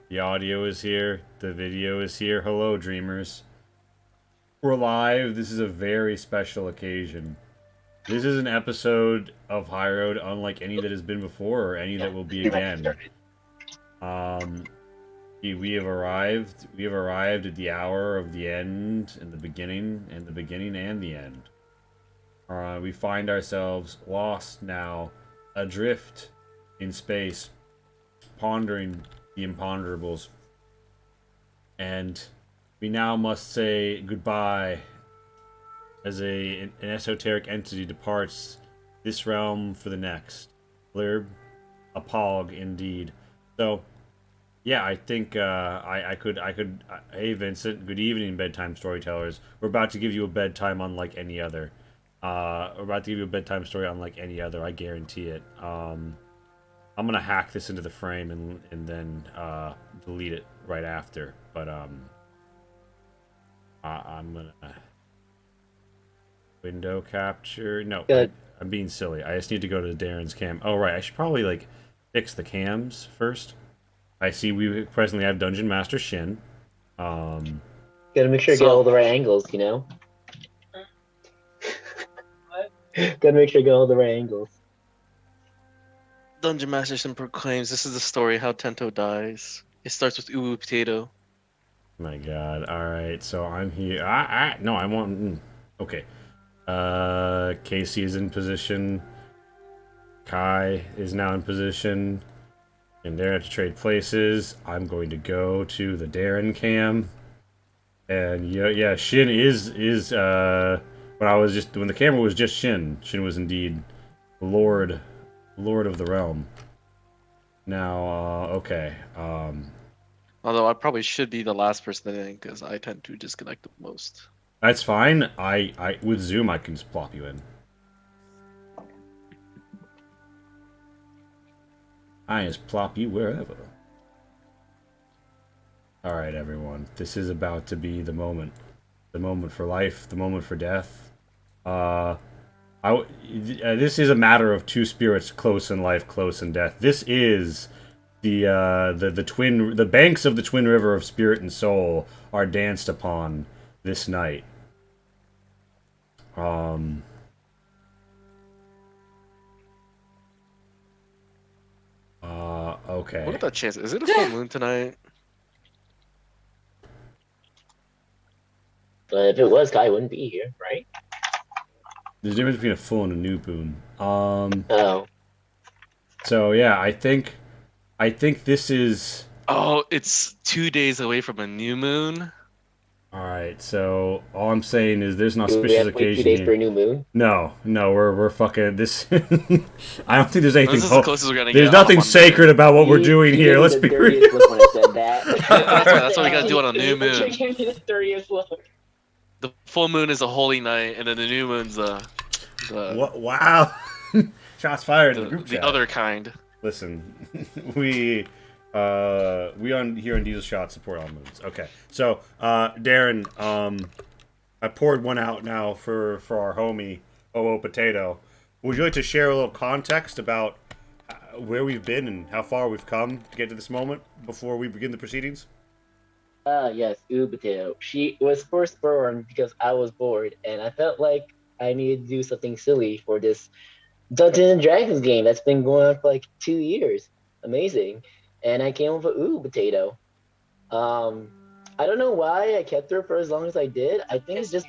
The audio is here. The video is here. Hello, dreamers. We're live. This is a very special occasion. This is an episode of High Road unlike any that has been before or any that will be again. Um, we have arrived. We have arrived at the hour of the end and the beginning, and the beginning and the end. We find ourselves lost now, adrift in space, pondering the imponderables. And we now must say goodbye as an esoteric entity departs this realm for the next. Blurb, a pog indeed. So, yeah, I think I could. Hey, Vincent. Good evening, bedtime storytellers. We're about to give you a bedtime unlike any other. We're about to give you a bedtime story unlike any other. I guarantee it. I'm gonna hack this into the frame and then delete it right after. But I'm gonna window capture. No, I'm being silly. I just need to go to Darren's cam. Oh right, I should probably like fix the cams first. I see we presently have Dungeon Master Shin. Gotta make sure I get all the right angles, you know? What? Gotta make sure I get all the right angles. Dungeon Master Sim proclaims this is the story how Tento dies. It starts with Uwu Potato. My God! All right, so I'm here. No, I want. Okay. Casey is in position. Kai is now in position. And they're going to trade places. I'm going to go to the Darren cam. And yeah, Shin is when the camera was just Shin was indeed Lord of the realm. Now, okay. Although I probably should be the last person in because I tend to disconnect the most. That's fine. I with Zoom I can just plop you in. I just plop you wherever. Alright, everyone. This is about to be the moment. The moment for life, the moment for death. This is a matter of two spirits close in life, close in death. This is the banks of the twin river of spirit and soul are danced upon this night. Okay. What are the chances? Is it a full moon tonight? But if it was, Kai wouldn't be here, right? There's a difference between a full and a new moon. Oh. So yeah, I think this is. Oh, it's 2 days away from a new moon. All right, so all I'm saying is there's an Do we auspicious have to wait 2 occasion days here. for a new moon? No, we're fucking this. I don't think there's anything. This is the closest we're gonna There's get nothing on sacred about what we're doing You here. gave me Let's the be dirtiest real. look when I said that. That's what we gotta do on a new moon. You gave me the dirtiest look. The full moon is a holy night, and then the new moon's the What? Wow! Shots fired in the group chat. other kind. Listen, we on here on Diesel Shot support all moons. Okay, so Darren, I poured one out now for our homie Potato. Would you like to share a little context about where we've been and how far we've come to get to this moment before we begin the proceedings? Yes, Potato. She was first born because I was bored, and I felt like I needed to do something silly for this Dungeons and Dragons game that's been going on for like 2 years. Amazing. And I came up with Potato. I don't know why I kept her for as long as I did. I think it's just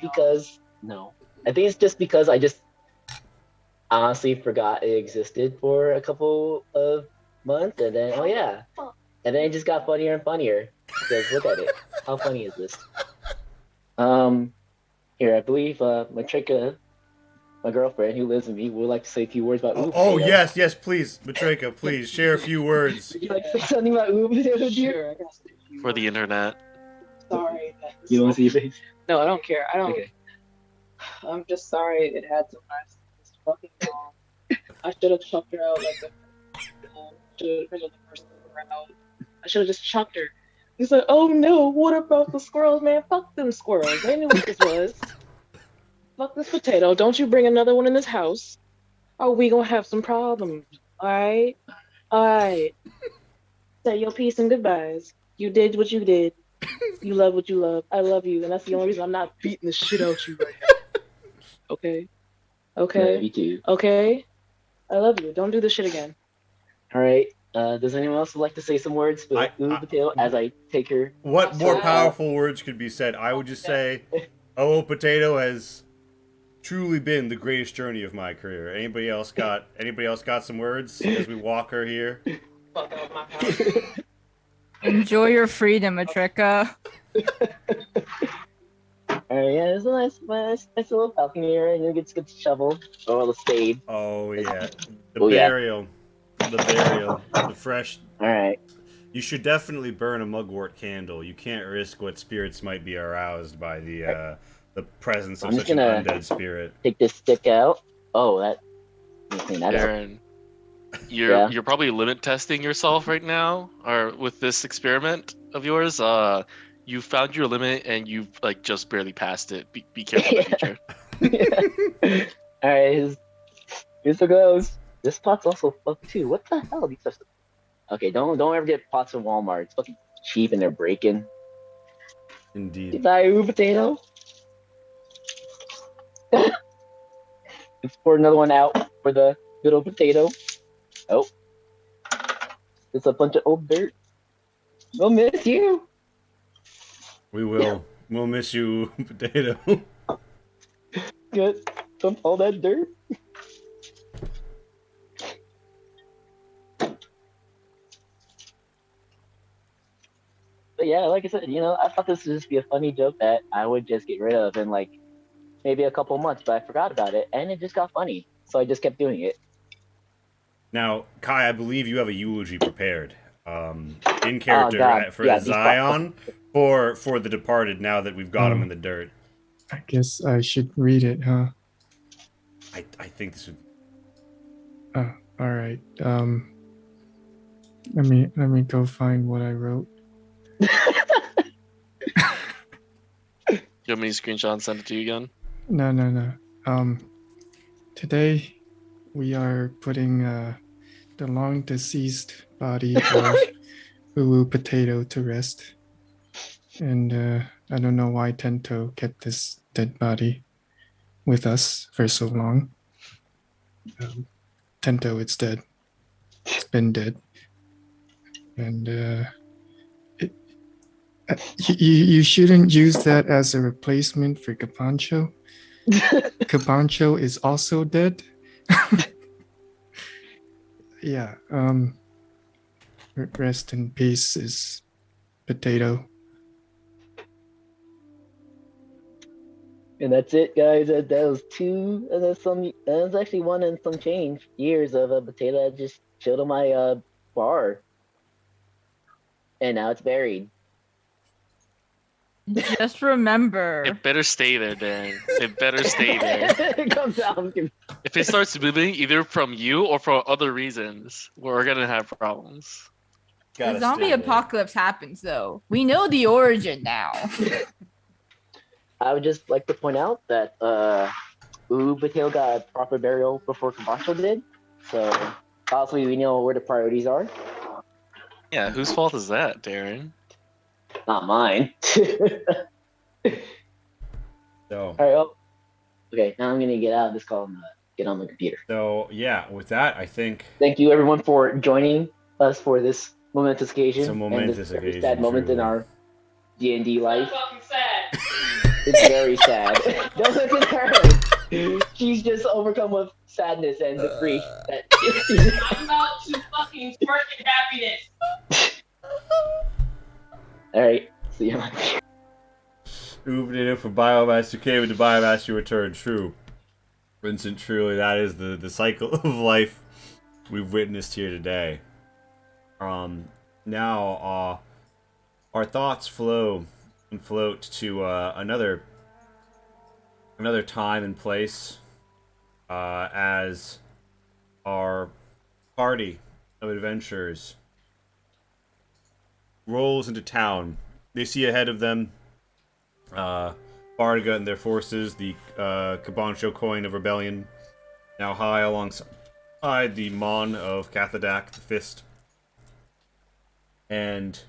because I just honestly forgot it existed for a couple of months, and then and then it just got funnier and funnier. Because look at it. How funny is this? Here, I believe Matrika, my girlfriend who lives with me, would like to say a few words about Ubu. Oh yes, please, Matrika, please share a few words. Would you like to say something about Ubu? Sure, I gotta say a few For the words. internet. Sorry. That You don't want to see your face? No, I don't care. I don't. Okay. I'm just sorry it had to last this fucking long. I should have chucked her out like the. Should have the first round. I should have just chucked her. He said, "Oh no, what about the squirrels, man? Fuck them squirrels. They knew what this was. Fuck this potato. Don't you bring another one in this house, or we gonna have some problems. All right. Say your peace and goodbyes. You did what you did. You love what you love. I love you, and that's the only reason I'm not beating the shit out you right now. Okay. Yeah, me Okay. too. Okay. I love you. Don't do this shit again. All right. Does anyone else would like to say some words for Potato as I take her? What more out? powerful words could be said? I would just say, "Oh, Potato has truly been the greatest journey of my career." Anybody else got some words as we walk her here? Fuck out my house. Enjoy your freedom, Atrika. Alright, yeah, it's a nice little falcon here, and you get to shovel or the spade. Oh yeah, the Oh, yeah. burial, the fresh. All right. You should definitely burn a mugwort candle. You can't risk what spirits might be aroused by the presence of I'm just such an gonna undead spirit. take this stick out. Oh, that. Let me clean that up. Darren, Yeah. you're probably limit testing yourself right now, or with this experiment of yours. You found your limit and you've like just barely passed it. Be careful in the future. Yeah. All right, here it goes. This pot's also fucked too. What the hell? These are. Okay, don't ever get pots from Walmart. It's fucking cheap and they're breaking. Indeed. Desire potato. Let's pour another one out for the good old potato. Oh, it's a bunch of old dirt. We'll miss you. We will. We'll miss you, Potato. Get dump all that dirt. But yeah, like I said, I thought this would just be a funny joke that I would just get rid of in like maybe a couple months, but I forgot about it, and it just got funny, so I just kept doing it. Now, Kai, I believe you have a eulogy prepared, in character God. for Yeah, Zion for the departed. Now that we've got him in the dirt, I guess I should read it, huh? I think this would. Oh, all right. Let me go find what I wrote. You want me to screenshot and send it to you again? No. Today we are putting the long deceased body of Ulu Potato to rest, and I don't know why Tento kept this dead body with us for so long. Tento, it's dead. It's been dead, and you shouldn't use that as a replacement for Capancho. Capancho is also dead. Yeah. Rest in peace is Potato. And that's it, guys. That was two, and then some. That was actually one and some change years of a potato that just chilled on my bar, and now it's buried. Just remember. It better stay there, Darren. It better stay there. It comes out. If it starts moving, either from you or for other reasons, we're gonna have problems. The zombie apocalypse happens, though. We know the origin now. I would just like to point out that Potato got a proper burial before Camacho did, so obviously we know where the priorities are. Yeah, whose fault is that, Darren? Not mine. So. All right. Oh, okay. Now I'm gonna get out of this call and get on my computer. So yeah, with that, I think. Thank you everyone for joining us for this momentous occasion. It's a momentous and this very occasion, sad moment in truly. our D&D life. Fucking sad. It's very sad. Don't listen to her. She's just overcome with sadness and the grief that. I'm about to fucking spark in happiness. All right. See you. Potato for biomass, you came into biomass, you return. True. Vincent, truly, that is the cycle of life we've witnessed here today. Now, our thoughts flow and float to another time and place as our party of adventurers rolls into town. They see ahead of them Bardiga and their forces, the Cabancho coin of rebellion, now high alongside the Mon of Cathadak, the Fist. And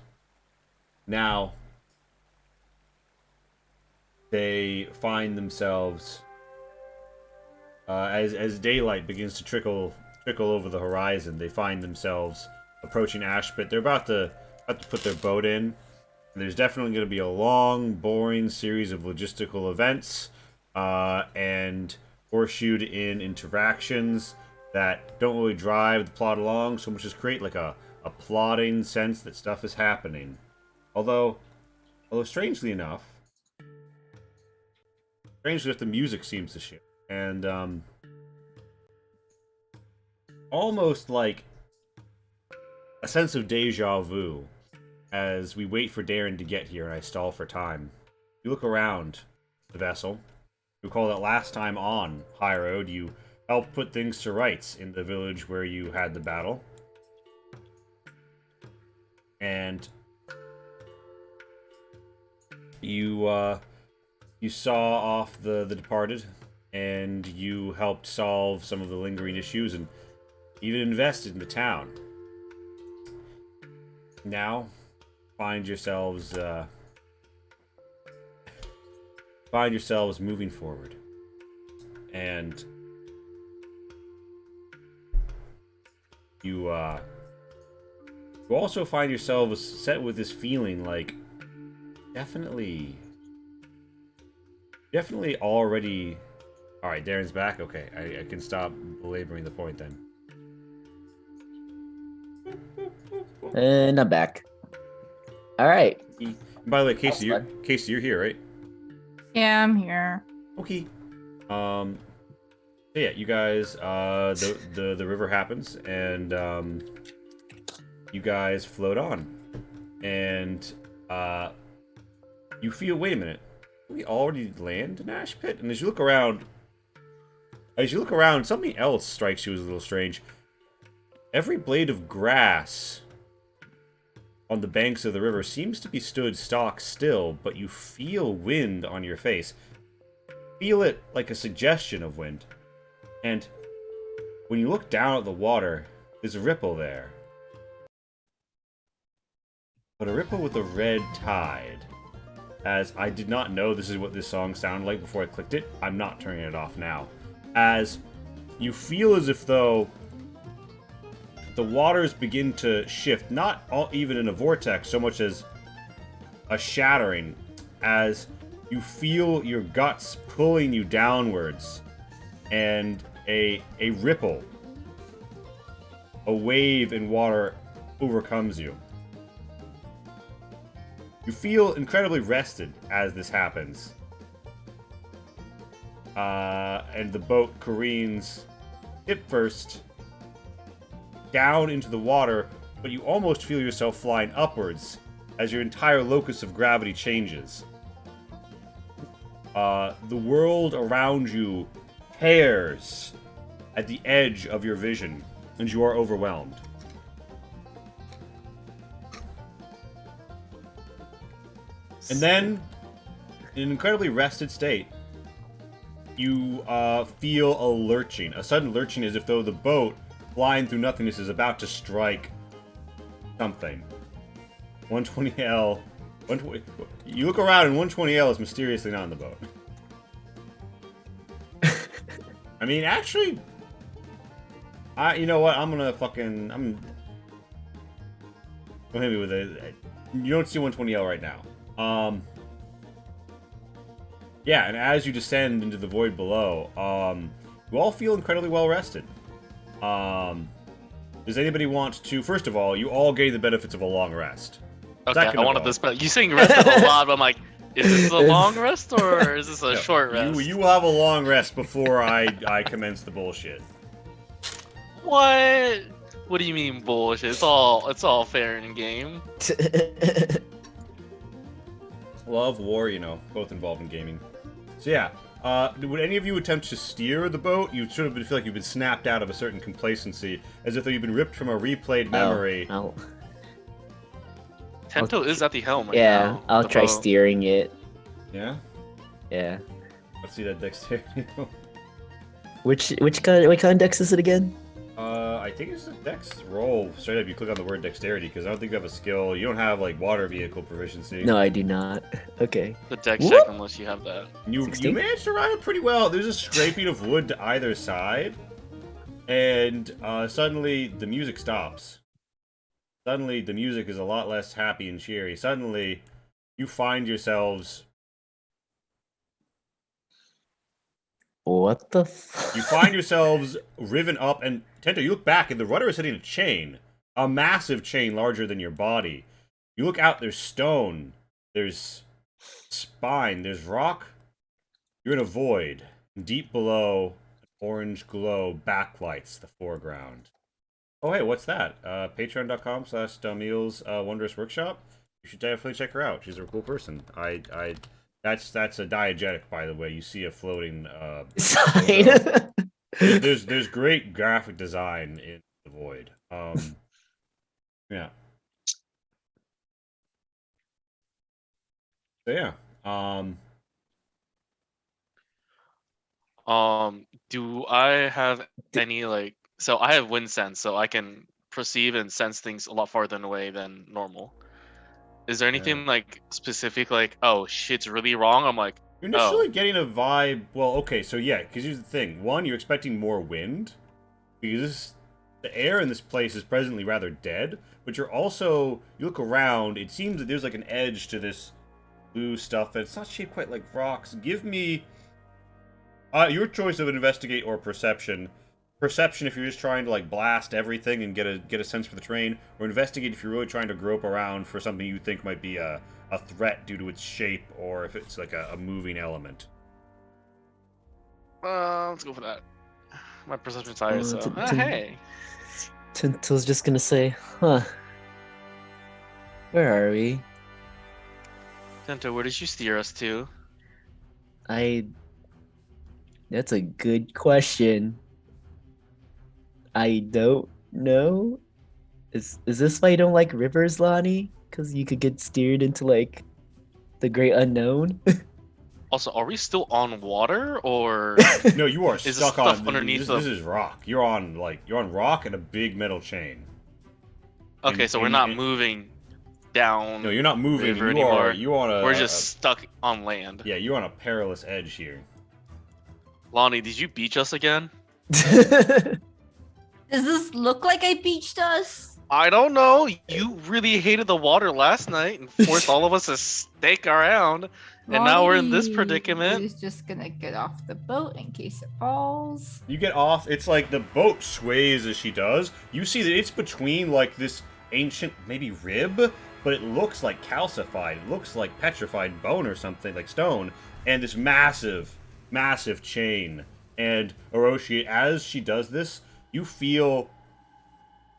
Now, they find themselves as daylight begins to trickle over the horizon. They find themselves approaching Ashpit. They're about to put their boat in. And there's definitely going to be a long, boring series of logistical events and horseshoed in interactions that don't really drive the plot along so much as create like a plotting sense that stuff is happening. Although strangely enough, the music seems to shift. And almost like a sense of deja vu as we wait for Darren to get here and I stall for time. You look around the vessel. You recall that last time on High Road, you helped put things to rights in the village where you had the battle. And you saw off the departed, and you helped solve some of the lingering issues and even invested in the town. Now, find yourselves moving forward, and you also find yourselves set with this feeling like definitely already. All right, Darren's back. Okay, I can stop belaboring the point then. And I'm back. All right. And by the way, Casey, you're here, right? Yeah, I'm here. Okay. So yeah, you guys, the river happens, and you guys float on, and you feel. Wait a minute. Did we already land in Ashpit? And as you look around, something else strikes you as a little strange. Every blade of grass on the banks of the river seems to be stood stock still, but you feel wind on your face. Feel it like a suggestion of wind. And when you look down at the water, there's a ripple there. But a ripple with a red tide. As I did not know this is what this song sounded like before I clicked it, I'm not turning it off now. As you feel as if though the waters begin to shift, not even in a vortex so much as a shattering, as you feel your guts pulling you downwards, and a ripple, a wave in water overcomes you. You feel incredibly rested as this happens. And the boat careens hip first down into the water, but you almost feel yourself flying upwards as your entire locus of gravity changes. The world around you tears at the edge of your vision, and you are overwhelmed. And then, in an incredibly rested state, you feel a lurching. A sudden lurching as if though the boat, flying through nothingness, is about to strike something. 120L. 120, you look around and 120L is mysteriously not in the boat. I mean, actually, you know what? I'm gonna hit me with it. You don't see 120L right now. Yeah, and as you descend into the void below, you all feel incredibly well rested. Does anybody want to? First of all, you all gain the benefits of a long rest. Okay, Second I of wanted all- this, but you saying rested a lot, but I'm like, is this a long rest or is this a No, short rest? You will have a long rest before I commence the bullshit. What? What do you mean bullshit? It's all fair in game. Love, war, both involved in gaming. So yeah, would any of you attempt to steer the boat? You sort of feel like you've been snapped out of a certain complacency, as if though you've been ripped from a replayed memory. Tento is at the helm right yeah, now. I'll The try boat. steering it. Yeah? Yeah. Let's see that dexterity. Which kind of dex is it again? I think it's a dex roll. Straight up, you click on the word dexterity because I don't think you have a skill. You don't have like water vehicle proficiency. No, I do not. Okay. The dex Whoop. check unless you have that. You 16? managed to ride it pretty well. There's a scraping of wood to either side, and suddenly the music stops. Suddenly the music is a lot less happy and cheery. Suddenly, you find yourselves. What the? You find yourselves riven up, and Tento, you look back, and the rudder is hitting a chain, a massive chain larger than your body. You look out. There's stone. There's spine. There's rock. You're in a void. Deep below, an orange glow backlights the foreground. Oh, hey, what's that? Patreon.com/Damiel's Wondrous Workshop. You should definitely check her out. She's a cool person. That's a diegetic, by the way. You see a floating Sign. logo. There's great graphic design in the void. Yeah. So yeah. Do I have any like? So I have wind sense, so I can perceive and sense things a lot farther away than normal. Is there anything like specific, like, oh shit's really wrong? I'm like, You're initially getting a vibe. Well, okay, so yeah, because here's the thing. One, you're expecting more wind because the air in this place is presently rather dead. But you're also, you look around. It seems that there's like an edge to this blue stuff, and it's not shaped quite like rocks. Give me your choice of an investigate or perception. Perception if you're just trying to like blast everything and get a sense for the terrain, or investigate if you're really trying to grope around for something you think might be a threat due to its shape, or if it's like a moving element. let's go for that. My perception's higher, so hey. Tinto's just gonna say, huh? Where are we? Tento, where did you steer us to? That's a good question. I don't know. Is this why you don't like rivers, Lonnie? Because you could get steered into like the great unknown. Also, are we still on water, or No, you are is stuck stuff on underneath this is rock. You're on rock and a big metal chain. okay? So we're not moving down. No, you're not moving. River anymore. You're on a. We're just stuck on land. Yeah, you're on a perilous edge here. Lonnie, did you beach us again? Does this look like I beached us? I don't know. You really hated the water last night and forced all of us to stake around, and now we're in this predicament. Who's just gonna get off the boat in case it falls? You get off. It's like the boat sways as she does. You see that it's between like this ancient maybe rib, but it looks like calcified. It looks like petrified bone or something, like stone, and this massive chain. And Orochi, as she does this, you feel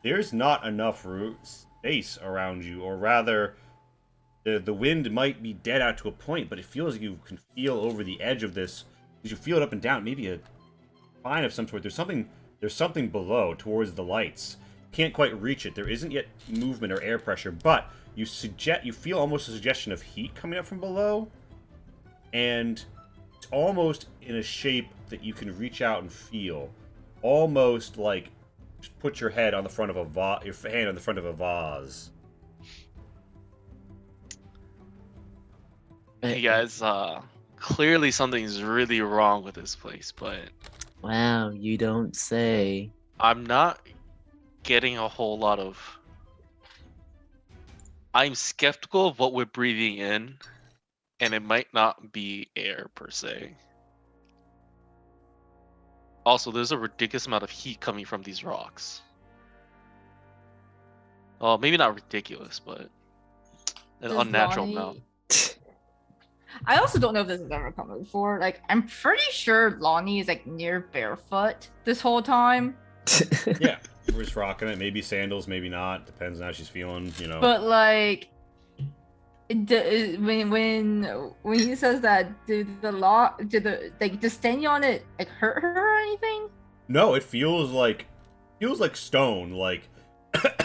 there's not enough space around you, or rather, the wind might be dead out to a point, but it feels like you can feel over the edge of this, because you feel it up and down, maybe a line of some sort. There's something below, towards the lights. Can't quite reach it. There isn't yet movement or air pressure, but you feel almost a suggestion of heat coming up from below, and it's almost in a shape that you can reach out and feel. Almost like just put your head on the front of your hand on the front of a vase. Hey guys, clearly something's really wrong with this place, but Wow, you don't say. I'm not getting a whole lot of. I'm skeptical of what we're breathing in, and it might not be air per se. Also, there's a ridiculous amount of heat coming from these rocks. Well, maybe not ridiculous, but an Does unnatural Lonnie- amount. I also don't know if this has ever come up before. Like, I'm pretty sure Lonnie is like near barefoot this whole time. Yeah, we're just rocking it. Maybe sandals, maybe not. Depends on how she's feeling, you know. But like, when he says that, did standing on it like hurt her or anything? No, it feels like stone, like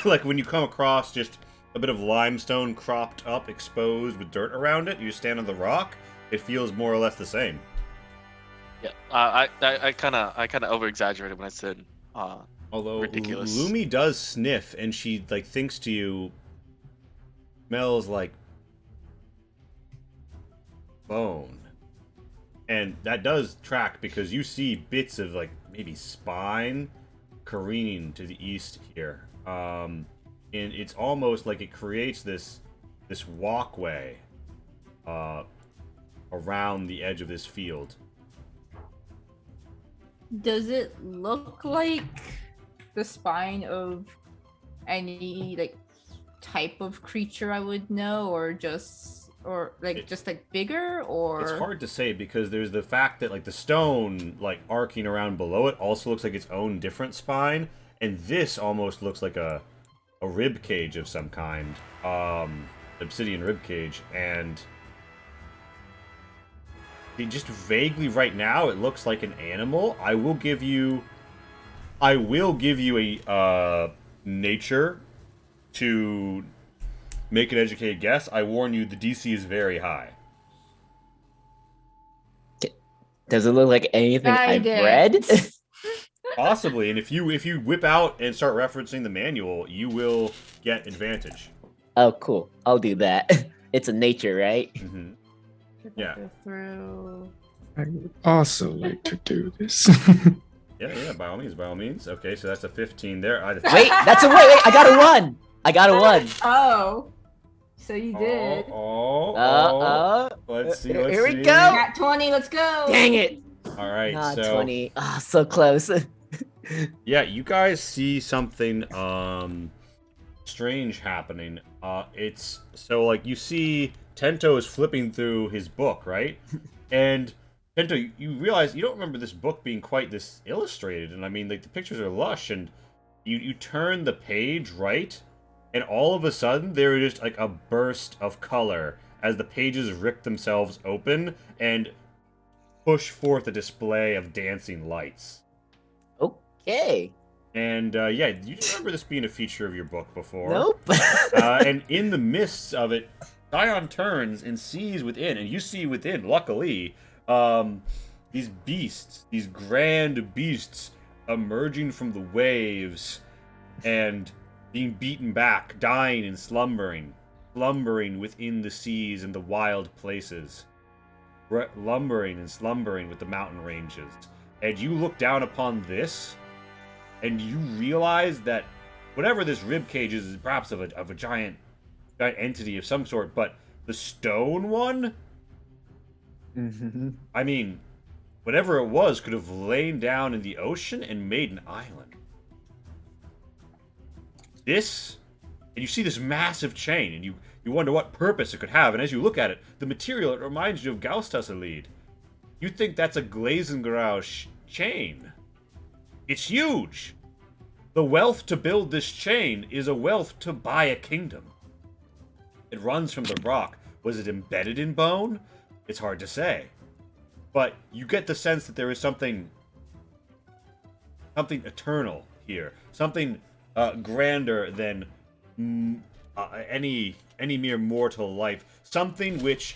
like when you come across just a bit of limestone cropped up, exposed with dirt around it. You stand on the rock. It feels more or less the same. Yeah, I kind of over exaggerated when I said Although ridiculous. Lumi does sniff, and she like thinks to you, smells like bone, and that does track because you see bits of like maybe spine careening to the east here, and it's almost like it creates this walkway around the edge of this field. Does it look like the spine of any like type of creature I would know, or just bigger, or It's hard to say because there's the fact that like the stone like arcing around below it also looks like its own different spine, and this almost looks like a rib cage of some kind, obsidian rib cage, and it just vaguely right now it looks like an animal. I will give you a nature to make an educated guess. I warn you, the DC is very high. Does it look like anything I I've did. read? Possibly, and if you whip out and start referencing the manual, you will get advantage. Oh, cool. I'll do that. It's a nature, right? Mm-hmm. Yeah. Go through. I would also like to do this. Yeah, by all means. Okay, so that's a 15 there. Wait, that's a wait. I got a 1. I got a 1. Oh, so you did. Let's see. Here we go. Got 20. Let's go. Dang it. All right, Not so 20. Ah, so close. yeah, you guys see something strange happening. It's so like you see Tento is flipping through his book, right? And Tento, you realize you don't remember this book being quite this illustrated, and I mean like the pictures are lush, and you turn the page right, and all of a sudden there is just like a burst of color as the pages rip themselves open and push forth a display of dancing lights. Okay. And yeah, you remember this being a feature of your book before. Nope. And in the midst of it, Scion turns and sees within, and you see within, luckily, these beasts, these grand beasts emerging from the waves and being beaten back, dying and slumbering within the seas and the wild places, lumbering and slumbering with the mountain ranges. And you look down upon this, and you realize that whatever this rib cage is perhaps of a giant entity of some sort, but the stone one, I mean, whatever it was could have lain down in the ocean and made an island. This, and you see this massive chain, and you wonder what purpose it could have, and as you look at it, the material, it reminds you of Gaustas. You think that's a Glazengrau chain. It's huge. The wealth to build this chain is a wealth to buy a kingdom. It runs from the rock. Was it embedded in bone? It's hard to say. But you get the sense that there is something eternal here. Something grander than any mere mortal life. Something which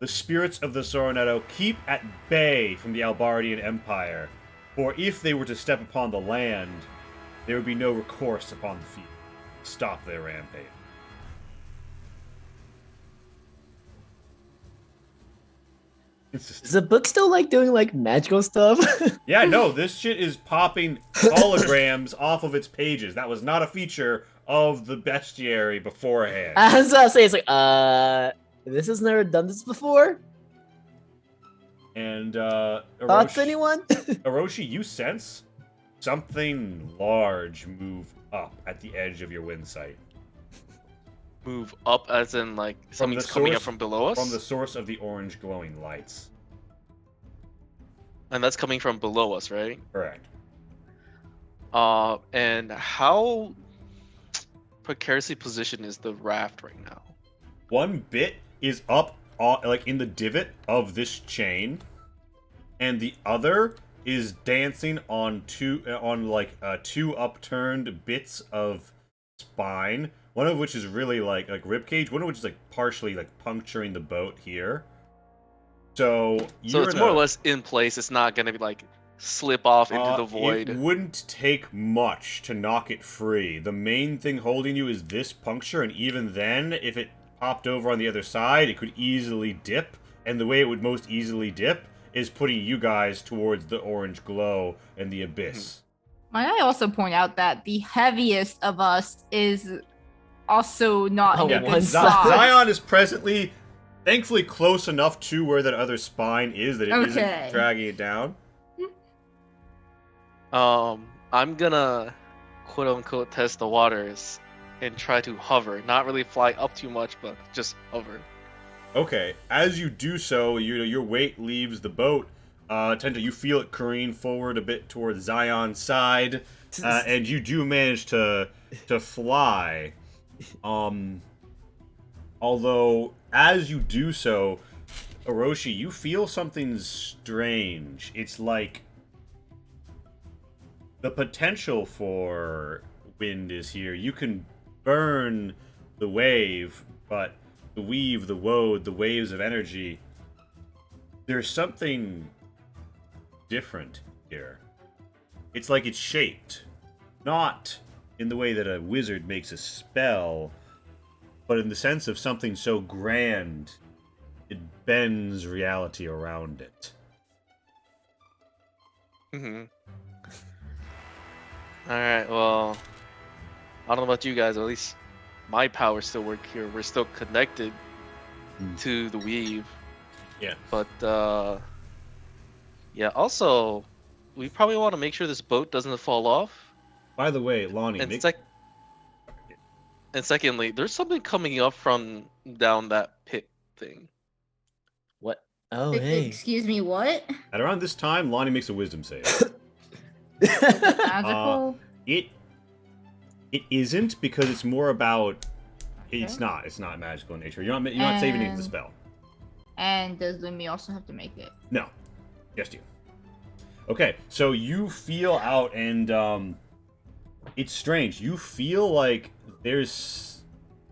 the spirits of the Soronetto keep at bay from the Albardian Empire. For if they were to step upon the land, there would be no recourse upon the field to stop their rampage. Is the book still like doing like magical stuff? Yeah, no, this shit is popping holograms off of its pages. That was not a feature of the bestiary beforehand. I was gonna say, it's like, this has never done this before? And Thoughts, anyone? Orochi, you sense something large move up at the edge of your wind sight. Move up as in like something's coming up from below us? From the source of the orange glowing lights. And that's coming from below us, right? Correct. And how precariously positioned is the raft right now? One bit is up, like in the divot of this chain, and the other is dancing on two upturned bits of spine. One of which is really like ribcage. One of which is like partially like puncturing the boat here. So it's more or less in place. It's not gonna be like slip off into the void? It wouldn't take much to knock it free. The main thing holding you is this puncture, and even then, if it popped over on the other side, it could easily dip. And the way it would most easily dip is putting you guys towards the orange glow and the abyss. Might I also point out that the heaviest of us is also not in a one good side. spot. Zion is presently, thankfully, close enough to where that other spine is that it Okay. isn't dragging it down. I'm gonna quote unquote test the waters and try to hover. Not really fly up too much, but just hover. Okay, as you do so, your weight leaves the boat. Tenta, you feel it careen forward a bit towards Zion's side, and you do manage to fly. Although, as you do so, Orochi, you feel something strange. It's like the potential for wind is here. You can burn the wave, but the weave, the woad, the waves of energy, there's something different here. It's like it's shaped. Not in the way that a wizard makes a spell, but in the sense of something so grand, it bends reality around it. Alright, well, I don't know about you guys, at least my powers still work here. We're still connected to the weave. Yeah. But, yeah, also, we probably want to make sure this boat doesn't fall off. By the way, Lonnie, And, and secondly, there's something coming up from down that pit thing. What? Oh, hey. Excuse me, what? at around this time, Lonnie makes a wisdom save. Magical? It isn't, because it's more about... It's Okay. not magical in nature. You're not saving it with the spell. And does Lumi also have to make it? No. Just you. Okay, so you feel out, and it's strange. You feel like there's...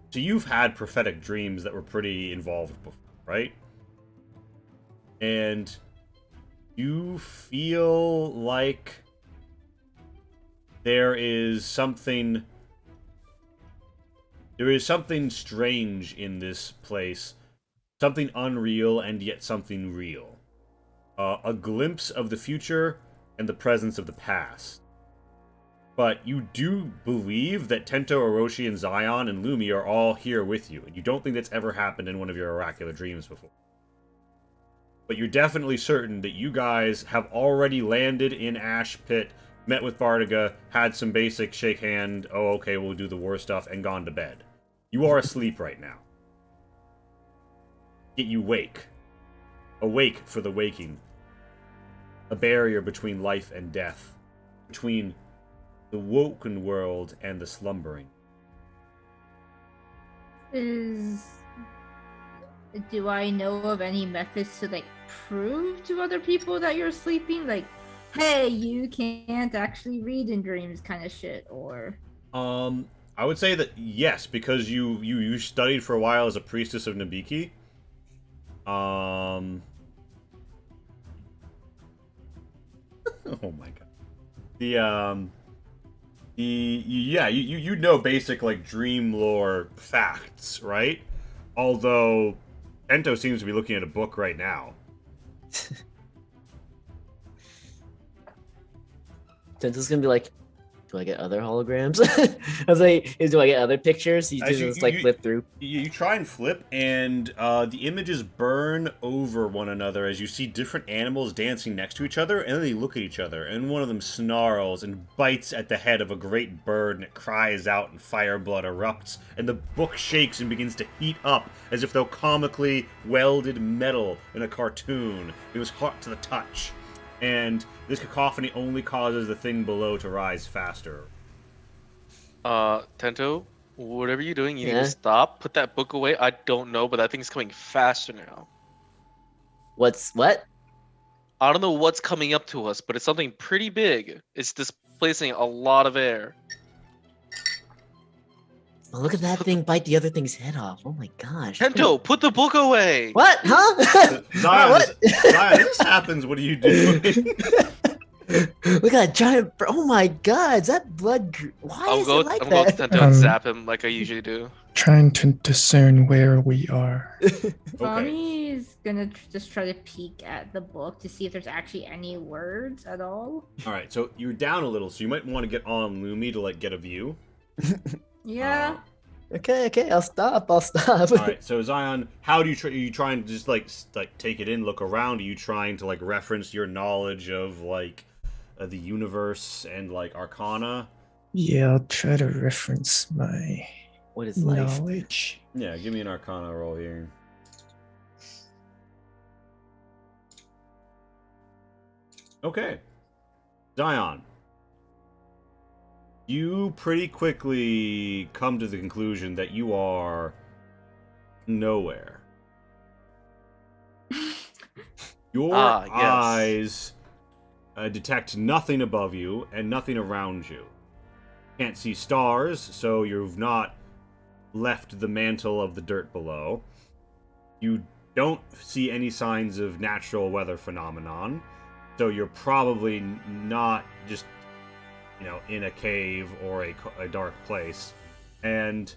So you've had prophetic dreams that were pretty involved before, right? And you feel like there is something strange in this place. Something unreal and yet something real. A glimpse of the future and the presence of the past. But you do believe that Tento, Orochi, and Zion and Lumi are all here with you, and you don't think that's ever happened in one of your oracular dreams before. But you're definitely certain that you guys have already landed in Ash Pit, met with Bardiga, had some basic shake hand, oh okay, we'll do the war stuff, and gone to bed. You are asleep right now. Yet you wake. Awake for the waking. A barrier between life and death. Between the woken world and the slumbering. Do I know of any methods to, like, prove to other people that you're sleeping? Like, hey, you can't actually read in dreams kind of shit, or... I would say that yes, because you studied for a while as a priestess of Nabiki. Oh my god. You know basic, like, dream lore facts, right? Although Ento seems to be looking at a book right now. Tento's gonna be like, do I get other holograms? I was like, do I get other pictures? You just flip through. You try and flip, and the images burn over one another as you see different animals dancing next to each other, and then they look at each other, and one of them snarls and bites at the head of a great bird, and it cries out, and fire blood erupts, and the book shakes and begins to heat up as if though comically welded metal in a cartoon. It was hot to the touch. And this cacophony only causes the thing below to rise faster. Tento, whatever you're doing, you need to stop. Put that book away. I don't know, but that thing's coming faster now. What? I don't know what's coming up to us, but it's something pretty big. It's displacing a lot of air. Oh, look at that thing bite the other thing's head off. Oh my gosh. Tento, put the book away. What? Huh? Zion, What? Zion, if this happens, what are you doing? Look at that giant. Oh my god, is that blood? Why I'm is going. it like I'm going to that? Tento and zap him like I usually do. Trying to discern where we are. Okay. Tommy is gonna just try to peek at the book to see if there's actually any words at all. All right. So you're down a little, so you might want to get on Lumi to like get a view. Yeah. Okay, I'll stop. All right. So Zion, how do you are you trying to just like take it in, look around? Are you trying to like reference your knowledge of like the universe and like Arcana? Yeah, I'll try to reference my What is life? knowledge. Yeah, give me an Arcana roll here. Okay. Zion. You pretty quickly come to the conclusion that you are nowhere. Your Yes. eyes detect nothing above you and nothing around you. Can't see stars, so you've not left the mantle of the dirt below. You don't see any signs of natural weather phenomenon, so you're probably not just, in a cave or a dark place. And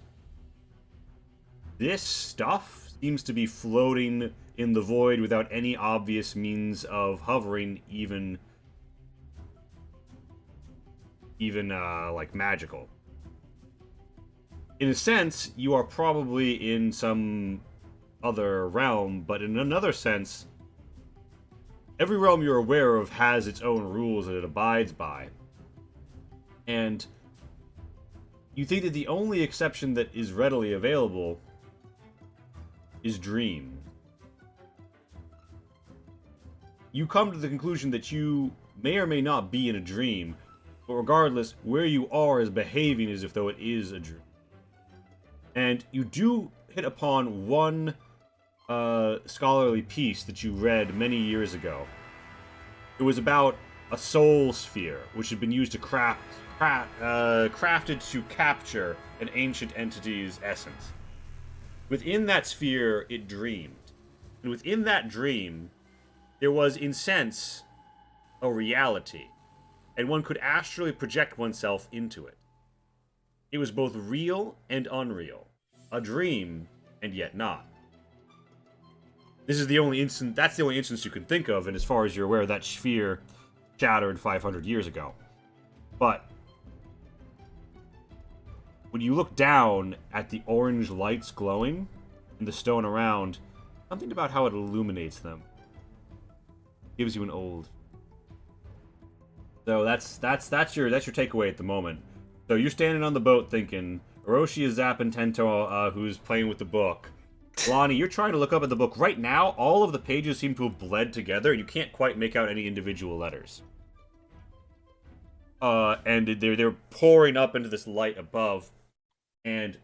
this stuff seems to be floating in the void without any obvious means of hovering, even like magical. In a sense, you are probably in some other realm, but in another sense, every realm you're aware of has its own rules that it abides by. And you think that the only exception that is readily available is dream. You come to the conclusion that you may or may not be in a dream, but regardless, where you are is behaving as if though it is a dream. And you do hit upon one scholarly piece that you read many years ago. It was about a soul sphere, which had been used to crafted to capture an ancient entity's essence. Within that sphere, it dreamed. And within that dream, there was, in sense, a reality. And one could astrally project oneself into it. It was both real and unreal. A dream, and yet not. This is the only instance. That's the only instance you can think of, and as far as you're aware, that sphere shattered 500 years ago. But when you look down at the orange lights glowing in the stone around, something about how it illuminates them gives you an old. So that's your takeaway at the moment. So you're standing on the boat thinking, Orochi is zapping Tento, who's playing with the book. Lonnie, you're trying to look up at the book. Right now, all of the pages seem to have bled together. You can't quite make out any individual letters. And they're pouring up into this light above, and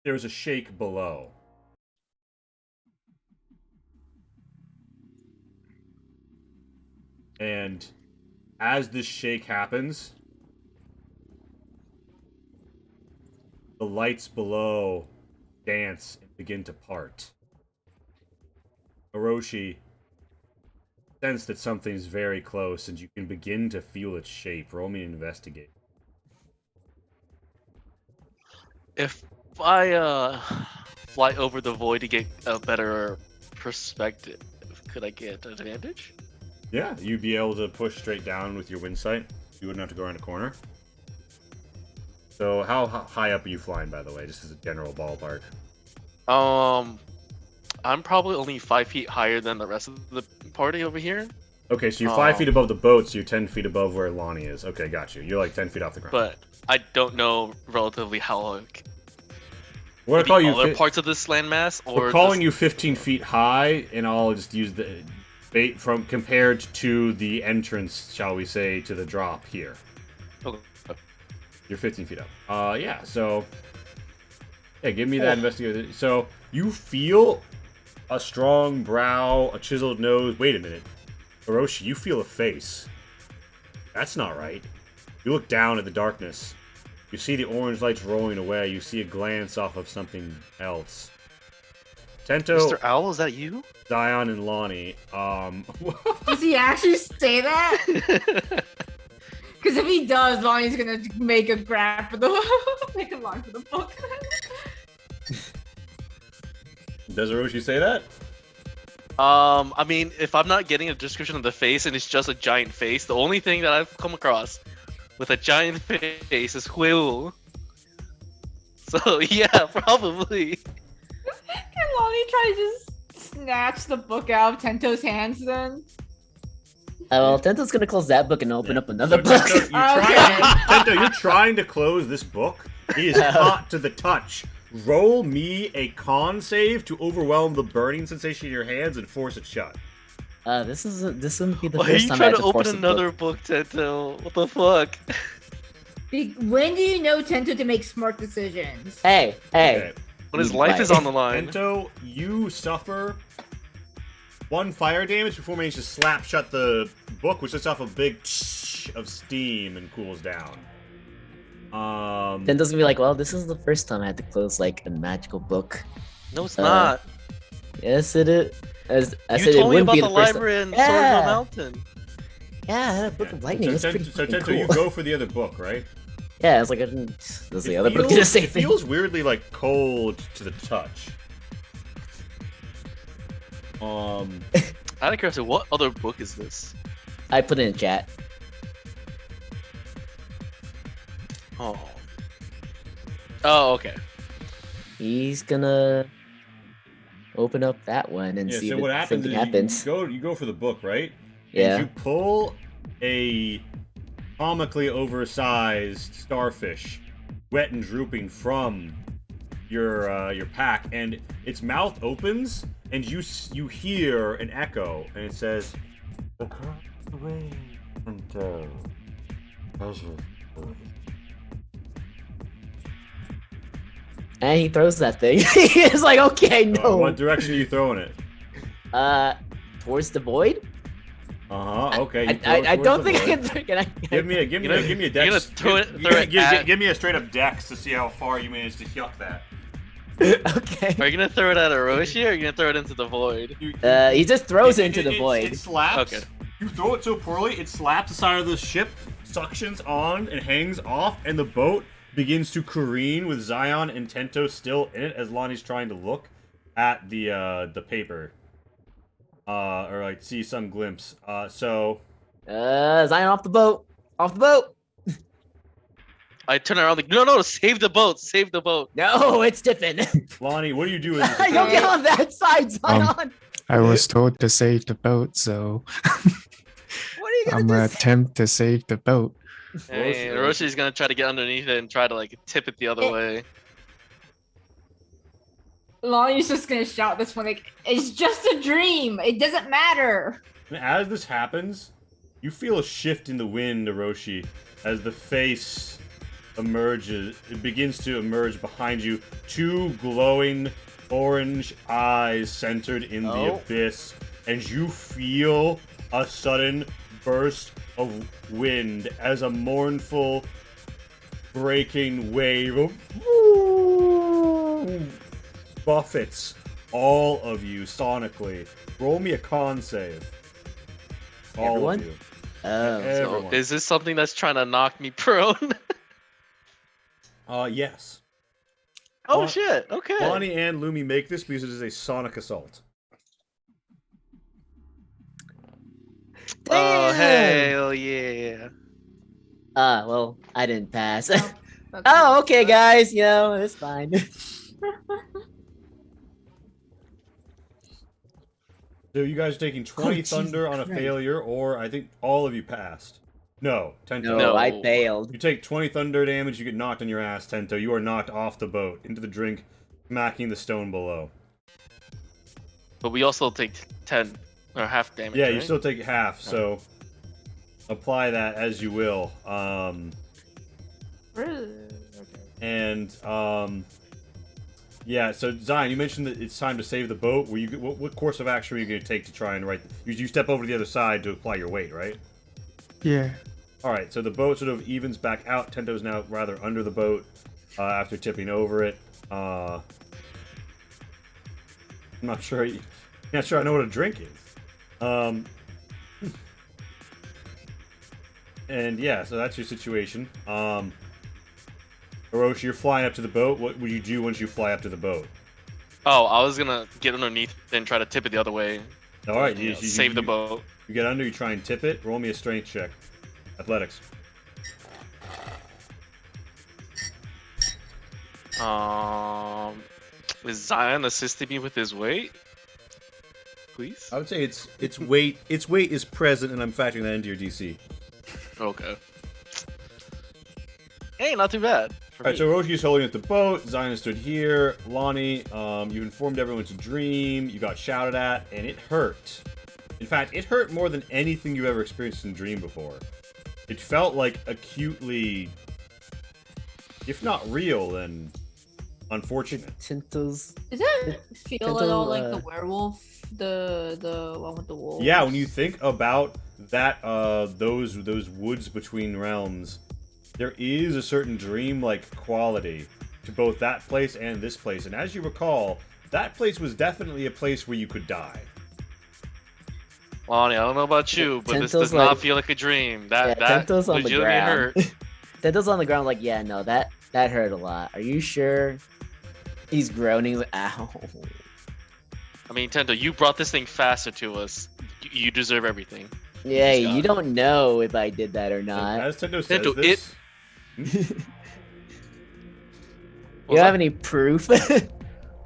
there's a shake below. And as this shake happens, the lights below dance and begin to part. Orochi, sense that something's very close, and you can begin to feel its shape. Roll me an investigate. If I fly over the void to get a better perspective, could I get an advantage? Yeah, you'd be able to push straight down with your wind sight. You wouldn't have to go around a corner. So how high up are you flying, by the way, just as a general ballpark? I'm probably only 5 feet higher than the rest of the party over here. Okay, so you're 5 feet above the boat, so you're 10 feet above where Lonnie is. Okay, got you. You're like 10 feet off the ground. But I don't know relatively how like We're gonna call you other parts of this landmass, or we're calling you 15 feet high, and I'll just use the bait from compared to the entrance, shall we say, to the drop here. Okay. You're 15 feet up. Yeah. So, yeah, give me that investigator. So you feel a strong brow, a chiseled nose. Wait a minute, Orochi, you feel a face. That's not right. You look down at the darkness. You see the orange lights rolling away. You see a glance off of something else. Tento, Mr. Owl, is that you? Zion, and Lonnie. Does he actually say that? Because if he does, Lonnie's gonna make a grab for the make a line for the book. Does Orochi say that? I mean, if I'm not getting a description of the face and it's just a giant face, the only thing that I've come across with a giant face is Huewu. So yeah, probably. Can Lonnie try to just snatch the book out of Tento's hands then? Well, Tento's gonna close that book and open up another So, book. Tento, you're trying to close this book. He is hot to the touch. Roll me a con save to overwhelm the burning sensation in your hands and force it shut. This wouldn't be the Why are first you time I trying had to to open force a another book. book, Tento? What the fuck? When do you know Tento to make smart decisions? Hey, Okay. When his Be life quiet. is on the line. Tento, you suffer 1 fire damage before managing to slap shut the book, which lets off a big of steam and cools down. Tento's gonna be like, well, this is the first time I had to close like a magical book. No, it's Uh, not. Yes, it is. As I You said, it told me wouldn't about be the the first library in time. Sword of Yeah. the Mountain. Yeah, I had a book of lightning. It's So, pretty so fucking Tento, cool. you go for the other book, right? Yeah, I was like, I didn't. Does the It other book do the feels- same It thing? feels weirdly like cold to the touch. Out of curiosity, what other book is this? I put it in chat. Oh. Oh, okay. He's gonna open up that one and Yeah. see So if what happens something is happens. you go for the book, right? Yeah. And you pull a comically oversized starfish, wet and drooping, from your pack, and its mouth opens, and you hear an echo, and it says, "Across the way from Tell, pleasure." And he throws that thing. He's like, okay, no. What direction are you throwing it? Towards the void. Okay. You throw it I towards don't the think I void. can. Can I? Give me a You're gonna dex. throw it at- Give me a straight up dex to see how far you managed to yuck that. Okay. Are you gonna throw it at Orochi or are you gonna throw it into the void? He just throws it into the void. It slaps. Okay. You throw it so poorly, it slaps the side of the ship, suctions on, and hangs off, and the boat begins to careen with Zion and Tento still in it as Lonnie's trying to look at the paper. Or like see some glimpse. So Zion off the boat. Off the boat. I turn around like, no, save the boat, save the boat. No, it's dipping. Lonnie, what do you do with Don't this? get on that side, Zion. I was told to save the boat, so What are you I'm gonna gonna do? attempt to save the boat. Hey, Oroshi's gonna try to get underneath it and try to like tip it the other way. Lonnie's just gonna shout this one like, "It's just a dream. It doesn't matter." And as this happens, you feel a shift in the wind, Orochi, as the face emerges. It begins to emerge behind you. 2 glowing orange eyes centered in the Oh. abyss, and you feel a sudden burst of wind as a mournful breaking wave of buffets all of you sonically. Roll me a con save. All Everyone? of you. Oh, So Everyone. is this something that's trying to knock me prone? Yes. Oh Lon- shit, okay. Lonnie and Lumi make this because it is a sonic assault. Oh damn. hell yeah. Well, I didn't pass. That's Oh, okay, guys. You know, it's fine. So you guys are taking 20 Jesus thunder on a Christ. failure, or I think all of you passed. No, Tento. No, I failed. You take 20 thunder damage, you get knocked on your ass, Tento. You are knocked off the boat, into the drink, smacking the stone below. But we also take 10 or half damage. Yeah, you right? still take half, so apply that as you will. And yeah, so Zion, you mentioned that it's time to save the boat. Were you what course of action were you going to take to try and you step over to the other side to apply your weight, right? Yeah. All right, so the boat sort of evens back out. Tento's now rather under the boat after tipping over it. I'm not sure. Not sure I know what a drink is. And yeah, so that's your situation. Hiroshi, you're flying up to the boat. What would you do once you fly up to the boat? Oh, I was gonna get underneath and try to tip it the other way. All right, Save the boat. You get under, you try and tip it. Roll me a strength check. Athletics. Is Zion assisting me with his weight? Please. I would say its weight. Its weight is present, and I'm factoring that into your DC. Okay. Hey, not too bad. All right, so Hiroshi's holding at the boat. Zion stood here. Lonnie, you informed everyone it's a dream. You got shouted at, and it hurt. In fact, it hurt more than anything you've ever experienced in Dream before. It felt like acutely, if not real, then unfortunate. Tintos. Does it feel at Gentle, all like the werewolf? The one with the wolves? Yeah, when you think about that, those woods between realms, there is a certain dream-like quality to both that place and this place. And as you recall, that place was definitely a place where you could die. Lonnie, I don't know about you, but this Tento's does not like- feel like a dream. Yeah, That Tento's on the legitimately ground. hurt. Tento's on the ground like, yeah, no, that hurt a lot. Are you sure? He's groaning like, ow. I mean, Tento, you brought this thing faster to us. You deserve everything. Yeah, Just you got don't know if I did that or not. As Tendo says Tento, this, You Was don't that- have any proof?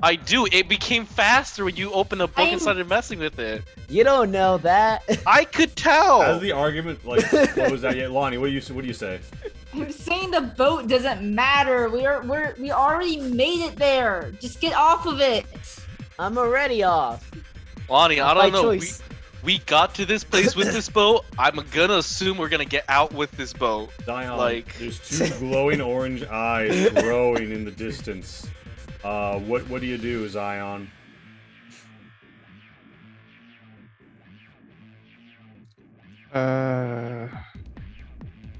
I do. It became faster when you opened the book and I'm- started messing with it. You don't know that. I could tell. as the argument, like, what was that? Yeah, Lonnie, what do you say? I'm saying the boat doesn't matter. We already made it there. Just get off of it. I'm already off. Lonnie, I By don't know. choice. We got to this place with this boat. I'm gonna assume we're gonna get out with this boat. Zion, Like- there's two glowing orange eyes growing in the distance. What do you do, Zion?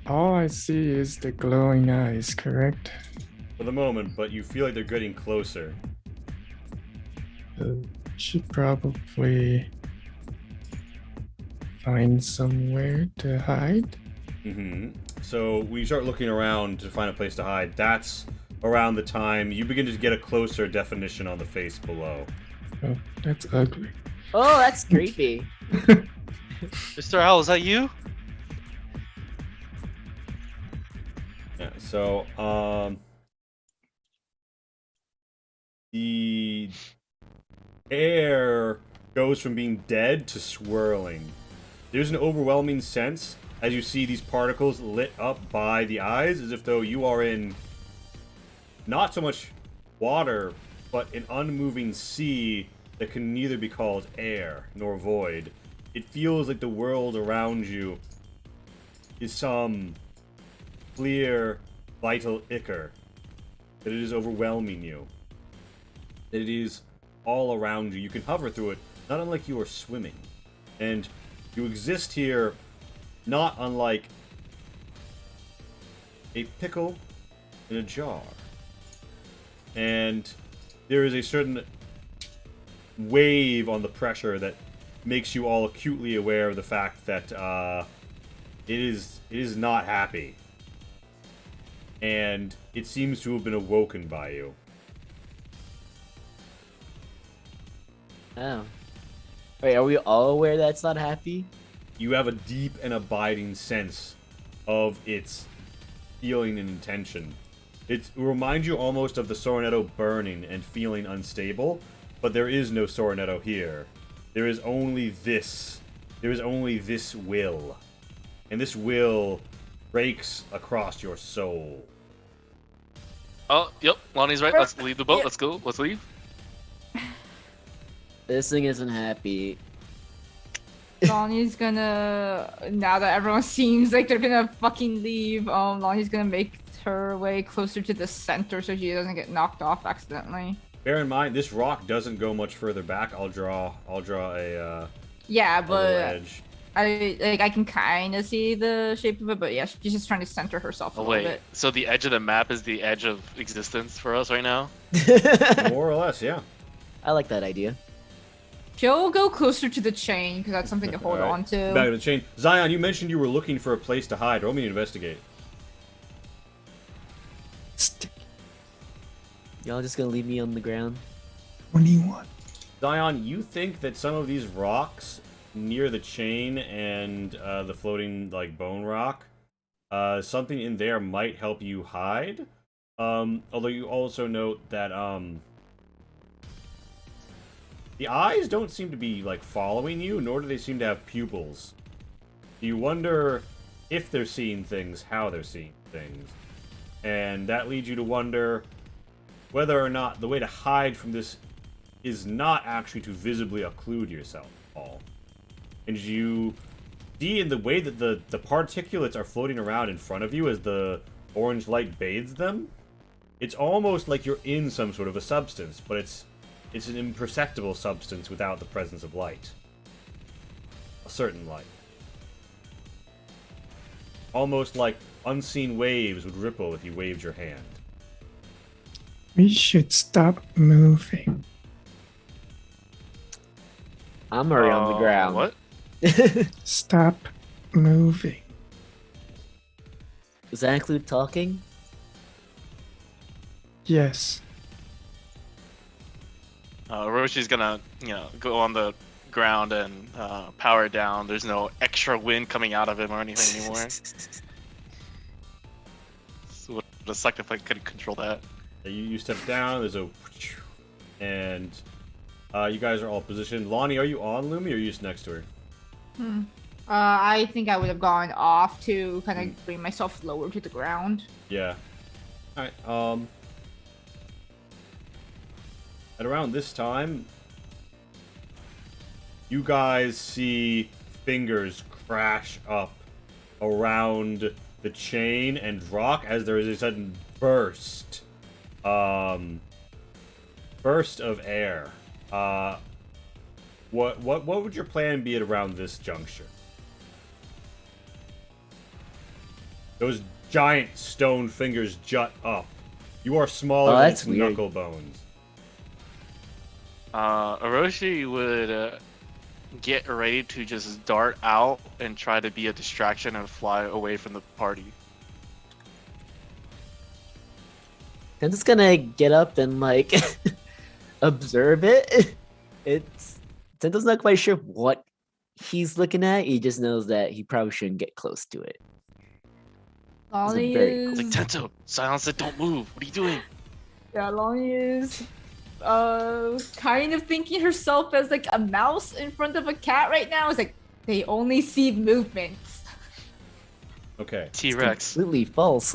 All I see is the glowing eyes, correct? For the moment, but you feel like they're getting closer. Should probably find somewhere to hide. So when you start looking around to find a place to hide, that's around the time you begin to get a closer definition on the face below. Oh, that's ugly. Oh, that's creepy. Mr. Owl, is that you? Yeah, so the air goes from being dead to swirling. There's an overwhelming sense as you see these particles lit up by the eyes, as if though you are in not so much water, but an unmoving sea that can neither be called air nor void. It feels like the world around you is some clear, vital ichor. That it is overwhelming you. That it is all around you. You can hover through it, not unlike you are swimming. And you exist here not unlike a pickle in a jar. And there is a certain wave on the pressure that makes you all acutely aware of the fact that it is not happy. And it seems to have been awoken by you. Oh. Wait, are we all aware that it's not happy? You have a deep and abiding sense of its feeling and intention. It reminds you almost of the Soronetto burning and feeling unstable, but there is no Soronetto here. There is only this. There is only this will. And this will breaks across your soul. Oh, yep. Lonnie's right. Let's leave the boat. Let's go. Let's leave. This thing isn't happy. Lonnie's gonna, now that everyone seems like they're gonna fucking leave, Lonnie's gonna make her way closer to the center so she doesn't get knocked off accidentally. Bear in mind, this rock doesn't go much further back. I'll draw a Yeah, little but edge. I can kind of see the shape of it, but yeah, she's just trying to center herself a Oh little wait. bit. So the edge of the map is the edge of existence for us right now. More or less, yeah. I like that idea. She'll go closer to the chain because that's something to hold Alright. on to. Back to the chain. Zion, you mentioned you were looking for a place to hide. Roll me to investigate. Stick Y'all just gonna leave me on the ground? 21. Zion, you think that some of these rocks near the chain and the floating like bone rock, something in there might help you hide. Although you also note that the eyes don't seem to be like following you, nor do they seem to have pupils. You wonder if they're seeing things, how they're seeing things, and that leads you to wonder whether or not the way to hide from this is not actually to visibly occlude yourself at all. And you see in the way that the particulates are floating around in front of you as the orange light bathes them, it's almost like you're in some sort of a substance, but it's an imperceptible substance without the presence of light. A certain light. Almost like unseen waves would ripple if you waved your hand. We should stop moving. I'm already on the ground. What? Stop moving. Does that include talking? Yes. Roshi's gonna, go on the ground and power it down. There's no extra wind coming out of him or anything anymore. So would have sucked if I could control that. You step down, there's a... And you guys are all positioned. Lonnie, are you on Lumi or are you just next to her? I think I would have gone off to kind of bring myself lower to the ground. Yeah. Alright, at around this time, you guys see fingers crash up around the chain and rock as there is a sudden burst. Burst of air. What would your plan be at around this juncture? Those giant stone fingers jut up. You are smaller than that's its weird. knuckle bones. Orochi would get ready to just dart out and try to be a distraction and fly away from the party. I'm just gonna get up and like observe it. Tento's not quite sure what he's looking at. He just knows that he probably shouldn't get close to it. Lonnie very is... Like, Tento, silence it, don't move. What are you doing? Yeah, Lonnie is kind of thinking herself as like a mouse in front of a cat right now. It's like they only see movements. Okay. T-Rex. Completely false.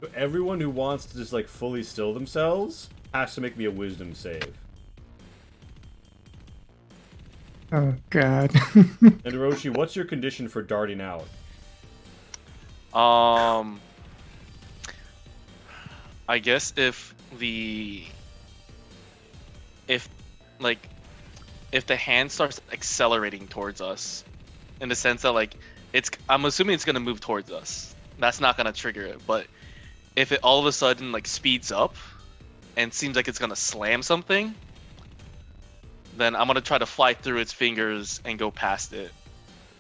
So everyone who wants to just like fully still themselves has to make me a wisdom save. Oh god. And Hiroshi, what's your condition for darting out? I guess if the hand starts accelerating towards us, in the sense that like I'm assuming it's gonna move towards us. That's not gonna trigger it, but if it all of a sudden like speeds up and seems like it's gonna slam something, then I'm gonna try to fly through its fingers and go past it.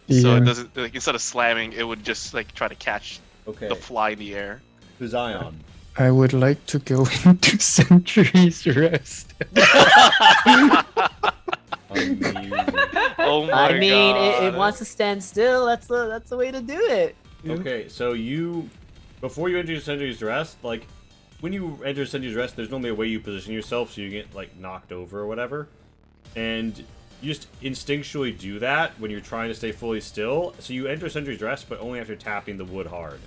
So Yeah. it doesn't, like, instead of slamming, it would just like try to catch Okay. the fly in the air. To Zion. I would like to go into Century's Rest. Amazing. Oh my I mean, god. it wants to stand still. That's the way to do it. Okay, so before you enter your Century's Rest, like, when you enter Century's Rest, there's normally a way you position yourself so you get, like, knocked over or whatever. And you just instinctually do that when you're trying to stay fully still. So you enter Century's Rest, but only after tapping the wood hard.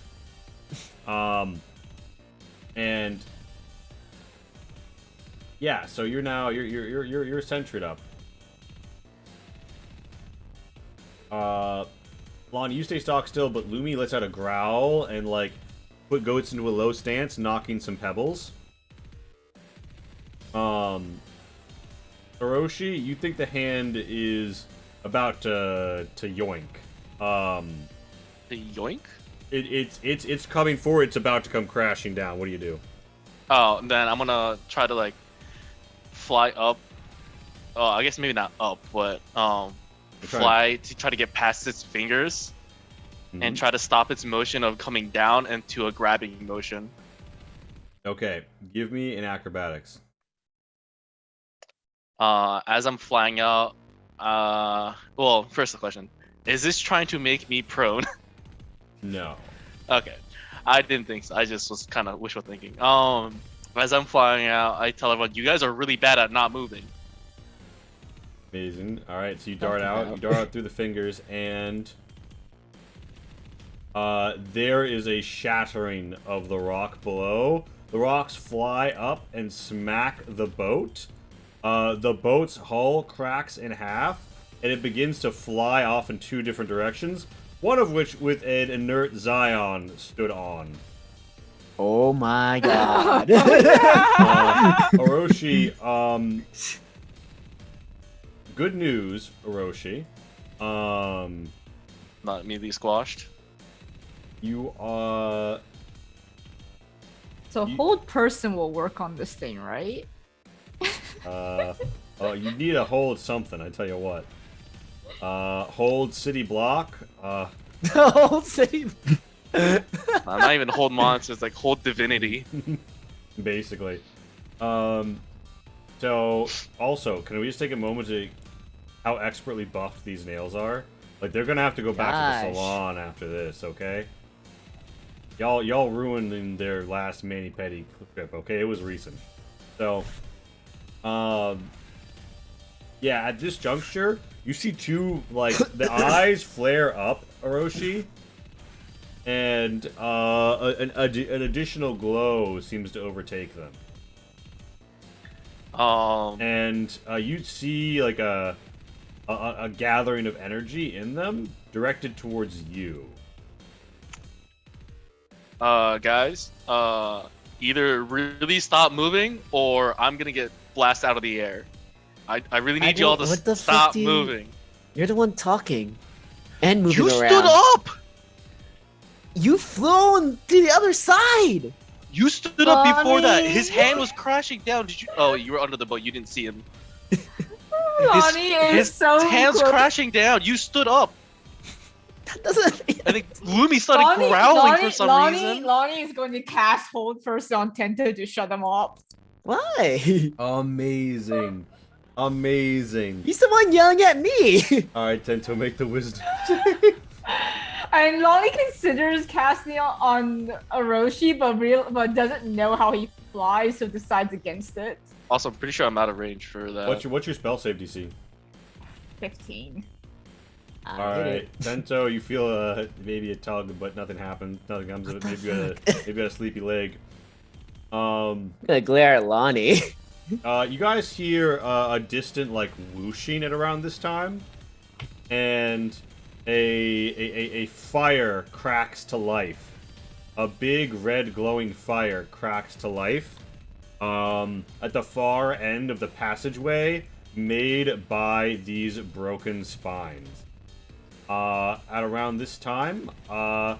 And yeah, so you're centered up. Lon, you stay stock still, but Lumi lets out a growl and like put goats into a low stance, knocking some pebbles. Hiroshi, you think the hand is about to yoink. The yoink? It's coming forward. It's about to come crashing down. What do you do? Oh, then I'm gonna try to like fly up I guess maybe not up, but fly to try to get past its fingers and try to stop its motion of coming down into a grabbing motion. Okay, give me an acrobatics. As I'm flying out, well, first the question: is this trying to make me prone? No. Okay, I didn't think so. I just was kind of wishful thinking. As I'm flying out, I tell everyone, "You guys are really bad at not moving." Amazing. All right, so you dart out. You dart out through the fingers, and there is a shattering of the rock below. The rocks fly up and smack the boat. The boat's hull cracks in half, and it begins to fly off in two different directions, one of which with an inert Zion stood on. Oh my god. Orochi, good news, Orochi. Not immediately squashed. You So hold person will work on this thing, right? you need to hold something, I tell you what. Hold city block. The whole city. I'm not even hold monsters, like hold divinity. Basically. So, also, can we just take a moment to how expertly buffed these nails are? Like, they're gonna have to go back to the Gosh. salon after this, okay? Y'all ruined in their last mani-pedi trip, okay? It was recent. So, yeah, at this juncture, you see two, like, the eyes flare up, Orochi, and an additional glow seems to overtake them. And you see, like, a gathering of energy in them directed towards you. Guys, either really stop moving or I'm gonna get blasted out of the air. I really need y'all to What the stop fuck do you- moving. You're the one talking and moving You around. stood up! You flew to the other side. You stood up before that. Lonnie! His hand was crashing down. Did you? Oh, you were under the boat. You didn't see him. Lonnie is his so hand's close. crashing down. You stood up. That doesn't. I think Lumi started growling for some reason. Lonnie is going to cast hold person on Tento to shut them up. Why? Amazing. Amazing. He's the one yelling at me. Alright, Tento, make the wisdom. And Lonnie considers casting on Orochi, but doesn't know how he flies, so decides against it. Also, I'm pretty sure I'm out of range for that. What's your spell save DC? 15. Alright, Tento, you feel maybe a tug, but nothing happens. Nothing comes of it. Maybe you got a sleepy leg. I'm gonna glare at Lonnie. You guys hear a distant like whooshing at around this time, and a fire cracks to life. A big red glowing fire cracks to life. At the far end of the passageway, made by these broken spines. At around this time, oh.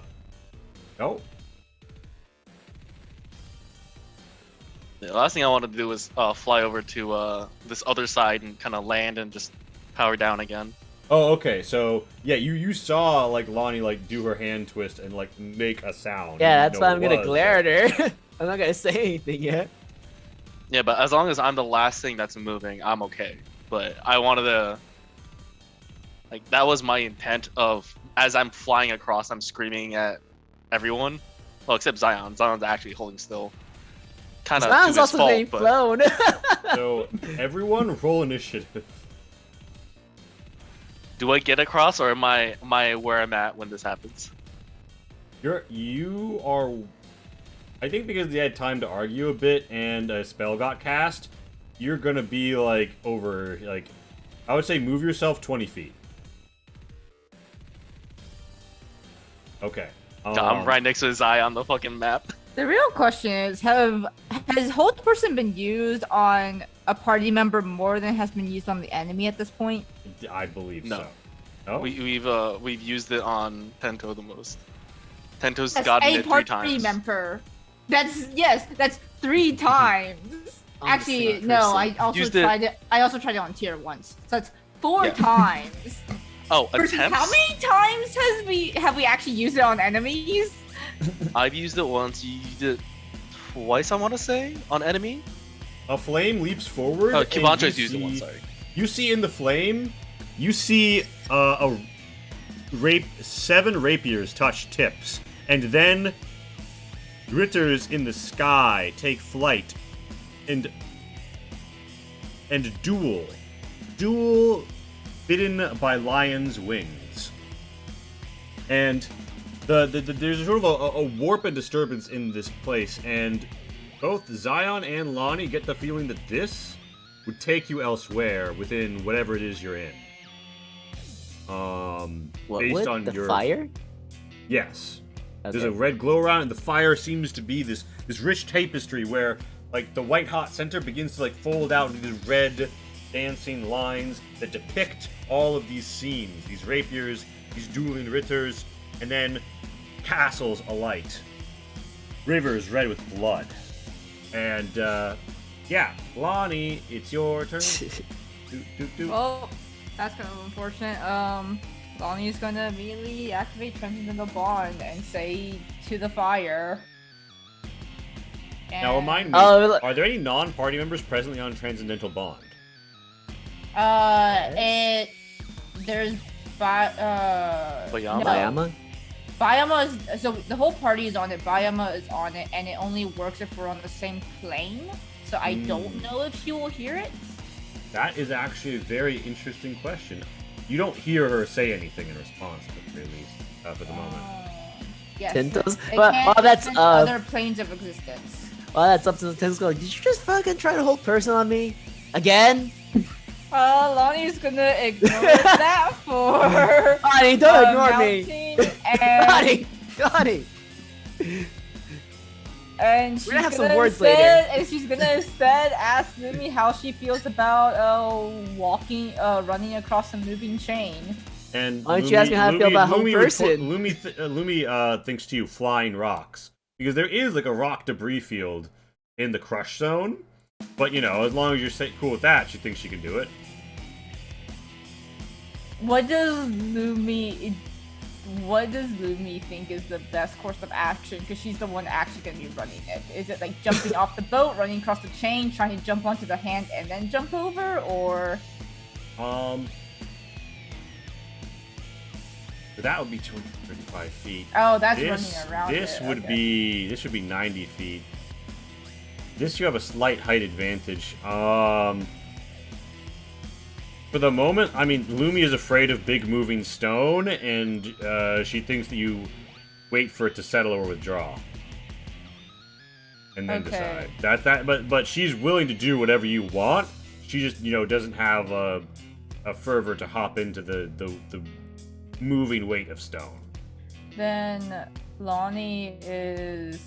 The last thing I wanted to do was fly over to this other side and kind of land and just power down again. Oh, okay. So yeah, you saw like Lonnie like do her hand twist and like make a sound. Yeah, You that's know why what I'm it gonna was, glare but- at her. I'm not gonna say anything yet. Yeah, but as long as I'm the last thing that's moving, I'm okay. But I wanted to, like, that was my intent of, as I'm flying across, I'm screaming at everyone. Well, except Zion. Zion's actually holding still. Kind of to Zion's his also fault, being but flown. So everyone roll initiative. do I get across or am I where I'm at when this happens? You are. I think because they had time to argue a bit and a spell got cast, you're gonna be like over like, I would say move yourself 20 feet. Okay. I'm right next to his eye on the fucking map. The real question is, has hold person been used on a party member more than has been used on the enemy at this point? I believe No. so. Oh, We've used it on Tento the most. Tento's As gotten a it 3 party times. member. That's 3 times. on the Actually, same no. person. I also tried it on tier once. So that's 4 Yeah. times. Oh, Versus attempts. how many times have we actually used it on enemies? I've used it once. You used it twice. I want to say on enemy. A flame leaps forward. Oh, and Kibancho's you used it once. see- Sorry. You see in the flame, you see 7 rapiers touch tips, and then ritters in the sky take flight, and duel bidden by lions' wings, and there's sort of a warp and disturbance in this place, and both Zion and Lonnie get the feeling that this would take you elsewhere within whatever it is you're in. What Based would on the your fire? Yes. Okay. There's a red glow around, and the fire seems to be this rich tapestry where, like, the white hot center begins to, like, fold out into these red dancing lines that depict all of these scenes, these rapiers, these dueling ritters, and then castles alight, rivers red with blood, and yeah, Lonnie, it's your turn. Well, that's kind of unfortunate. Lonnie's gonna immediately activate Transcendental Bond and say to the fire. Now remind me, Oh, are there any non-party members presently on Transcendental Bond? There's Bayama? no. Bayama? Bayama is, so the whole party is on it. Bayama is on it, and it only works if we're on the same plane. So I don't know if she will hear it. That is actually a very interesting question. You don't hear her say anything in response, at the very least, for the moment. Yes. Tentos? It Well, can't that's sense other planes of existence. well, that's up to the Tentos. Going, did you just fucking try to hold person on me again? Lonnie's gonna ignore that for. Lonnie, don't ignore me. And, Lonnie. and she's We're gonna have some gonna words instead, later. And she's gonna instead ask Lumi how she feels about running across a moving chain. And Why don't you ask me how I feel about home person? Lumi thinks to you flying rocks, because there is like a rock debris field in the crush zone, but you know, as long as you're cool with that, she thinks she can do it. What does Lumi think is the best course of action? Because she's the one actually going to be running it. Is it like jumping off the boat, running across the chain, trying to jump onto the hand and then jump over, or? That would be 235 feet. Oh, that's This running around. would be 90 feet. This you have a slight height advantage. For the moment, I mean, Lumi is afraid of big moving stone, and she thinks that you wait for it to settle or withdraw, and then decide. But she's willing to do whatever you want. She just, you know, doesn't have a fervor to hop into the moving weight of stone. Then Lonnie is.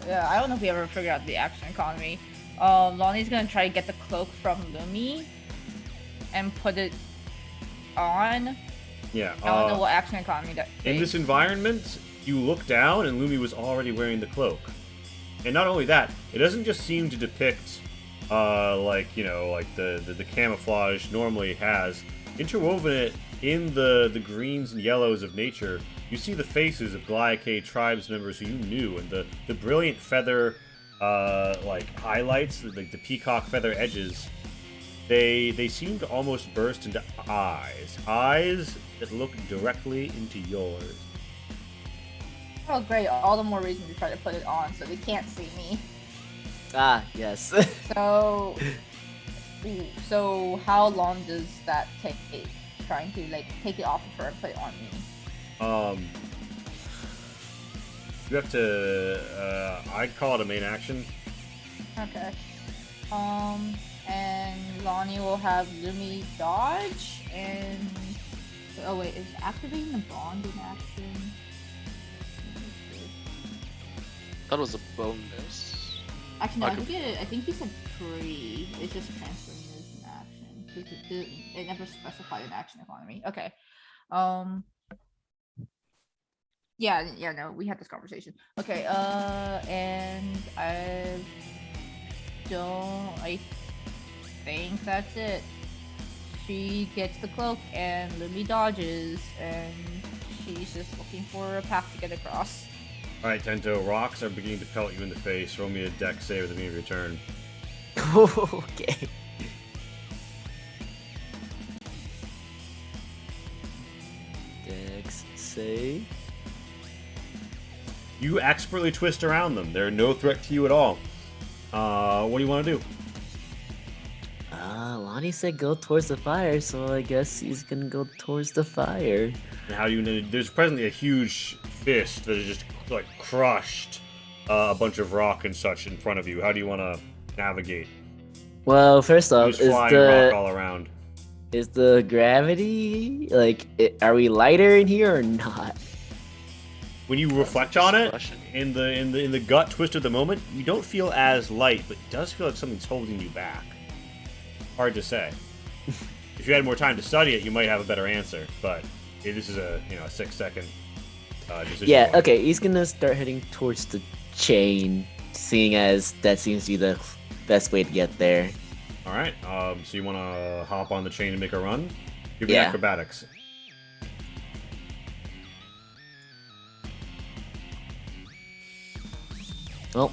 Yeah, I don't know if we ever figured out the action economy. Lonnie's gonna try to get the cloak from Lumi and put it on. Yeah. I don't know what action economy that In this environment, you look down and Lumi was already wearing the cloak. And not only that, it doesn't just seem to depict like, you know, like the camouflage normally has. Interwoven it in the greens and yellows of nature, you see the faces of Glyake tribes members who you knew, and the brilliant feather like highlights, like the peacock feather edges. They seem to almost burst into eyes that look directly into yours. Oh, great! All the more reason to try to put it on so they can't see me. Ah, yes. So how long does that take? Trying to like take it off of her and put it on me. You have to. I'd call it a main action. Okay. And Lonnie will have Lumi dodge and. Oh wait, is activating the bond in action? That was a bonus. Actually, no, I think he said pre. It's just transferring it as an action. It never specified an action economy. Okay. Yeah, no, we had this conversation. Okay, and I I think that's it. She gets the cloak and Lumi dodges, and she's just looking for a path to get across. Alright, Tento, rocks are beginning to pelt you in the face. Roll me a dex save at the beginning of your turn. Okay. Dex save. You expertly twist around them. They're no threat to you at all. What do you want to do? Lonnie said go towards the fire, so I guess he's gonna go towards the fire. And how do you? There's presently a huge fist that has just like crushed a bunch of rock and such in front of you. How do you want to navigate? Well, first off, There's flying rock all around. is the gravity like? Are we lighter in here or not? When you reflect on it, Question. in the gut twist of the moment, you don't feel as light, but it does feel like something's holding you back. Hard to say. If you had more time to study it, you might have a better answer. But this is a 6-second decision. Yeah. point. Okay. He's gonna start heading towards the chain, seeing as that seems to be the best way to get there. All right. So you want to hop on the chain and make a run? Give me Yeah. acrobatics. Well,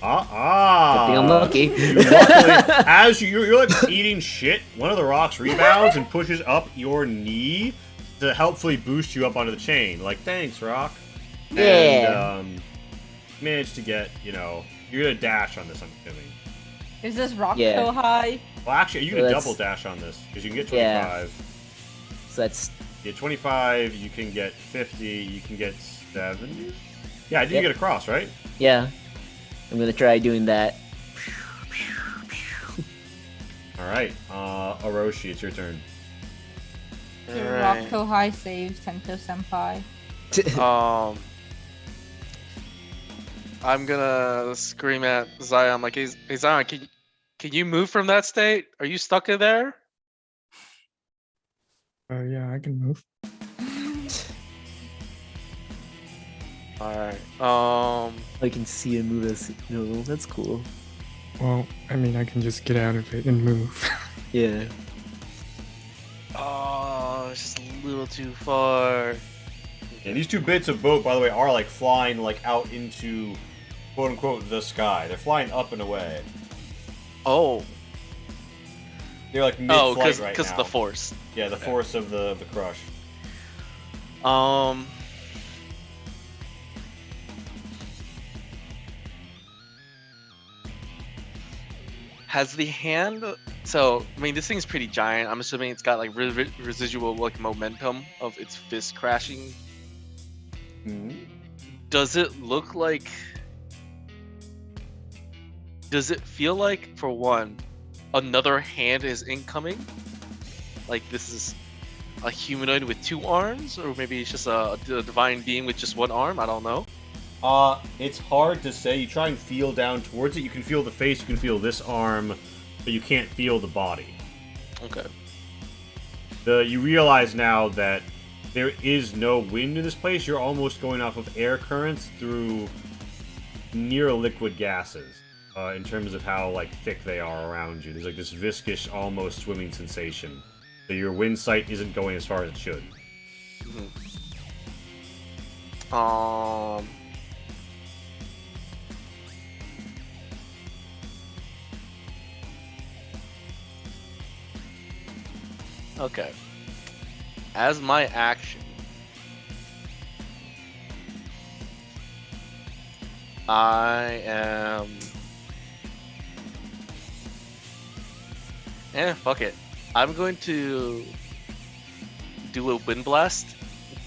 Ah. good thing I'm lucky. You luckily, as you're like eating shit, one of the rocks rebounds and pushes up your knee to helpfully boost you up onto the chain. Like, thanks, rock. Yeah. And managed to get, you're gonna dash on this, I'm assuming. Is this rock Yeah. so high? Well, actually, you Well, can that's- double dash on this because you can get 25. Yeah. So that's You get 25, you can get 50, you can get 70. Yeah, I did Yep. get across, right? yeah. I'm gonna try doing that. All right, Orochi, it's your turn. The Alright. rock so high saves Tento Senpai. I'm gonna scream at Zion like, hey Zion, can you move from that state? Are you stuck in there? Yeah, I can move. Alright. I can see and move as no. That's cool. Well, I mean, I can just get out of it and move. Yeah. Oh, it's just a little too far. And these two bits of boat, by the way, are like flying like out into quote unquote the sky. They're flying up and away. Oh. They're like Oh, mid-flight right because now. of the force. Yeah, the force of the crush. Has the hand? So I mean, this thing's pretty giant. I'm assuming it's got like residual like momentum of its fist crashing. Does it look like? Does it feel like, for one, another hand is incoming? Like this is a humanoid with two arms, or maybe it's just a divine being with just one arm. I don't know. It's hard to say. You try and feel down towards it. You can feel the face, you can feel this arm, but you can't feel the body. Okay. You realize now that there is no wind in this place. You're almost going off of air currents through near liquid gases. In terms of how like thick they are around you, there's like this viscous, almost swimming sensation. So your wind sight isn't going as far as it should. Okay. As my action, I am. Fuck it. I'm going to do a wind blast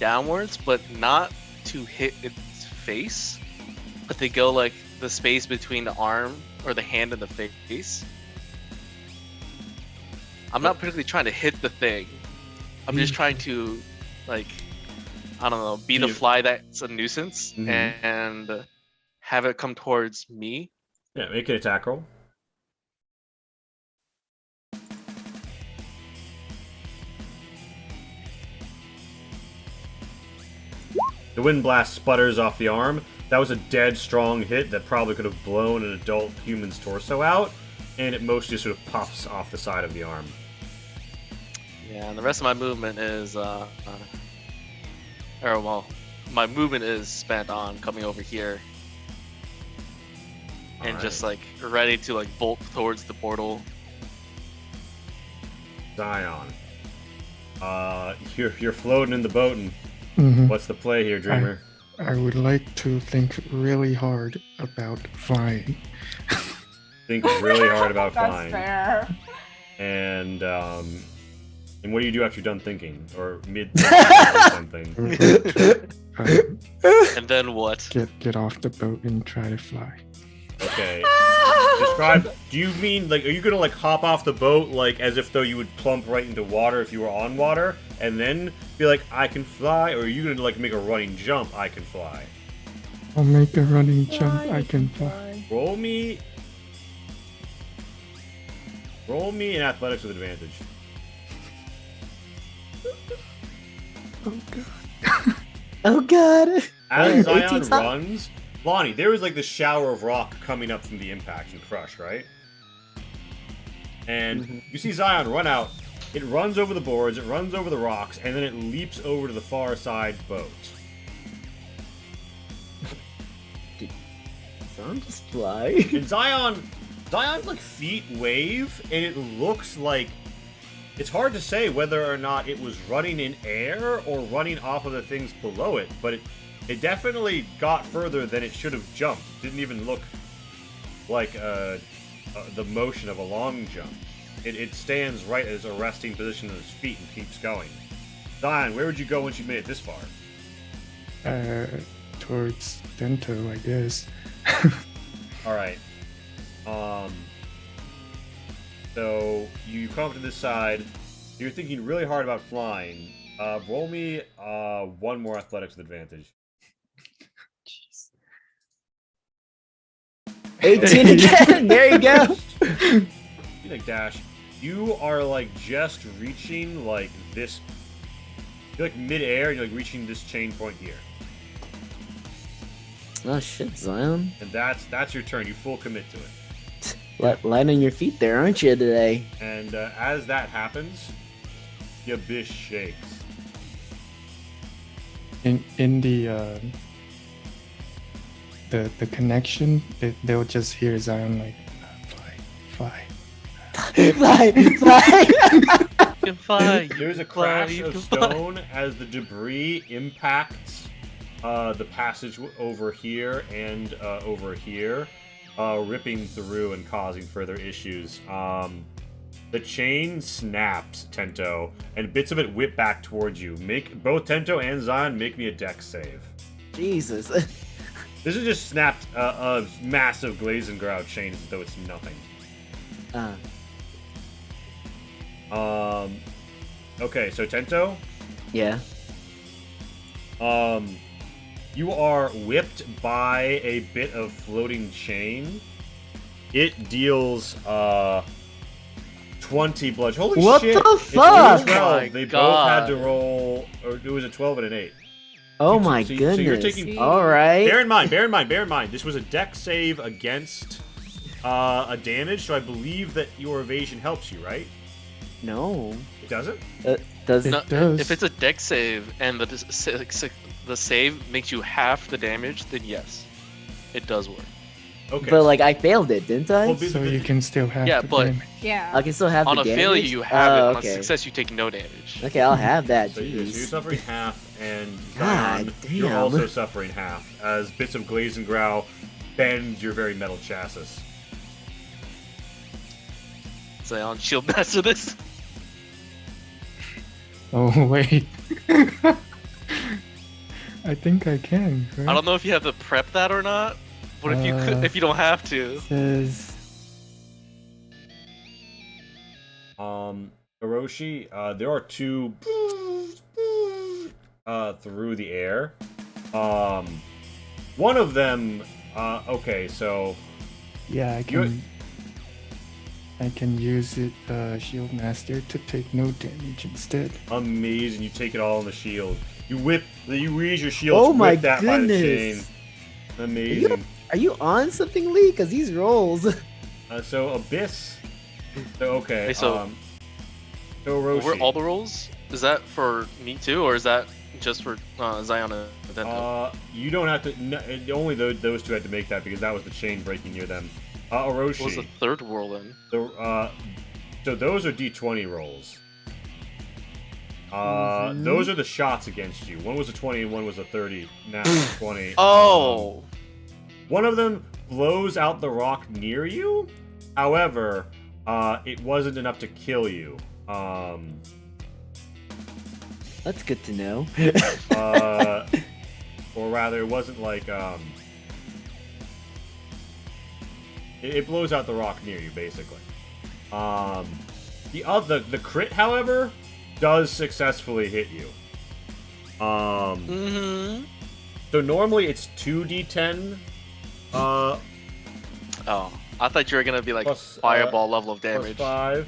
downwards, but not to hit its face, but to go like the space between the arm or the hand and the face. I'm not particularly trying to hit the thing. I'm just trying to, like, I don't know, be the fly that's a nuisance and have it come towards me. Yeah, make an attack roll. The wind blast sputters off the arm, That was a dead strong hit that probably could have blown an adult human's torso out, and it mostly sort of puffs off the side of the arm. Yeah, and the rest of my movement is, my movement is spent on coming over here and just like ready to like bolt towards the portal. Zion, you're floating in the boat, and Mhm. what's the play here, Dreamer? I would like to think really hard about flying. Think really hard about That's flying. fair. And what do you do after you're done thinking, or mid or something? And then what? Get off the boat and try to fly. Okay. Describe. Do you mean like, are you gonna like hop off the boat like as if though you would plump right into water if you were on water, and then be like, I can fly, or are you gonna like make a running jump? I can fly. I'll make a running jump. I can fly. Roll me in athletics with advantage. Oh god. Oh god. As 18 Zion stop. runs, Lonnie, there was like this shower of rock coming up from the impact and crush, right? And you see Zion run out. It runs over the boards, it runs over the rocks, and then it leaps over to the far side boat. So I'm just fly. And Zion's like feet wave, and it looks like it's hard to say whether or not it was running in air or running off of the things below it, but it definitely got further than it should have jumped. Didn't even look like the motion of a long jump. It stands right as a resting position on its feet and keeps going. Zion, where would you go once you made it this far? Towards Dento, I guess. All right. So you come up to this side. You're thinking really hard about flying. Roll me one more athletics with advantage. Jeez. 18 again. There you go. You like dash. You are like just reaching like this. You're like mid-air. You're like reaching this chain point here, Oh shit, Zion. and that's your turn. You full commit to it. Light on your feet there, aren't you today? And as that happens, the abyss shakes. In the connection, they'll just hear Zion like fly. Fly, fly. You can fly. There's a you can fly, crash you of can fly. stone as the debris impacts the passage over here and over here, ripping through and causing further issues. The chain snaps, Tento, and bits of it whip back towards you. Make both Tento and Zion make me a dex save. Jesus. This is just snapped a massive Glazengrow chain as though it's nothing. Okay, so Tento, Yeah. you are whipped by a bit of floating chain. It deals 20 bludgeon. Holy What shit! the It's fuck? only 12. Oh my They both God. had to roll, or it was a 12 and an 8. Oh You- my so goodness. you're taking- All right. Bear in mind, this was a dex save against a damage, so I believe that your evasion helps you, right? No. It doesn't? Does It No, does. if it's a deck save and the save makes you half the damage, then yes, it does work. Okay. But like I failed it, didn't I? Well, So you can still have Yeah, the but- damage. Yeah. I can still have On the a damage. failure, you have it. Oh, On okay. a success, you take no damage. Okay, I'll have that. So you're Jeez. suffering half, and God Zion, you're damn. also suffering half, as bits of Glazengrow bend your very metal chassis. Say on shield master this. Oh wait. I think I can. Right? I don't know if you have to prep that or not. But if you could, if you don't have to, Says Hiroshi, there are two through the air. One of them, okay, so yeah, You're- I can use it, Shield Master, to take no damage instead. amazing, you take it all on the shield. You raise your shield Oh to my whip that by the chain. goodness. Amazing. Are you on something, Lee? Because these rolls. So Abyss. So okay. Hey, so So over Roshi. all the rolls, is that for me too, or is that just for Zion and Tento? You don't have to. No, only those two had to make that because that was the chain breaking near them. Orochi. What was the third roll then? So those are D20 rolls. Mhm. Those are the shots against you. One was a 20 and one was a 30. Now 20. Oh. One of them blows out the rock near you. However, it wasn't enough to kill you. That's good to know. Or rather, it wasn't like it blows out the rock near you, basically. The crit, however, does successfully hit you. Mm-hmm. So normally it's 2d10. Oh, I thought you were gonna be like Plus, fireball level of damage. Plus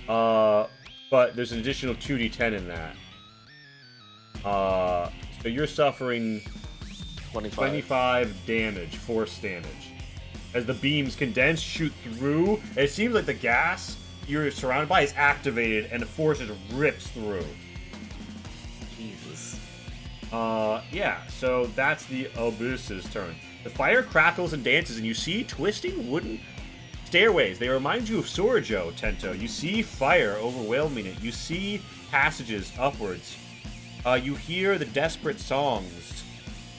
5. But there's an additional 2d10 in that. So you're suffering 25 damage, force damage. As the beams condense, shoot through, and it seems like the gas you're surrounded by is activated, and the force just rips through. Jesus. Yeah, so that's the Abyss's turn. The fire crackles and dances, and you see twisting wooden stairways. They remind you of Sorojo, Tento. You see fire overwhelming it. You see passages upwards. You hear the desperate songs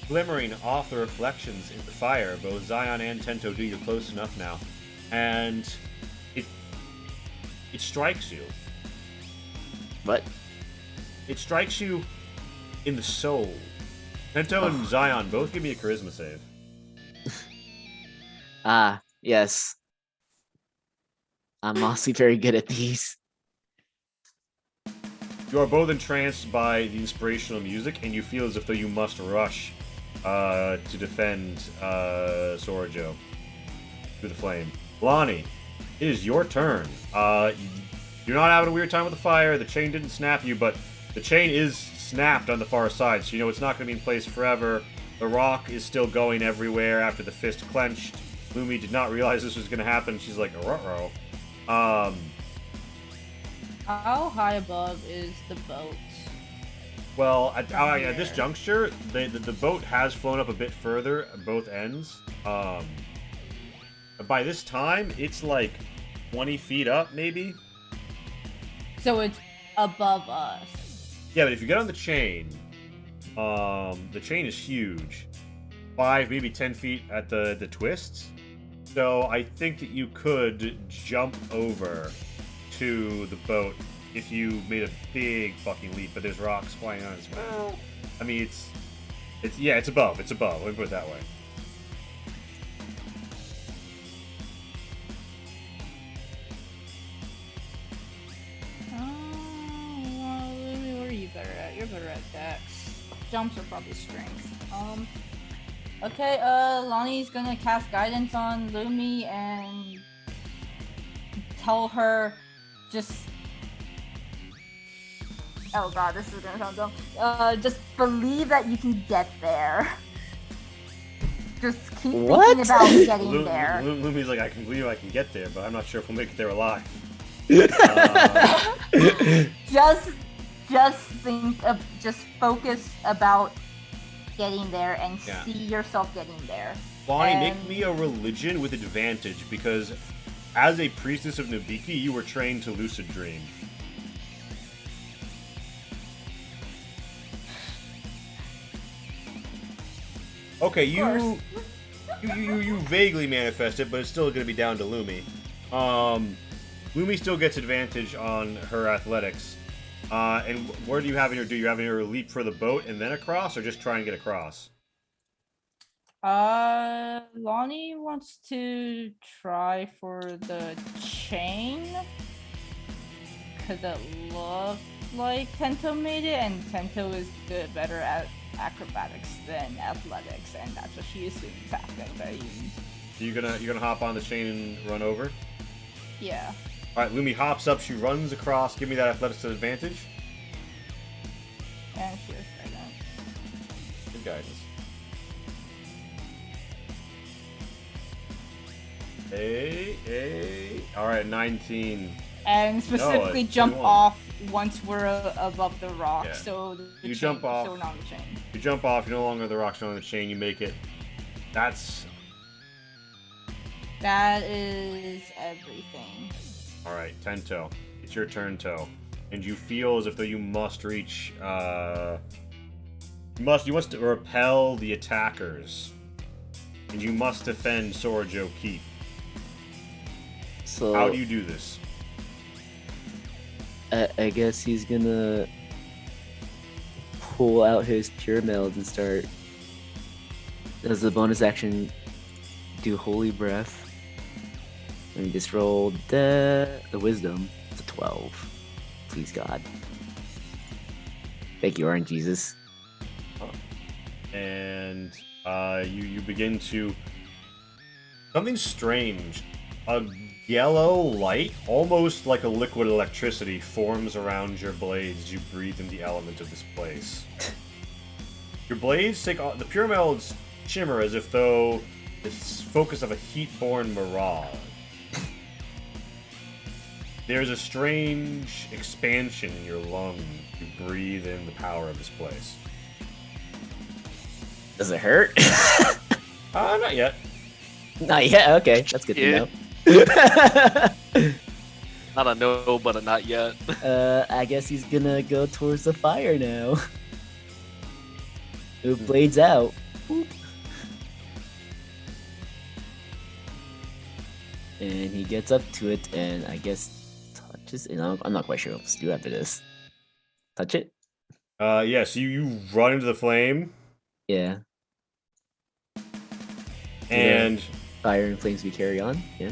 glimmering off the reflections in the fire. Both Zion and Tento do. You're close enough now. And it strikes you. What? It strikes you in the soul. Tento and Zion, both give me a charisma save. Yes. I'm honestly very good at these. You are both entranced by the inspirational music, and you feel as if though you must rush to defend Sorojo through the flame. Lonnie, it is your turn. You're not having a weird time with the fire. The chain didn't snap you, but the chain is snapped on the far side, so you know it's not going to be in place forever. The rock is still going everywhere after the fist clenched. Lumi did not realize this was going to happen. She's like, ruh-roh. How high above is the boat? Well, at this juncture, the boat has flown up a bit further at both ends. By this time, it's like 20 feet up, maybe. So it's above us. Yeah, but if you get on the chain is huge. 5, maybe 10 feet at the twists. So I think that you could jump over to the boat if you made a big fucking leap, but there's rocks flying on as well. I mean, it's above. It's above. Let me put it that way. Where are you better at? You're better at dex. Jumps are probably strength. Okay, Lonnie's gonna cast guidance on Lumi and tell her just... Oh god, this is gonna sound dumb. Just believe that you can get there. Just keep thinking about getting there. Lumi's like, I can believe I can get there, but I'm not sure if we'll make it there alive. Just focus about getting there and see yourself getting there. Bonnie, make me a religion with advantage, because as a priestess of Nabiki, you were trained to lucid dream. Okay, you vaguely manifest it, but it's still going to be down to Lumi. Lumi still gets advantage on her athletics. And where do you have her do? You have her leap for the boat and then across, or just try and get across? Lonnie wants to try for the chain. Because it looked like Tento made it, and Tento is better at acrobatics than athletics, and that's what she assumes happened. So you're gonna hop on the chain and run over? Yeah. Alright, Lumi hops up, she runs across. Give me that athletics advantage. And she has guidance. Good guidance. All right, 19. And specifically it's jump 21. off once we're above the rock. Yeah. So the You chain, jump off. So we're not on the chain. You jump off. You're no longer the rock, you're on the chain. You make it. That is everything. All right, Tento. It's your turn, Toe, and you feel as if though you must reach. You must repel the attackers, and you must defend Sorajo Keep. So How do you do this? I guess he's gonna pull out his pure meld and start. As the bonus action, do holy breath. And just roll the wisdom. It's a 12. Please God. Thank you, Orange Jesus. And you begin to something strange. A yellow light, almost like a liquid electricity, forms around your blades as you breathe in the element of this place. Your blades take on the pure melds shimmer as if though it's focus of a heat-born mirage. There's a strange expansion in your lungs. You breathe in the power of this place. Does it hurt? Not yet. Not yet. Okay, that's good to know. Not a no, but a not yet. I guess he's gonna go towards the fire now. Ooh, blades out. Boop. And he gets up to it, and I guess touches. I'm not quite sure what to do after this. Touch it? Yeah. So you run into the flame, Yeah. and Fire and flames we carry on. Yeah.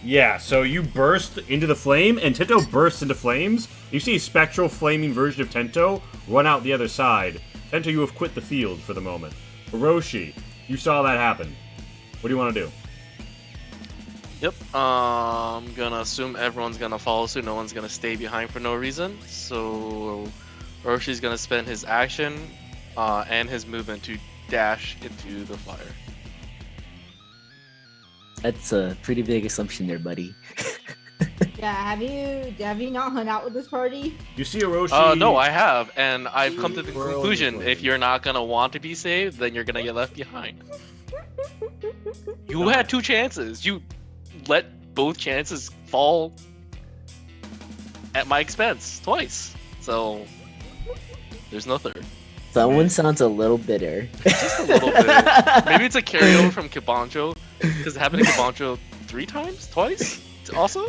yeah. So you burst into the flame, and Tento bursts into flames. You see a spectral, flaming version of Tento run out the other side. Tento, you have quit the field for the moment. Hiroshi, you saw that happen. What do you want to do? Yep. I'm gonna assume everyone's gonna follow suit. No one's gonna stay behind for no reason. So Roshi's gonna spend his action and his movement to dash into the fire. That's a pretty big assumption there, buddy. Yeah, have you not hung out with this party? You see Hiroshi. No, I have, and I've come to the We're conclusion: only if you're not gonna want to be saved, then you're gonna get left behind. You had two chances. You let both chances fall at my expense twice. So there's no third. Someone sounds a little bitter. Just a little bit. Maybe it's a carryover from Kibancho, because it happened to Kibancho twice, also.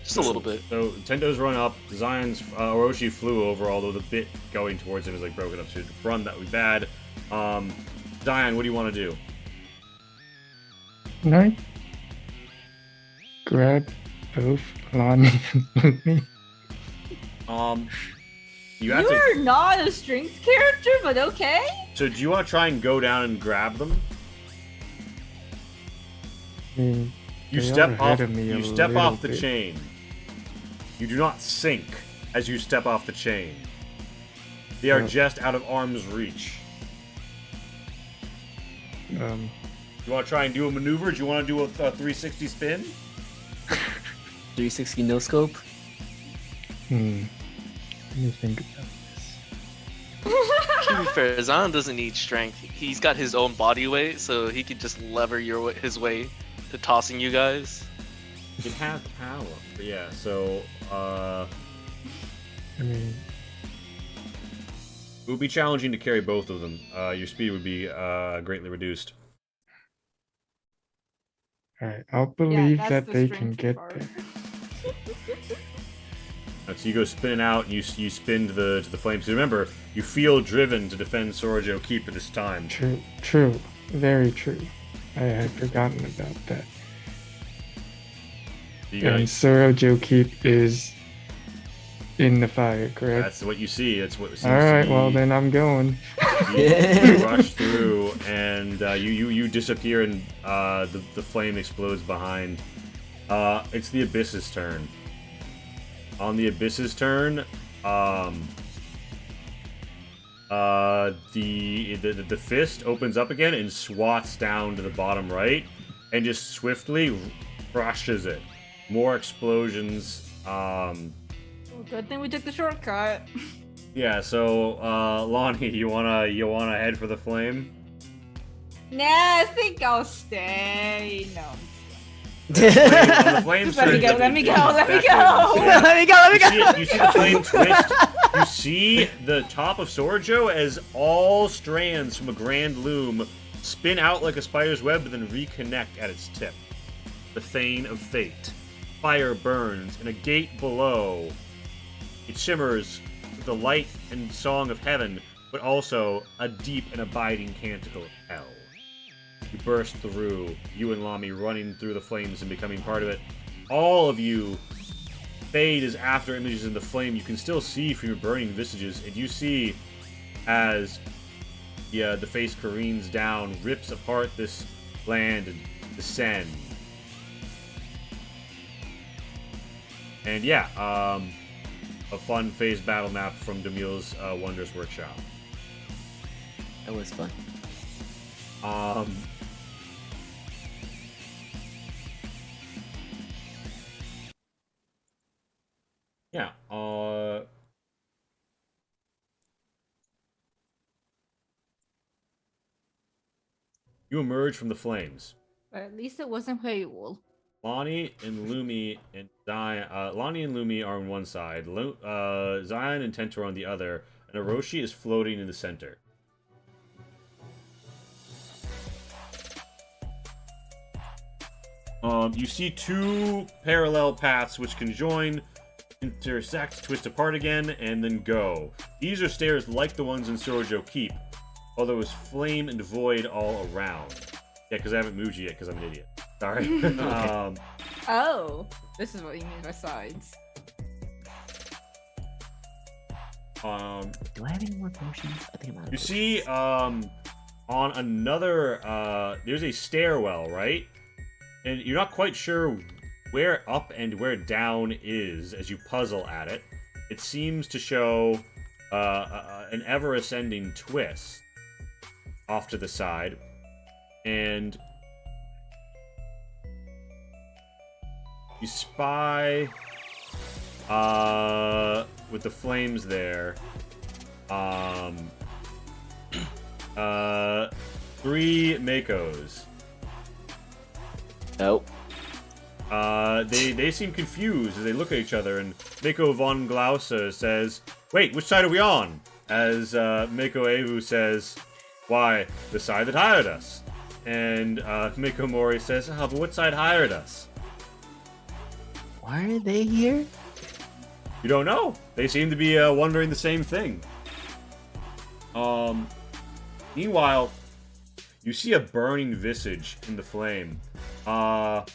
Just a little bit. So Tento's run up. Zion's Orochi flew over, although the bit going towards him is like broken up. So run, that would be bad. Zion, what do you want to do? Can I grab both Lonnie and Louie? You have You're to. not a strength character, but okay. So do you want to try and go down and grab them? I mean, You they step are off. ahead of me a You step little off the bit. chain. You do not sink as you step off the chain. They are Yeah. just out of arm's reach. You want to try and do a maneuver? Do you want to do a 360 spin? 360 no scope. Let me think about this. To be fair, Zion doesn't need strength. He's got his own body weight, so he could just lever his way to tossing you guys. It has power. But yeah, so I mean, it would be challenging to carry both of them. Your speed would be greatly reduced. alright, I'll believe that's that the they can strength get part. there. So you go spinning out, and you spin to the flames. So remember, you feel driven to defend Sorajo Keep at this time. True, very true. I had forgotten about that. You And guys, Sorojo Keep is in the fire, correct? that's what you see. That's what seems Alright, to be. well then I'm going. You rush through, and you disappear, and the flame explodes behind. It's the Abyss's turn. On the Abyss's turn, the fist opens up again and swats down to the bottom right, and just swiftly crushes it. More explosions. Good thing we took the shortcut. Yeah. So, Lonnie, you wanna head for the flame? Nah, I think I'll stay. No. The flame Let me go, surge, let me go, it- let me exactly go. the same. Let me go, let me go. You see the flame twist. You see the top of Sorjo as all strands from a grand loom spin out like a spider's web, but then reconnect at its tip. The Thane of Fate. Fire burns, and a gate below. It shimmers with the light and song of heaven, but also a deep and abiding canticle of hell. You burst through, you and Lami running through the flames and becoming part of it. All of you fade as after images in the flame. You can still see from your burning visages, and you see as the face careens down, rips apart this land and descend. And yeah, a fun phase battle map from Demille's Wondrous Workshop. That was fun. Yeah, you emerge from the flames. But at least it wasn't Hueyul. Lonnie and Lumi and Zion. Lonnie and Lumi are on one side. Zion and Tento are on the other, and Orochi is floating in the center. You see two parallel paths which can join, intersect, twist apart again, and then go. These are stairs like the ones in Sorjo Keep, although it's flame and void all around. Yeah, because I haven't moved you yet, because I'm an idiot. Sorry. Oh, this is what you mean by sides. Do I have any more potions? I think I'm out of You potions. see, on another, there's a stairwell, right? And you're not quite sure where up and where down is as you puzzle at it. It seems to show an ever-ascending twist off to the side. And you spy, with the flames there, 3 Makos. Nope. They seem confused as they look at each other, and Mako von Glauser says, "Wait, which side are we on?" As Mako Evu says, "Why, the side that hired us." And Mako Mori says, "Oh, but what side hired us?" Why are they here? You don't know. They seem to be wondering the same thing. Meanwhile, you see a burning visage in the flame. A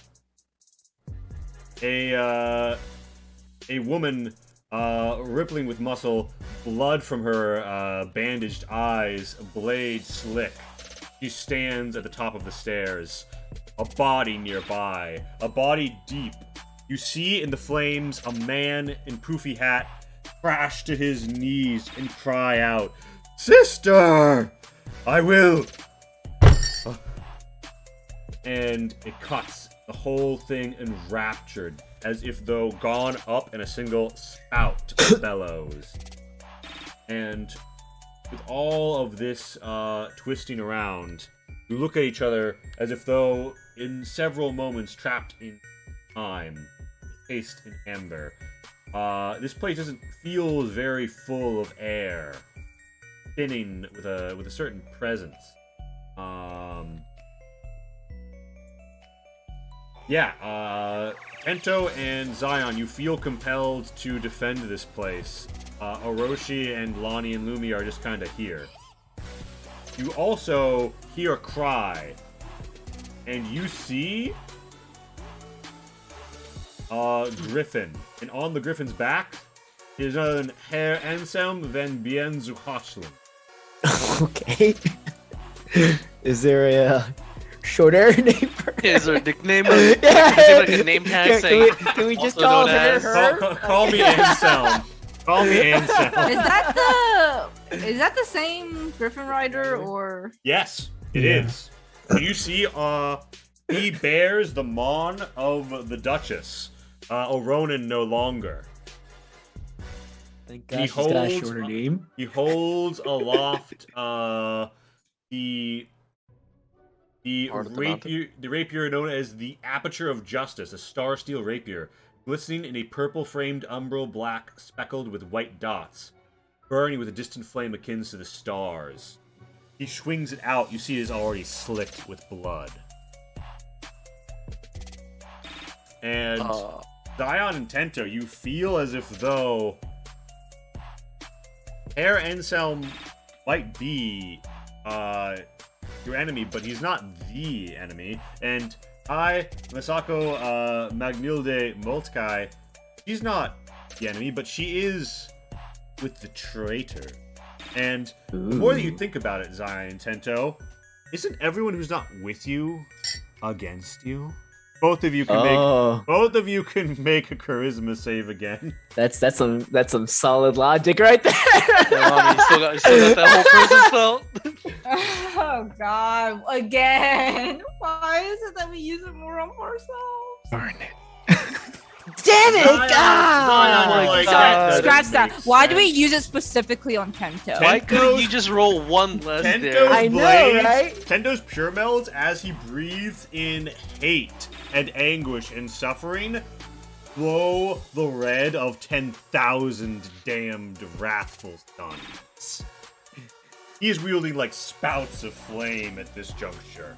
woman, rippling with muscle, blood from her bandaged eyes, blade slick. She stands at the top of the stairs. A body nearby. A body deep. You see in the flames a man in poofy hat crash to his knees and cry out, "Sister! I will!" And it cuts. The whole thing enraptured, as if though gone up in a single spout of bellows. And with all of this twisting around, you look at each other as if though in several moments trapped in time, encased in amber. This place doesn't feel very full of air, spinning with a certain presence. Tento and Zion, you feel compelled to defend this place. Orochi and Lonnie and Lumi are just kind of here. You also hear a cry, and you see Griffin. And on the Griffin's back is none other than Herr Anselm van Bien zu Hochland. Okay. Is there a shorter name for her? Is there a nickname? Yeah. Like a name tag Can saying? we just also call known her as- her? Call me Anselm. Call me Anselm. Is that Is that the same Griffin Rider or? Yes, it Yeah. is. You see, he bears the Mon of the Duchess. Oronin no longer. Thank And he gosh, he's got a holds- shorter name. He holds aloft the Heart of the mountain. rapier known as the Aperture of Justice, a star steel rapier, glistening in a purple-framed umbral black speckled with white dots, burning with a distant flame akin to the stars. He swings it out. You see it is already slicked with blood. And Zion and Tento, you feel as if though Herr Anselm might be your enemy, but he's not the enemy. And Masako Magnilde Moltkai, she's not the enemy, but she is with the traitor. And the more that you think about it, Zion and Tento, isn't everyone who's not with you against you? Both of you can make a charisma save again. That's some solid logic right there. You still got that whole prison spell. Oh God! Again. Why is it that we use it more on ourselves? Darn it. Damn it! Zion, God! you're like, God. that Scratch doesn't that. make Why do we sense. use it specifically on Tento? Why couldn't you just roll one less there? Tento's I know, blades, right? Tento's pure melds as he breathes in hate and anguish and suffering flow the red of 10,000 damned wrathful suns. He is wielding like spouts of flame at this juncture.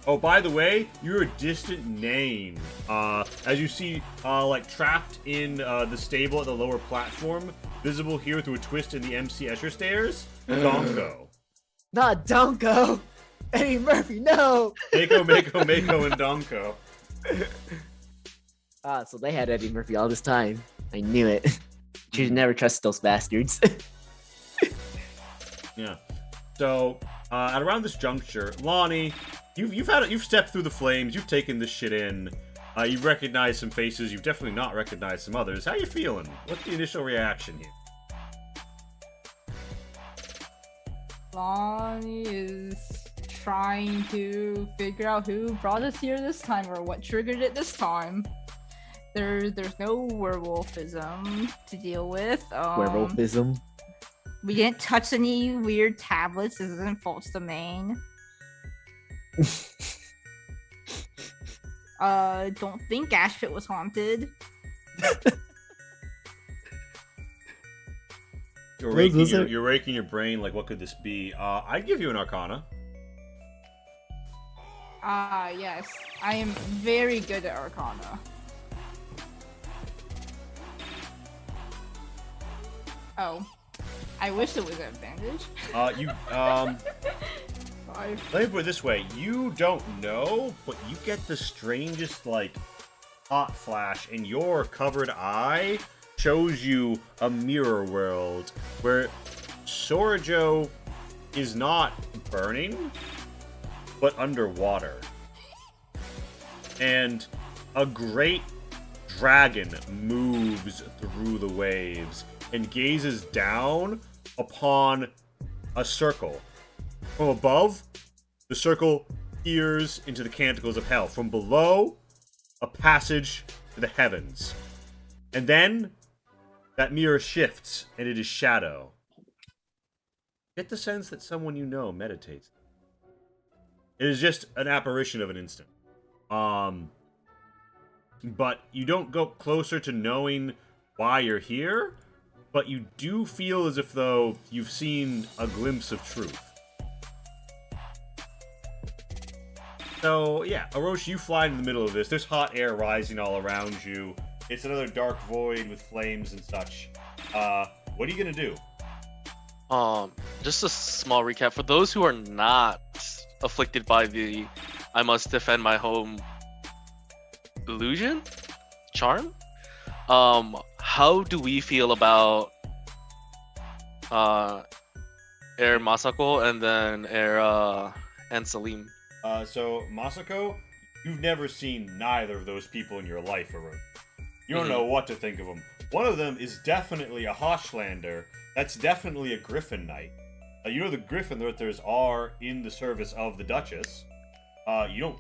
Oh, by the way, you're a distant name. As you see, like trapped in the stable at the lower platform, visible here through a twist in the MC Escher stairs, Donko. Not Donko. Eddie Murphy, no. Mako, and Donko. So they had Eddie Murphy all this time. I knew it. You should never trust those bastards. Yeah. So, at around this juncture, Lonnie, you've stepped through the flames, you've taken this shit in. You've recognized some faces, you've definitely not recognized some others. How you feeling? What's the initial reaction here? Lonnie is trying to figure out who brought us here this time or what triggered it this time. There's no werewolfism to deal with. Werewolfism. We didn't touch any weird tablets. This isn't Fault's domain. Don't think Ashpit was haunted. You're raking your brain like, what could this be? I'd give you an Arcana. Yes. I am very good at Arcana. Oh. I wish it was an advantage. Let me put it this way. You don't know, but you get the strangest, like, hot flash, and your covered eye shows you a mirror world where Sorajo is not burning, but underwater. And a great dragon moves through the waves and gazes down upon a circle. From above, the circle peers into the canticles of hell. From below, a passage to the heavens. And then, that mirror shifts, and it is shadow. Get the sense that someone you know meditates. It is just an apparition of an instant. But you don't go closer to knowing why you're here, but you do feel as if though you've seen a glimpse of truth. So, yeah, Orochi, you fly in the middle of this. There's hot air rising all around you. It's another dark void with flames and such. What are you gonna do? Just a small recap. For those who are not afflicted by the I must defend my home illusion? Charm? How do we feel about Air Masako and then Air and Salim? So, Masako, you've never seen neither of those people in your life, Orochi. You don't know what to think of them. One of them is definitely a Hoshlander. That's definitely a Griffin Knight. You know the Griffin Ritters are in the service of the Duchess. You're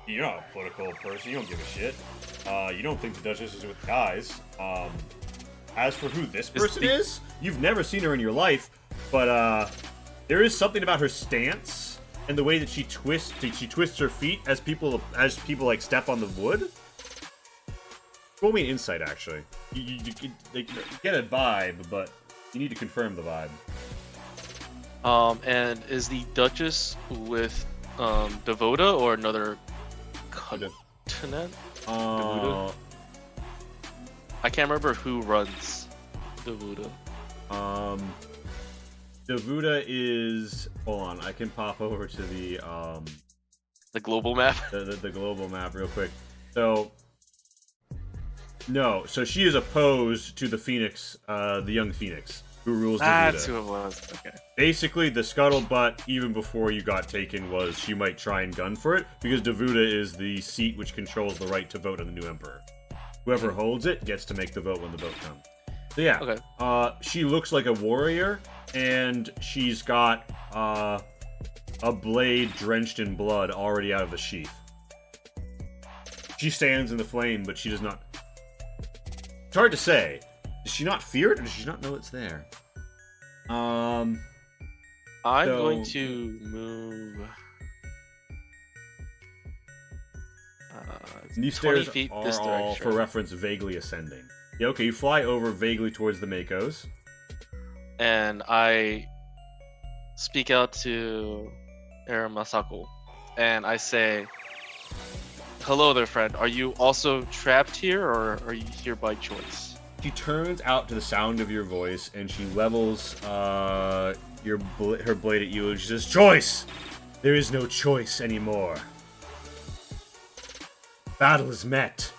not a political person. You don't give a shit. You don't think the Duchess is with guys. As for who this person is, you've never seen her in your life, but there is something about her stance and the way that she twists her feet as people like step on the wood. Roll me an insight, actually. You get a vibe, but you need to confirm the vibe. And is the Duchess with Devoda or another continent? Devoda? I can't remember who runs Devoda. Devoda is... Hold on, I can pop over to the global map? The global map real quick. So... No, so she is opposed to the Phoenix, the young Phoenix, who rules Devoda. That's who it was, okay. Basically, the scuttlebutt, even before you got taken, was she might try and gun for it, because Devoda is the seat which controls the right to vote on the new emperor. Whoever holds it gets to make the vote when the vote comes. So yeah, okay. She looks like a warrior, and she's got a blade drenched in blood already out of the sheath. She stands in the flame, but she does not... It's hard to say. Does she not fear it, or does she not know it's there? I'm going to move... These 20 stairs feet are this all, direction. for reference, vaguely ascending. Yeah, okay, you fly over vaguely towards the Makos. And I speak out to Masako, and I say, "Hello there, friend. Are you also trapped here, or are you here by choice?" She turns out to the sound of your voice, and she levels her blade at you, and she says, "Choice! There is no choice anymore. Battle is met.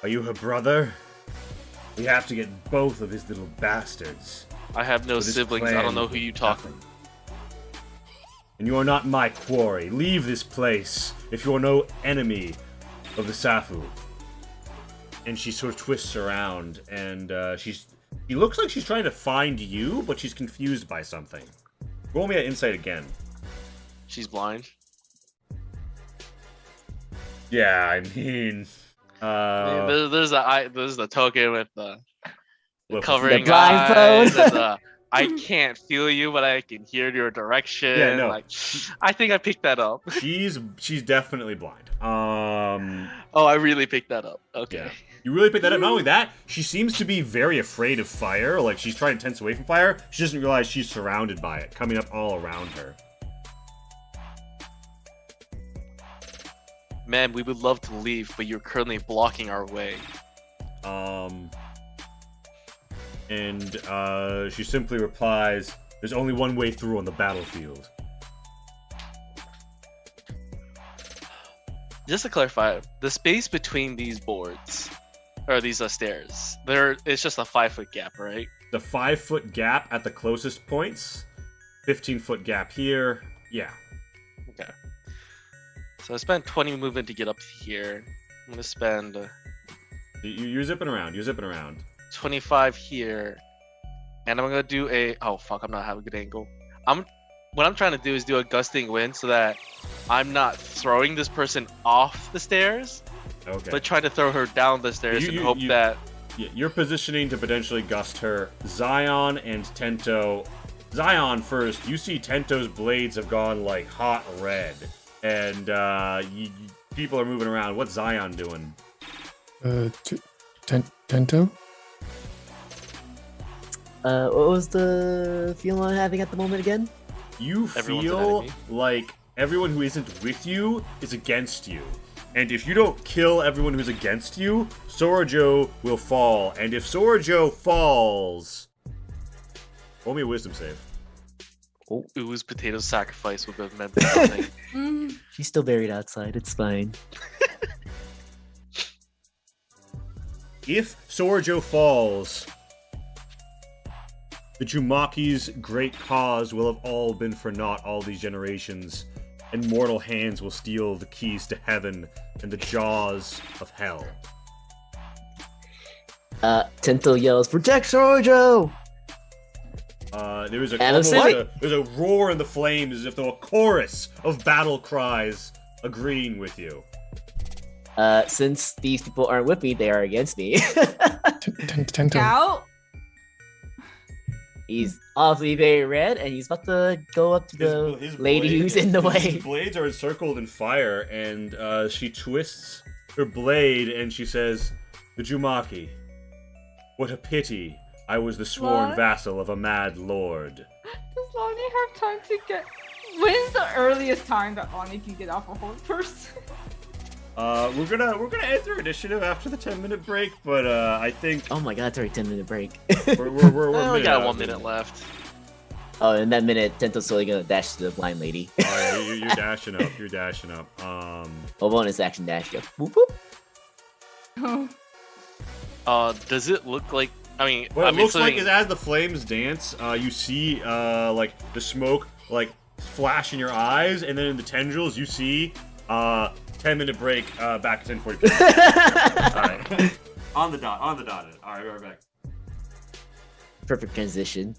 Are you her brother? We have to get both of his little bastards. I have no siblings. I don't know who you talking. And you are not my quarry. Leave this place if you are no enemy of the Safu." And she sort of twists around, and she looks like she's trying to find you, but she's confused by something. Roll me an insight again. She's blind. Yeah, I mean, there's the token with the look, covering the blindfold. eyes and the, I can't feel you, but I can hear your direction. Yeah, no. Like, I think I picked that up. she's definitely blind. Oh, I really picked that up. Okay. Yeah. You really picked that up. Not only that, she seems to be very afraid of fire. Like, she's trying to tense away from fire. She doesn't realize she's surrounded by it, coming up all around her. Man, we would love to leave, but you're currently blocking our way. And she simply replies, "There's only one way through on the battlefield." Just to clarify, the space between these boards, or these stairs, it's just a 5-foot gap, right? The 5-foot gap at the closest points, 15-foot gap here, yeah. Okay. So I spent 20 movement to get up here. I'm gonna spend You're zipping around. 25 here, and I'm gonna do a. Oh fuck! I'm not having a good angle. What I'm trying to do is do a gusting wind so that I'm not throwing this person off the stairs, Okay. but trying to throw her down the stairs and hope that. Yeah, you're positioning to potentially gust her. Zion and Tento. Zion first. You see Tento's blades have gone like hot red, and people are moving around. What's Zion doing? Tento? What was the feeling I'm having at the moment again? You Everyone's an feel enemy. like everyone who isn't with you is against you. And if you don't kill everyone who's against you, Sorajo will fall. And if Sorajo falls... Roll me a wisdom save. Ooze potato sacrifice would have meant something. She's still buried outside. It's fine. If Sorajo falls, the Jumaki's great cause will have all been for naught all these generations, and mortal hands will steal the keys to heaven and the jaws of hell. Tento yells, "Protect Sorojo!" There was And I'm there's a roar in the flames as if there were a chorus of battle cries agreeing with you. Since these people aren't with me, they are against me. Tento. Scout? He's obviously very red, and he's about to go up to the His lady blade- who's in the way. His blades are encircled in fire, and she twists her blade and she says, "The Jumaki, what a pity! I was the sworn What? vassal of a mad lord." Does Lonnie have time to get... When's the earliest time that Lonnie can get off a horse first? We're gonna enter initiative after the 10-minute break, but I think Oh my god, it's already 10-minute break. we're We a only minute got out. 1 minute left. Oh, in that minute, Tento's slowly gonna dash to the blind lady. Alright, you're dashing up. You're dashing up. Oh, bonus action dash. Go. Whoop, whoop. Does it look like? I mean, What it looks obviously, like is as the flames dance, you see like the smoke like flash in your eyes, and then in the tendrils you see 10-minute break back at 10:40. Alright. On the dot. Alright, we're right back. Perfect transition.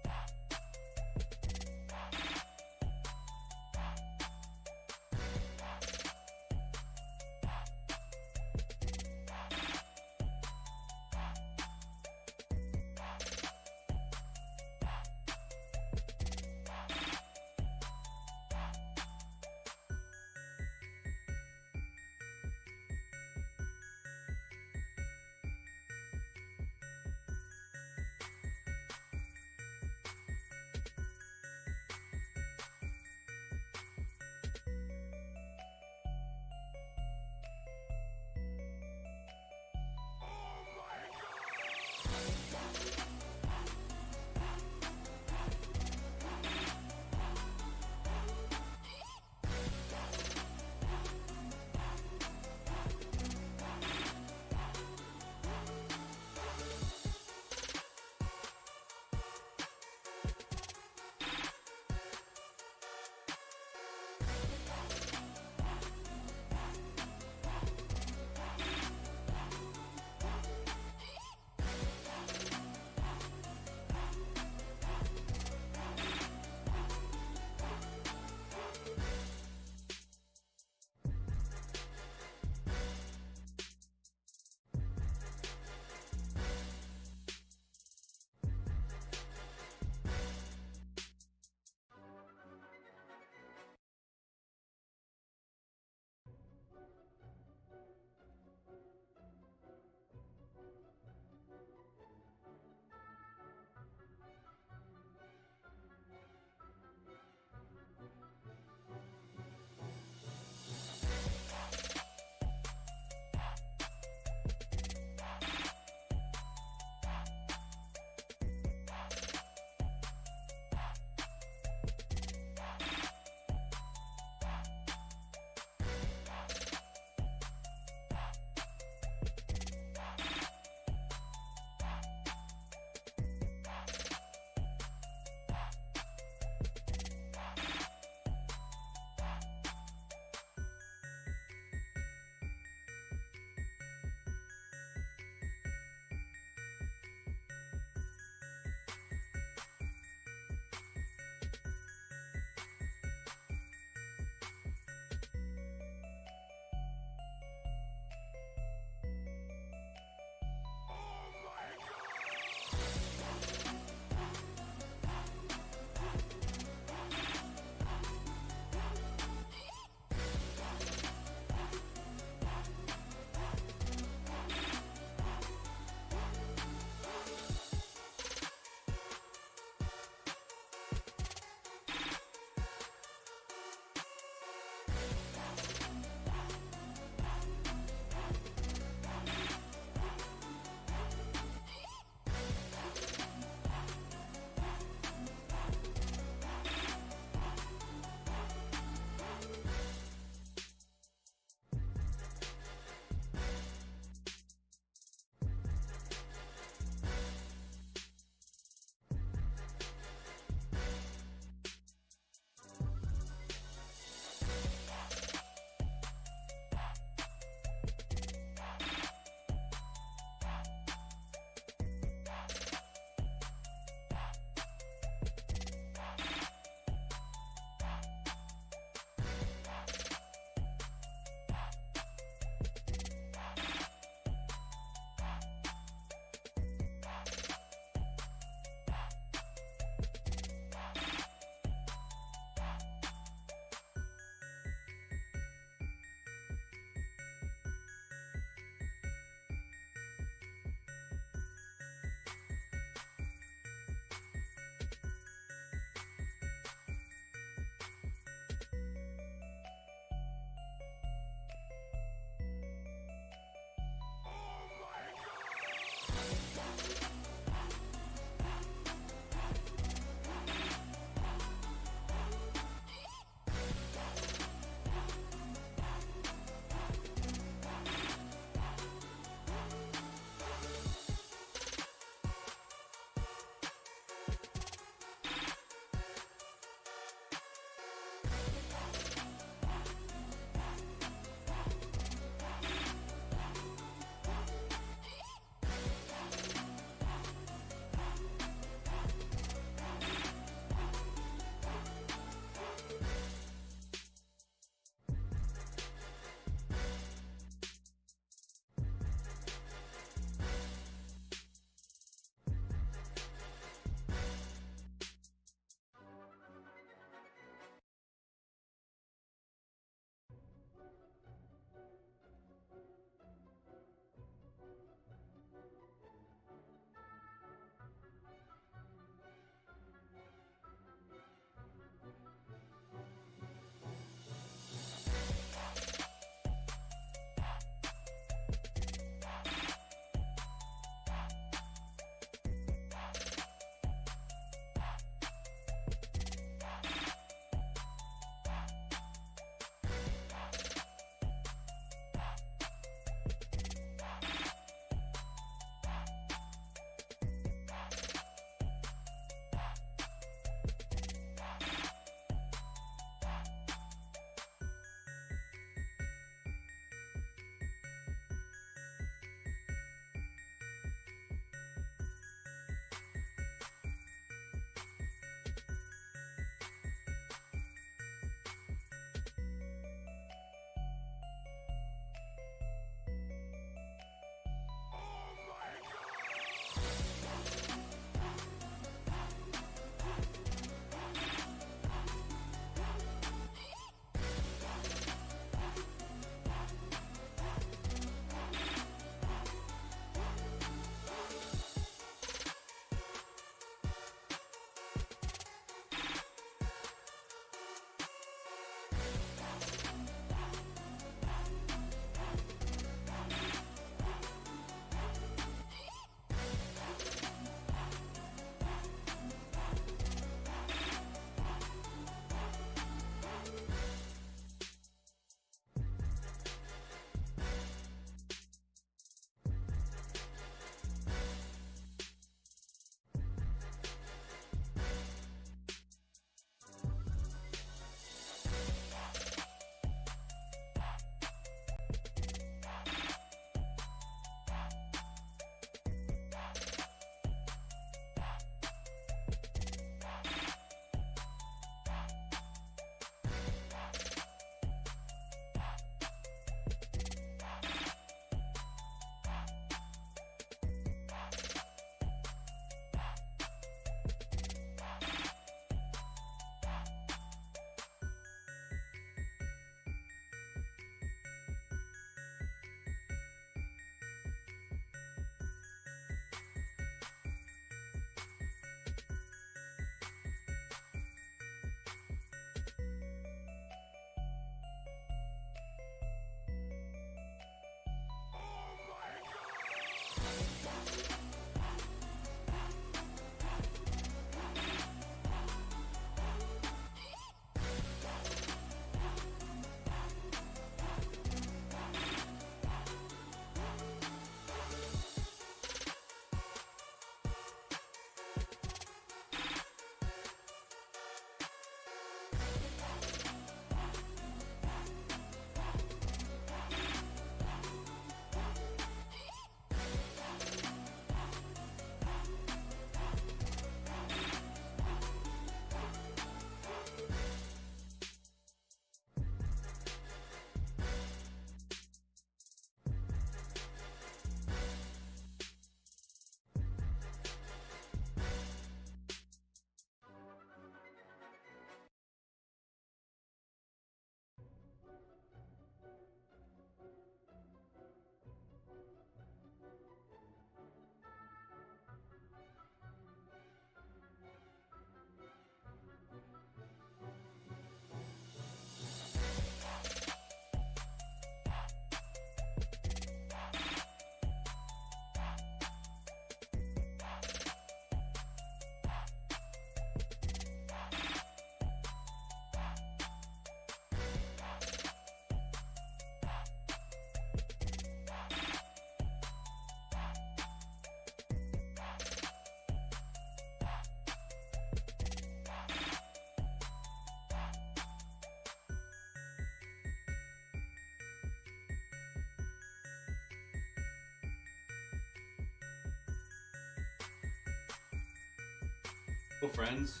Hello, friends.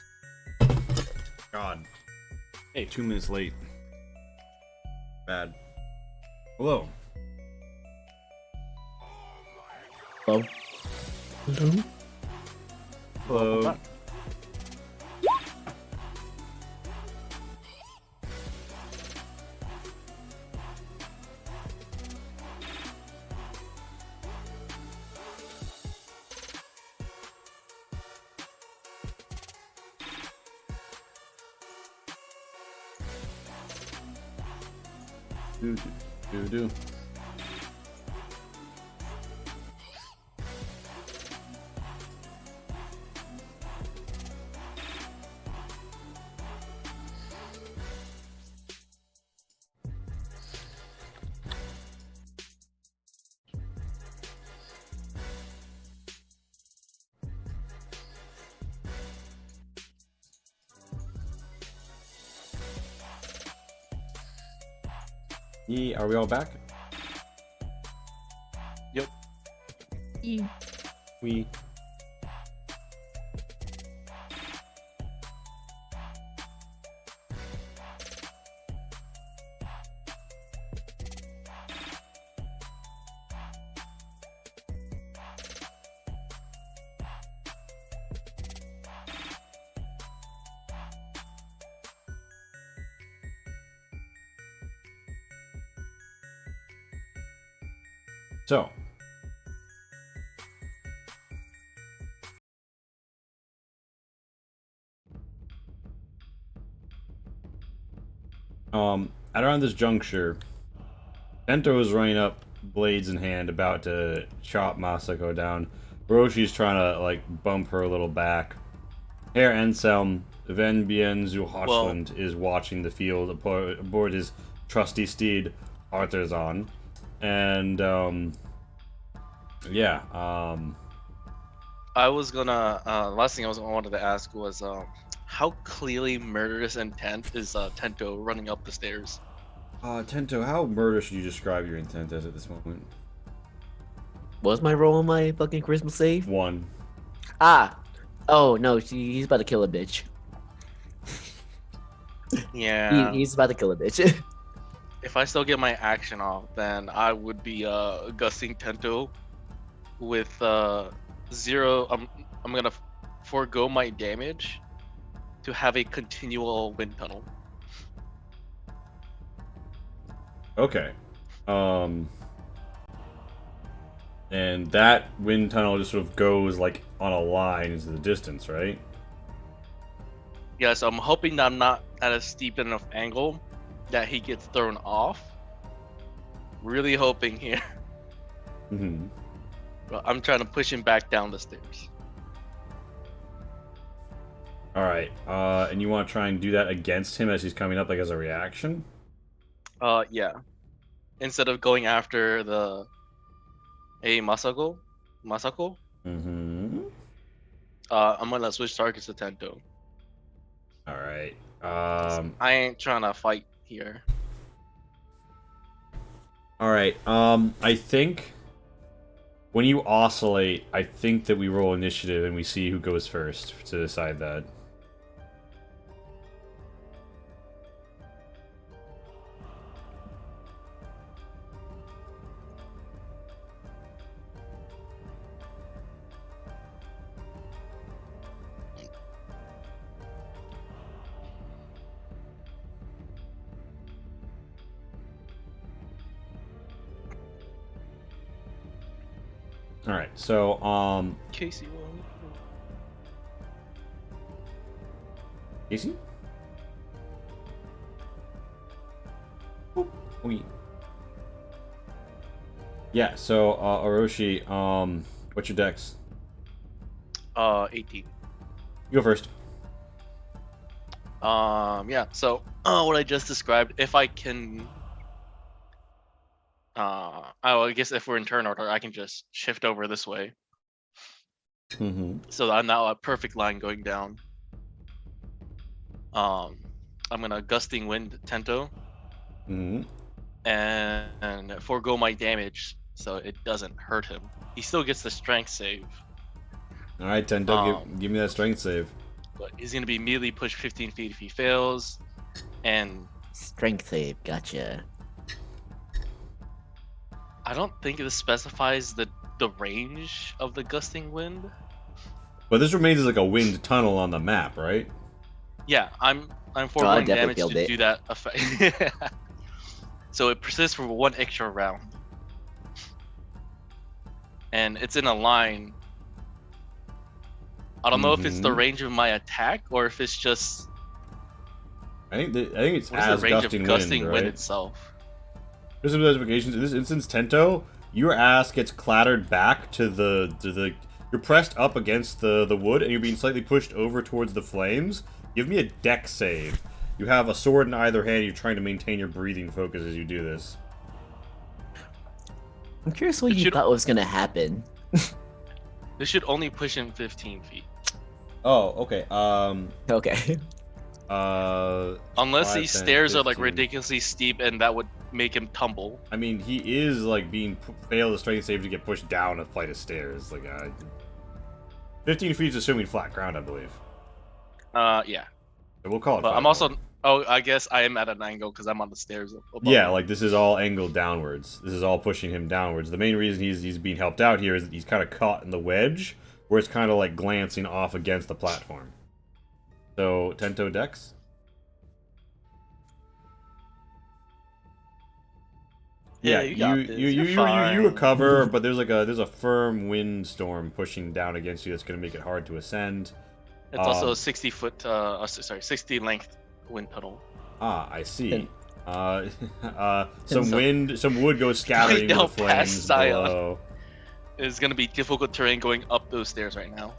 God. Hey. 2 minutes late. Bad. Hello. Hello. Hello? Hello. Do. Yeah, are we all back? Yep. You. We. So. At around this juncture, Ento is running up, blades in hand, about to chop Masako down. Roshi's trying to, like, bump her a little back. Herr Anselm, Ven Bien zu Hochland, is watching the field aboard his trusty steed, Arthur's. And, yeah, I was gonna. Last thing I wanted to ask was, how clearly murderous intent is Tento running up the stairs? Tento, how murderous should you describe your intent as at this moment? What's my role in my fucking Christmas save? 1. Ah! Oh no, he's about to kill a bitch. Yeah. He's about to kill a bitch. If I still get my action off, then I would be gusting Tento with 0. I'm gonna forego my damage to have a continual wind tunnel. Okay. And that wind tunnel just sort of goes, like, on a line into the distance, right? Yeah, so I'm hoping that I'm not at a steep enough angle that he gets thrown off. Really hoping here. Mm-hmm. Well, I'm trying to push him back down the stairs. All right. And you want to try and do that against him as he's coming up, like as a reaction? Yeah. Instead of going after the Masako, Mm-hmm. I'm gonna switch targets to Tento. All right. I ain't trying to fight here. All right. I think when you oscillate, I think that we roll initiative and we see who goes first to decide that. All right. So, Casey will. Casey? We. Yeah, so Orochi, what's your dex? 18. You go first. Yeah. So, what I just described, if I can, I guess if we're in turn order, I can just shift over this way. Mm-hmm. So I'm now a perfect line going down. I'm gonna gusting wind Tento Mm-hmm. and forego my damage, so it doesn't hurt him. He still gets the strength save, All right, Tento, give me that strength save. but he's gonna be immediately pushed 15 feet if he fails, and Strength save, gotcha. I don't think this specifies the range of the gusting wind. But this remains as like a wind tunnel on the map, right? Yeah, I'm I foregoing definitely damage failed to it. do that effect. So it persists for one extra round, and it's in a line. I don't know if it's the Mhm. range of my attack or if it's just I think it's what is as the range gusting of gusting wind, wind right? itself. There's some specifications. In this instance, Tento, your ass gets clattered back to the. You're pressed up against the wood, and you're being slightly pushed over towards the flames. Give me a dex save. You have a sword in either hand. You're trying to maintain your breathing focus as you do this. I'm curious what It you should- thought was gonna happen. This should only push him 15 feet. Oh, okay. Okay. Unless 5, these 10, stairs are like 15. ridiculously steep and that would make him tumble. I mean, he is like being failed a strength save to get pushed down a flight of stairs. Like, 15 feet is assuming flat ground, I believe. Yeah. So we'll call it. But 5 I'm more. also, I guess I am at an angle because I'm on the stairs above Yeah, him. like this is all angled downwards. This is all pushing him downwards. The main reason he's being helped out here is that he's kind of caught in the wedge, where it's kind of like glancing off against the platform. So Tento Dex. Yeah, you got this. You're you fine. recover, but there's a firm windstorm pushing down against you that's gonna make it hard to ascend. It's also a 60 foot, 60 length wind tunnel. Ah, I see. And- Some so- wind, some wood goes scattering Down with the flames past Zion. below. It's gonna be difficult terrain going up those stairs right now.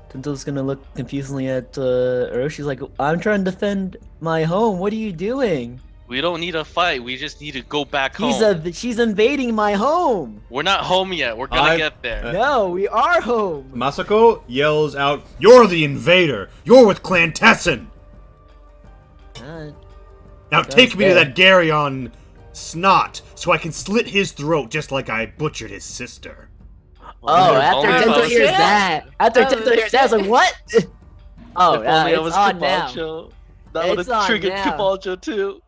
Tento's gonna look confusingly at Oroshi's like, I'm trying to defend my home. What are you doing? We don't need a fight. We just need to go back home. She's invading my home. We're not home yet. We're gonna get there. No, we are home. Masako yells out, "You're the invader! You're with Clan Tessin! Uh, Now That's take me to fair. that Garyon snot, so I can slit his throat just like I butchered his sister." oh, Only after if I Tento was- hears that, I was like, what? Oh, If only I it's was on now. Cabalcho. That would It's have on triggered now. Cabalcho too.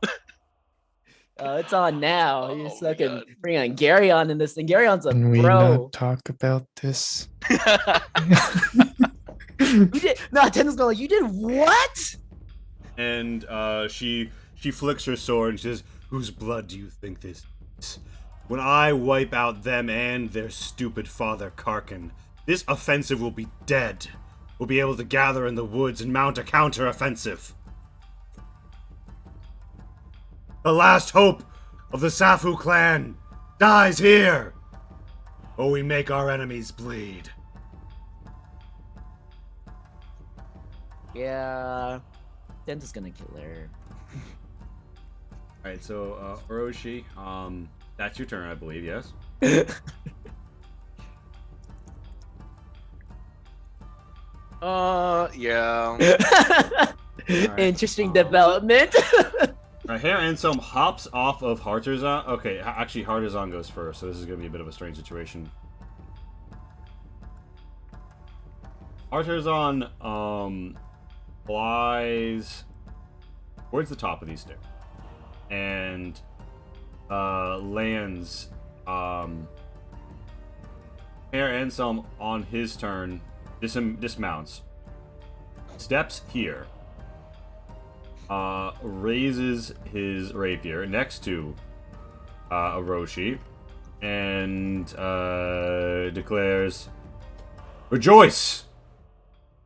Oh, it's on now. Oh You're my fucking God. bring on Gary on in this thing. Gary on's a Can we bro. not talk about this? You did no. Tento's going like, you did what? And she flicks her sword and she says, "Whose blood do you think this is? When I wipe out them and their stupid father Karkin, this offensive will be dead. We'll be able to gather in the woods and mount a counter-offensive. The last hope of the Safu clan dies here." or we make our enemies bleed. Yeah, Tento's gonna kill her. Alright, so, Orochi, that's your turn, I believe, yes? Yeah. Interesting development. Here Anselm hops off of Hartazan. Okay, actually, Hartazan goes first, so this is going to be a bit of a strange situation. Hartazan, flies towards the top of these stairs. And, lands, Here Anselm, on his turn, dismounts. Steps here. Raises his rapier next to Orochi and declares, "Rejoice!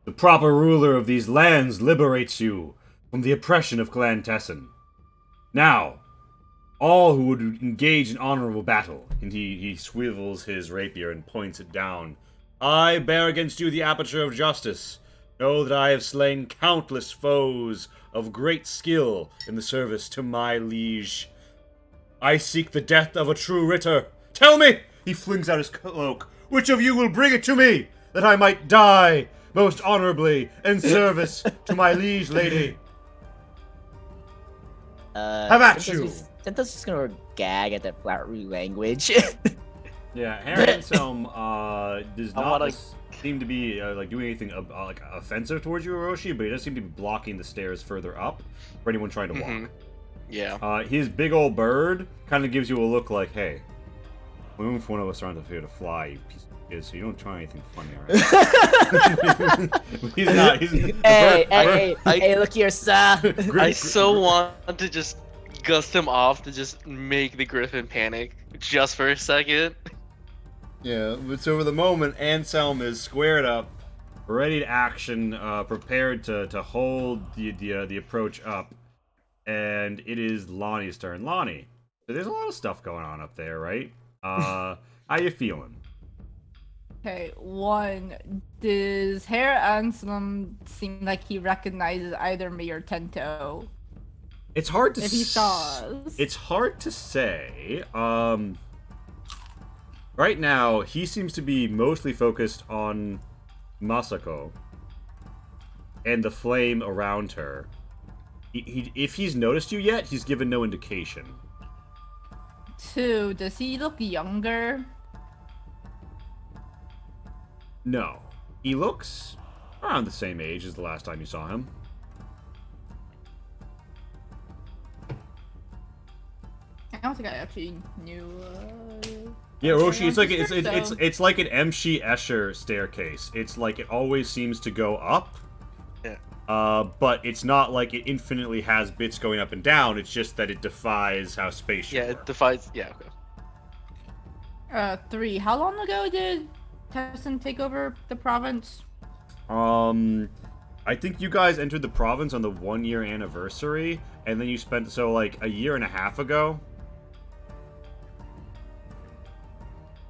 The proper ruler of these lands liberates you from the oppression of Clan Tessin. Now, all who would engage in honorable battle," and he swivels his rapier and points it down, "I bear against you the aperture of justice. Know that I have slain countless foes of great skill in the service to my liege. I seek the death of a true ritter. Tell me," he flings out his cloak, "which of you will bring it to me, that I might die most honorably in service to my liege lady? Have at you!" Tento's just gonna gag at that Flattery language. Yeah, Anselm does I not wanna- seem to be like doing anything like offensive towards you, Orochi, but he does seem to be blocking the stairs further up for anyone trying to walk. Mhm. Yeah. His big old bird kind of gives you a look like, "Hey, move if one of us aren't here to fly, you piece of shit, so you don't try anything funny, alright?" He's not. He's Hey, look here, sir. I so want to just gust him off to just make the Griffin panic just for a second. Yeah, but so for the moment, Anselm is squared up, ready to action, prepared to hold the approach up, and it is Lonnie's turn. Lonnie, so there's a lot of stuff going on up there, right? How you feeling? Okay, one, does Hair Anselm seem like he recognizes either me or Tento? It's hard to If he does. It's hard to say. Right now, he seems to be mostly focused on Masako and the flame around her. If he's noticed you yet, he's given no indication. Two, does he look younger? No. He looks around the same age as the last time you saw him. I don't think I actually knew. Yeah, Roshi, it's like So- it's like an Emshi Escher staircase. It's like it always seems to go up. Yeah. But it's not like it infinitely has bits going up and down. It's just that it defies how spacious. Yeah, it defies. Yeah. Okay. Three, how long ago did Tessin take over the province? I think you guys entered the province on the 1-year anniversary, and then you spent like a year and a half ago.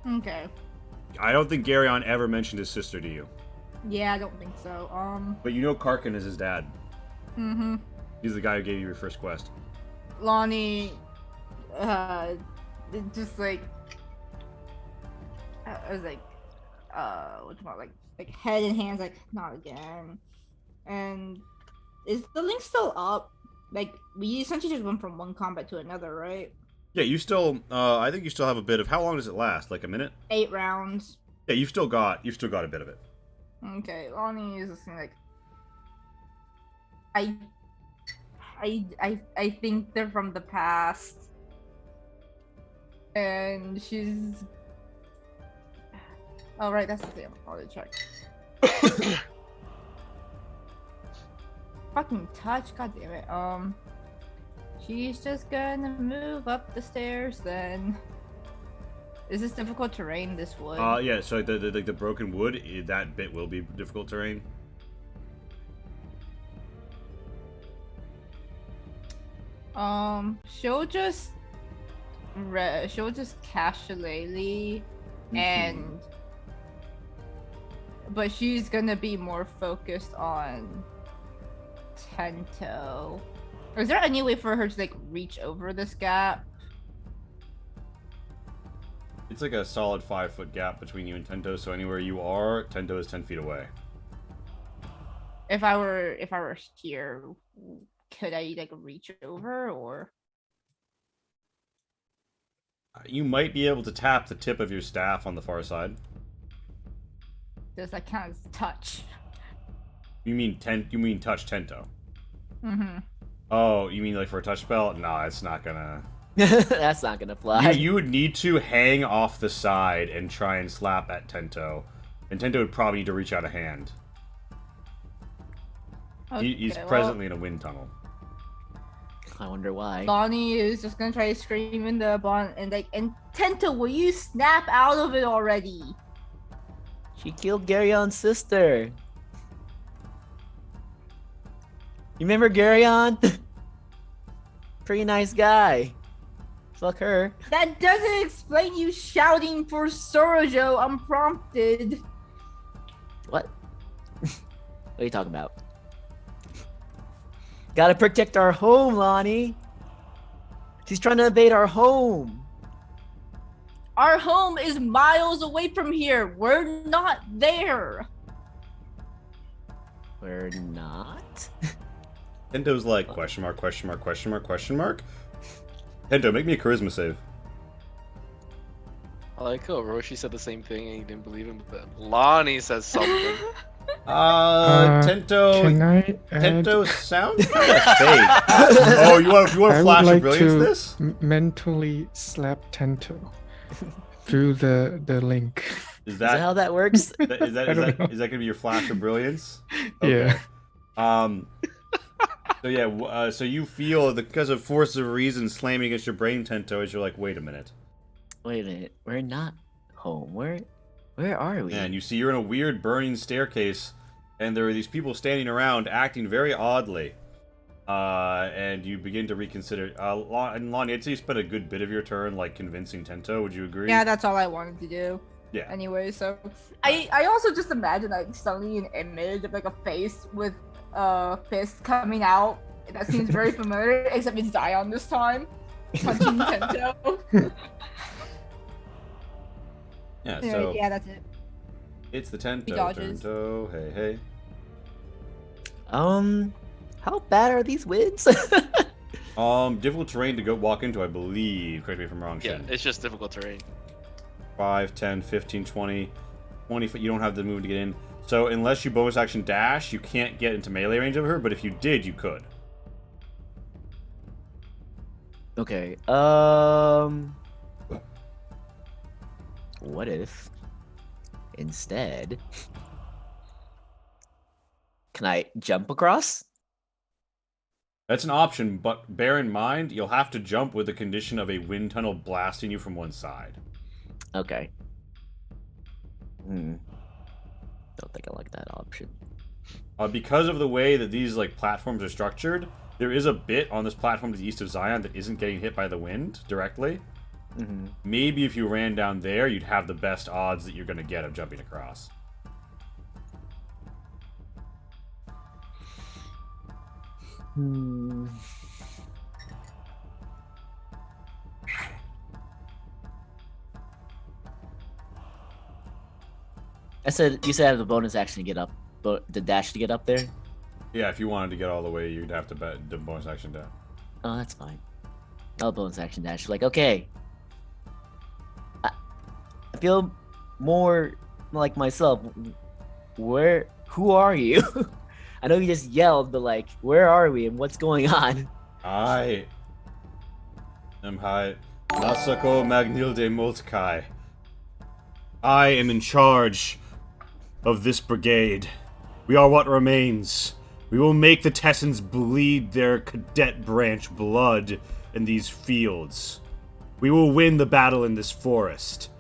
Okay. I don't think Garyon ever mentioned his sister to you, Yeah, I don't think so. but you know Karkin is his dad. Mm-hmm. He's the guy who gave you your first quest. Lonnie, just like, I was like, what's more like head and hands, like, not again. And is the link still up? Like, we essentially just went from one combat to another, right? Yeah, you still. I think you still have a bit of. How long does it last? Like a minute? 8 rounds. Yeah, you've still got a bit of it. Okay, Lonnie is just like, I think they're from the past, and she's. Oh right, that's the thing. I'll check. Fucking touch, god damn it. She's just gonna move up the stairs then. Is this difficult terrain? This wood? Yeah. So the broken wood, that bit will be difficult terrain. She'll just cast Shillelagh and but she's gonna be more focused on Tento. Is there any way for her to like reach over this gap? It's like a solid 5-foot gap between you and Tento, so anywhere you are, Tento is 10 feet away. If I were here, could I like reach over or? You might be able to tap the tip of your staff on the far side. Does that count as touch? You mean touch Tento? Mm-hmm. Oh, you mean like for a touch spell? Nah, it's not gonna. That's not gonna fly. You would need to hang off the side and try and slap at Tento, and Tento would probably need to reach out a hand. He's presently in a wind tunnel. I wonder why. Bonnie is just gonna try to scream in the bond and Tento, will you snap out of it already? She killed Garion's sister. You remember Garion? Pretty nice guy. Fuck her. That doesn't explain you shouting for Sorojo unprompted. What? What are you talking about? Gotta protect our home, Lonnie. She's trying to invade our home. Our home is miles away from here. We're not there. We're not? Tento's like, question mark, question mark, question mark, question mark. Tento, make me a charisma save. I like how Roshi said the same thing and he didn't believe him, but Lonnie says something. Tento. Can I add? Tento sounds kind of fake. Oh, you want to I flash would of like brilliance to this? mentally slap Tento through the link. Is that how that works? Is I don't know. gonna be your flash of brilliance? Yeah. So yeah, so you feel because of force of reason slamming against your brain, Tento, as you're like, wait a minute. Wait a minute. We're not home. Where are we? Yeah, and you see you're in a weird burning staircase, and there are these people standing around acting very oddly. And you begin to reconsider. And Lonnie, I'd say you spent a good bit of your turn like convincing Tento. Would you agree? Yeah, that's all I wanted to do. Yeah. Anyway, so I also just imagine like suddenly an image of like a face with fist coming out. That seems very familiar, except it's Zion this time. Punching Tento. Yeah, Anyway, so yeah, that's it. it's the He Tento. dodges. Tento, hey, hey. How bad are these winds? Difficult terrain to go walk into, I believe. Correct me if I'm wrong, Yeah, Shin. it's just difficult terrain. 5, 10, 15, 20. 20 foot, you don't have the move to get in. So unless you bonus action dash, you can't get into melee range of her, but if you did, you could. Okay. What if instead can I jump across? That's an option, but bear in mind, you'll have to jump with the condition of a wind tunnel blasting you from one side. Okay. Don't think I like that option. Because of the way that these like platforms are structured, there is a bit on this platform to the east of Zion that isn't getting hit by the wind directly. Maybe if you ran down there, you'd have the best odds that you're going to get of jumping across. You said I have the bonus action to get up, but the dash to get up there. Yeah, if you wanted to get all the way, you'd have to bet the bonus action down. Oh, that's fine. I'll bonus action dash. Like, okay. I feel more like myself. Who are you? I know you just yelled, but like, where are we and what's going on? I am Nasako Magnilde Moltkai. I am in charge of this brigade. We are what remains. We will make the Tessans bleed their cadet branch blood in these fields. We will win the battle in this forest.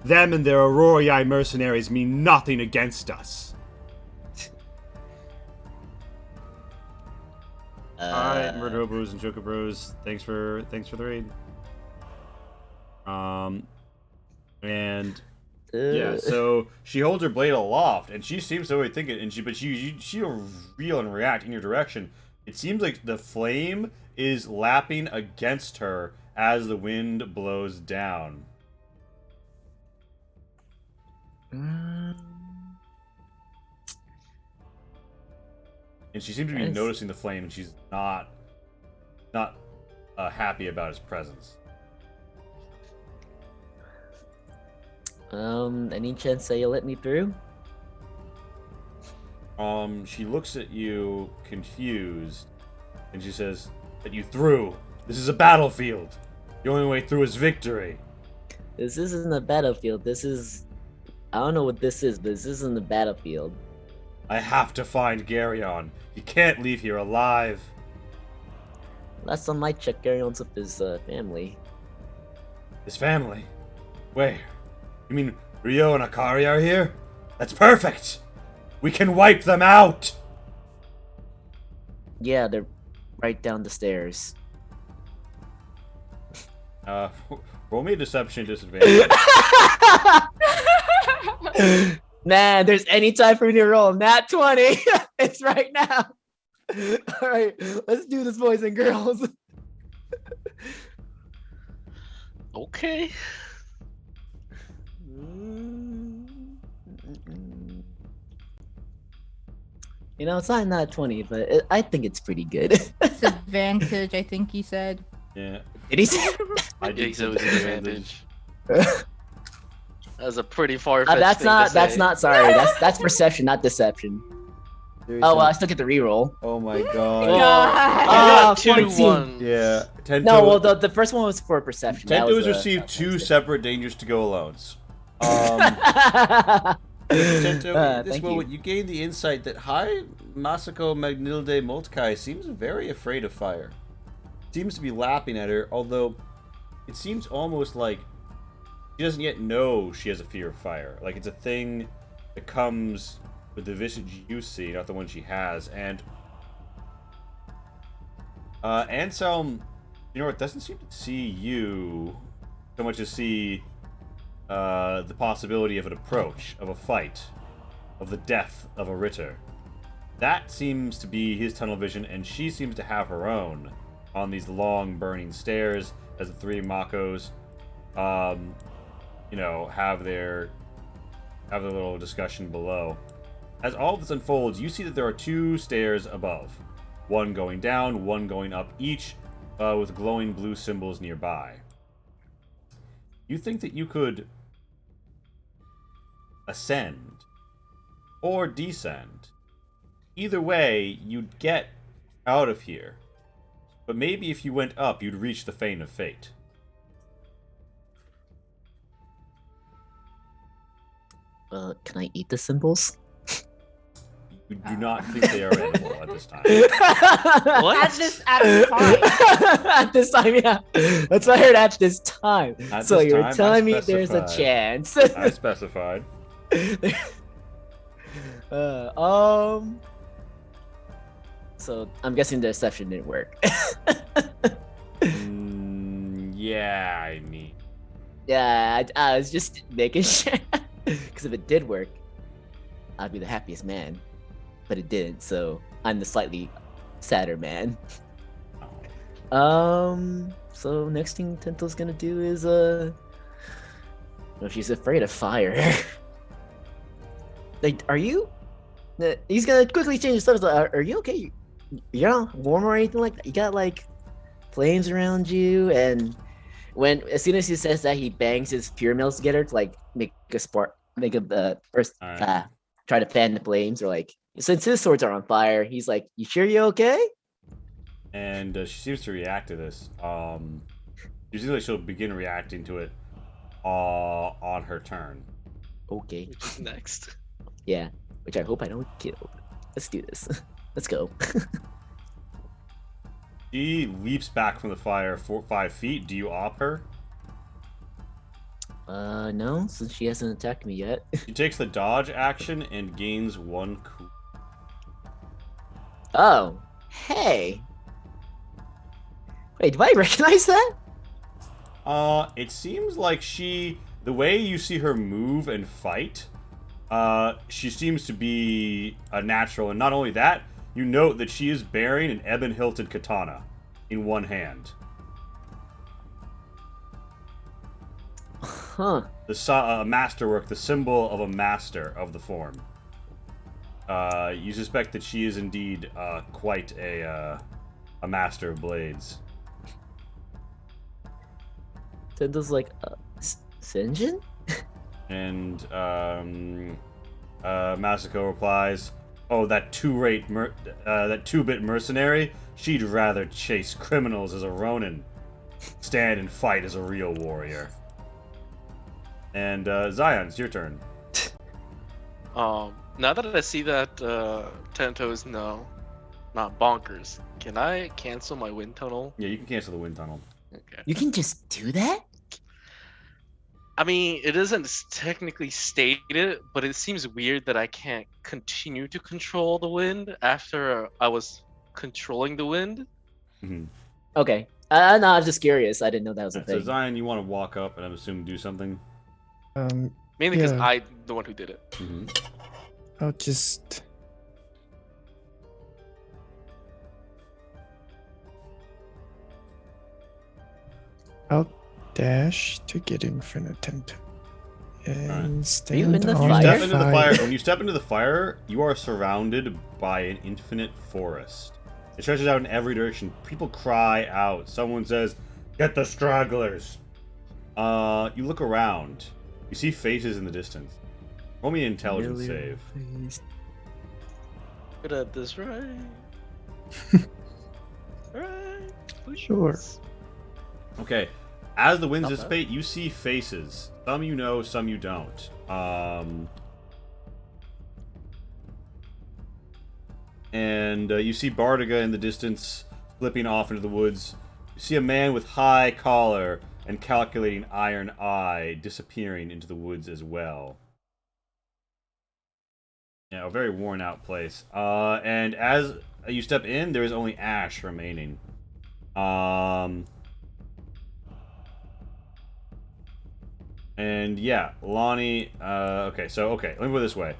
Them and their Aurorai mercenaries mean nothing against us. Alright, Murder Hobos and Chocobros, thanks for the raid. And Yeah, so she holds her blade aloft, and she seems to really think it, and she'll reel and react in your direction. It seems like the flame is lapping against her as the wind blows down. Mm, And she seems to be Nice. noticing the flame, and she's not happy about his presence. Any chance that you'll let me through? She looks at you confused, and she says, "Let you through. This is a battlefield. The only way through is victory." This isn't a battlefield. This is. I don't know what this is, but this isn't a battlefield. I have to find Garyon. He can't leave here alive. Last time I checked, Gary owns up his family. His family? Where? You mean Rio and Akari are here? That's perfect! We can wipe them out! Yeah, they're right down the stairs. Roll me a deception disadvantage. Man, there's any time for me to roll. Nat 20. It's right now. All right, let's do this, boys and girls. Okay. You know, it's not nat 20, but I think it's pretty good. Disadvantage, I think he said. Yeah. Did he say? I Yeah, did he said it was say an advantage. That's a pretty far-fetched That's thing not. to That's say. not. Sorry. That's perception, not deception. Oh well, I still get the reroll. Oh my god. Well, God. you got 14. 2-1. Yeah. Tento, No, well, the first one was for perception. That Tento was, has received two separate dangers to go alones. Tento, in this thank moment, you gain the insight that High Masako Magnilde Moltkai seems very afraid of fire. Seems to be lapping at her, although it seems almost like she doesn't yet know she has a fear of fire. Like it's a thing that comes with the visage you see, not the one she has. And Anselm, you know, it doesn't seem to see you so much as see the possibility of an approach, of a fight, of the death of a Ritter. That seems to be his tunnel vision, and she seems to have her own on these long burning stairs as the three Makos, you know, have their little discussion below. As all of this unfolds, you see that there are two stairs above, one going down, one going up, each with glowing blue symbols nearby. You think that you could ascend or descend. Either way, you'd get out of here. But maybe if you went up, you'd reach the Fane of Fate. Can I eat the symbols? You do not think they are edible at this time. What? At this time. At this time, yeah. That's what I heard. At this time. At So this you're time, I telling me there's a specified. chance. I specified. So I'm guessing the deception didn't work. Yeah, I mean. Yeah, I was just making sure. Because if it did work, I'd be the happiest man. But it didn't, so I'm the slightly sadder man. So next thing Tento's gonna do is well, she's afraid of fire. Like, are you? He's gonna quickly change his stuff. Are you okay? You're not warm or anything like that? You got like flames around you, and as soon as he says that, he bangs his pure mills together to like make a spark, first Alright. try to fan the flames, or like since his swords are on fire, he's like, "You sure you're okay?" And she seems to react to this. Usually she'll begin reacting to it on her turn. Okay. Which is next. Yeah, which I hope I don't kill. Let's do this. Let's go. She leaps back from the fire 5 feet. Do you op her? No, since she hasn't attacked me yet. She takes the dodge action and gains 1 cool. Oh, hey. Wait, do I recognize that? It seems like the way you see her move and fight, she seems to be a natural. And not only that, you note that she is bearing an ebon-hilted katana in one hand. Huh. The masterwork, the symbol of a master of the form. You suspect that she is indeed quite a master of blades. Tento's like, Sinjin? And Masako replies, "Oh, that two-bit mercenary. She'd rather chase criminals as a Ronin, stand and fight as a real warrior." And Zion, it's your turn. Now that I see that Tento is not bonkers, can I cancel my wind tunnel? Yeah, you can cancel the wind tunnel. Okay. You can just do that? I mean, it isn't technically stated, but it seems weird that I can't continue to control the wind after I was controlling the wind. Mm-hmm. Okay. No, I was just curious. I didn't know that was a So thing. Zion, you want to walk up and I'm assuming do something? Mainly because Yeah. I'm the one who did it. Mm-hmm. I'll just. I'll dash to get in front of Tento. And stand in the on fire? Step into the fire. When you step into the fire, you are surrounded by an infinite forest. It stretches out in every direction. People cry out. Someone says, "Get the stragglers!" You look around. You see faces in the distance. Roll me an intelligence save. Good at this, right? Right. Sure. Okay. As the winds Not bad. dissipate, you see faces. Some you know, some you don't. And you see Bardiga in the distance, slipping off into the woods. You see a man with high collar and calculating iron eye disappearing into the woods as well. Yeah, a very worn out place. And as you step in, there is only ash remaining. And yeah, Lonnie, okay, let me put it this way.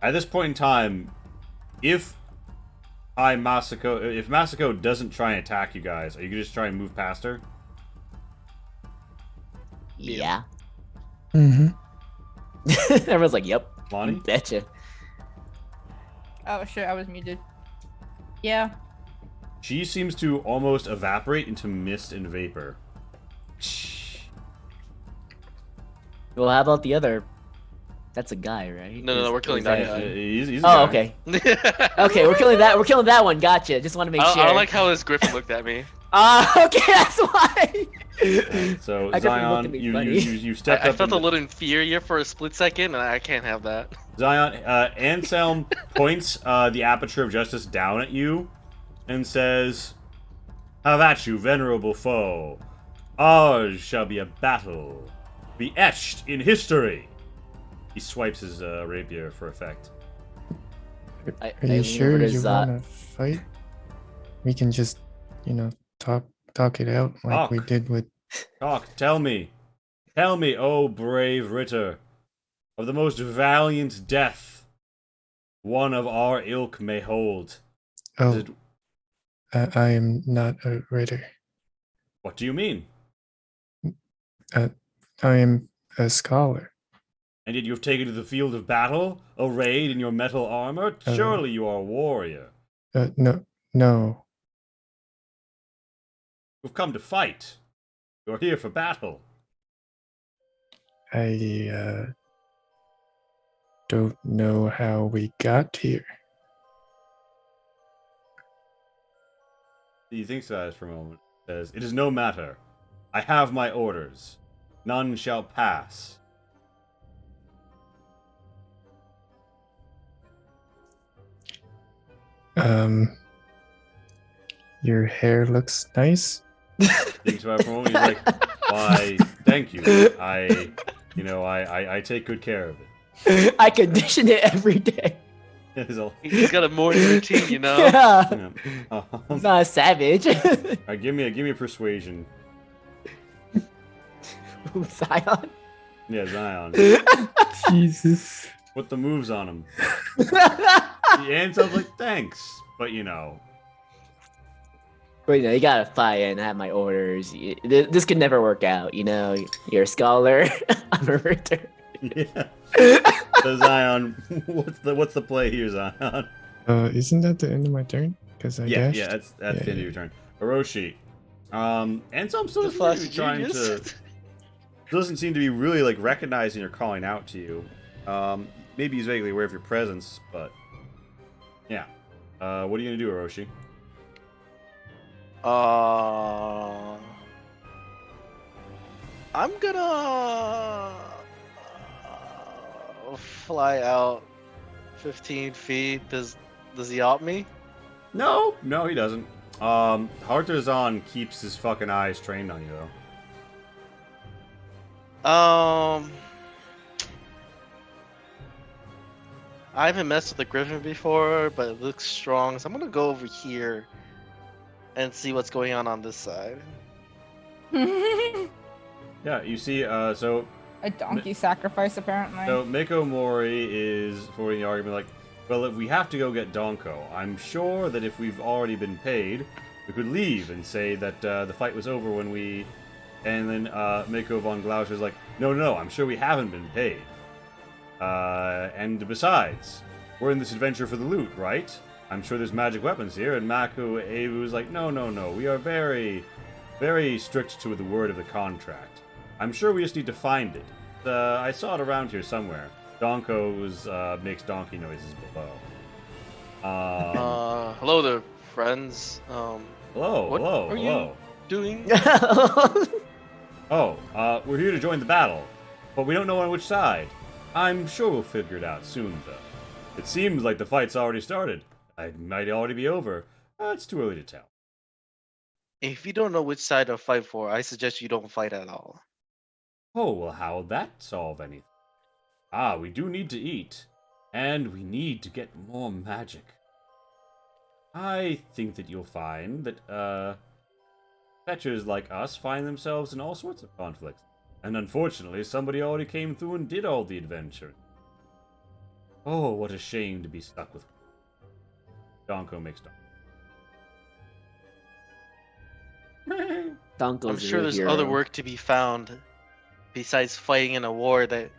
At this point in time, if Masako doesn't try and attack you guys, are you gonna just try and move past her? Yeah. Mm-hmm. Everyone's like, yep. Lonnie? Betcha. Oh, sure, I was muted. Yeah. She seems to almost evaporate into mist and vapor. Well, how about the other? That's a guy, right? No, we're killing Is that Uh, guy. he's a Oh, guy. okay. I Okay, we're killing that. We're killing that one. Gotcha. Just want to make sure. don't like how his Griffin looked at me. Okay, that's why. So I guess it looked Zion, at me you funny. stepped I up. felt a into- little inferior for a split second, and I can't have that. Zion, Anselm points the aperture of justice down at you and says, "Have at you, venerable foe. Ours shall be a battle, be etched in history." He swipes his rapier for effect. I Are lean you over sure to you Zot. want to fight? We can just, talk it out like we Talk. did with. Talk, tell me, O brave Ritter, of the most valiant death one of our ilk may hold. Is Oh, it- I am not a Ritter. What do you mean? I am a scholar. And yet you have taken to the field of battle, arrayed in your metal armor? Surely you are a warrior. No. You've come to fight. You're here for battle. I don't know how we got here. He thinks about it for a moment. Says, "It is no matter. I have my orders. None shall pass." Your hair looks nice. Thinks about it for a moment. He's like, "Why, thank you. I take good care of it." I condition it every day. He's all- He's got a morning routine, you know? Yeah. yeah. He's not a savage. Alright, give me a persuasion. Zion. Yeah, Zion. Jesus. Put the moves on him. And sounds like thanks, but you know. But you know, you gotta fight and have my orders. This could never work out. You know, you're a scholar. I'm a return. Yeah. So Zion, what's the play here, Zion? Isn't that the end of my turn? Because I dashed. Yeah, that's the end of your turn. Hiroshi. Ansem still The doesn't seem to flash be trying genius. to doesn't seem to be really like recognizing or calling out to you. Maybe he's vaguely aware of your presence, but yeah. What are you gonna do, Hiroshi? I'm gonna fly out 15 feet. Does he op me? No, he doesn't. Hartazan keeps his fucking eyes trained on you though. I haven't messed with the griffin before, but it looks strong, so I'm gonna go over here and see what's going on this side. Yeah, you see, so A donkey sacrifice, apparently. So Mako Mori is for the argument like, well, if we have to go get Donko, I'm sure that if we've already been paid, we could leave and say that the fight was over when we. And then Mako von Glausch is like, no, I'm sure we haven't been paid. And besides, we're in this adventure for the loot, right? I'm sure there's magic weapons here. And Mako Avu is like, no, we are very, very strict to the word of the contract. I'm sure we just need to find it. I saw it around here somewhere. Donko makes donkey noises below. Hello there, friends. Hello, what hello. are you doing? We're here to join the battle, but we don't know on which side. I'm sure we'll figure it out soon, though. It seems like the fight's already started. It might already be over. It's too early to tell. If you don't know which side to fight for, I suggest you don't fight at all. Oh, well, how'll that solve anything? We do need to eat, and we need to get more magic. I think that you'll find that, fetchers like us find themselves in all sorts of conflicts. And unfortunately, somebody already came through and did all the adventure. Oh, what a shame to be stuck with. Donko makes Donko's I'm sure a there's hero. other work to be found besides fighting in a war that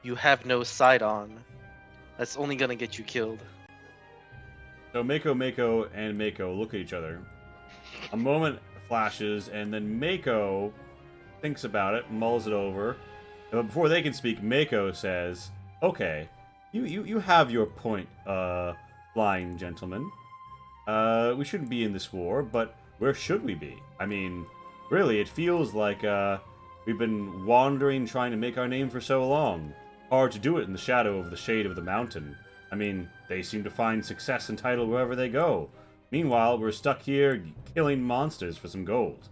you have no sight on. That's only gonna get you killed. So Mako, and Mako look at each other. A moment flashes, and then Mako thinks about it, mulls it over. But before they can speak, Mako says, "Okay, you have your point, flying gentleman. We shouldn't be in this war, but where should we be? I mean, really, it feels like we've been wandering, trying to make our name for so long. Hard to do it in the shadow of the shade of the mountain. I mean, they seem to find success and title wherever they go. Meanwhile, we're stuck here killing monsters for some gold."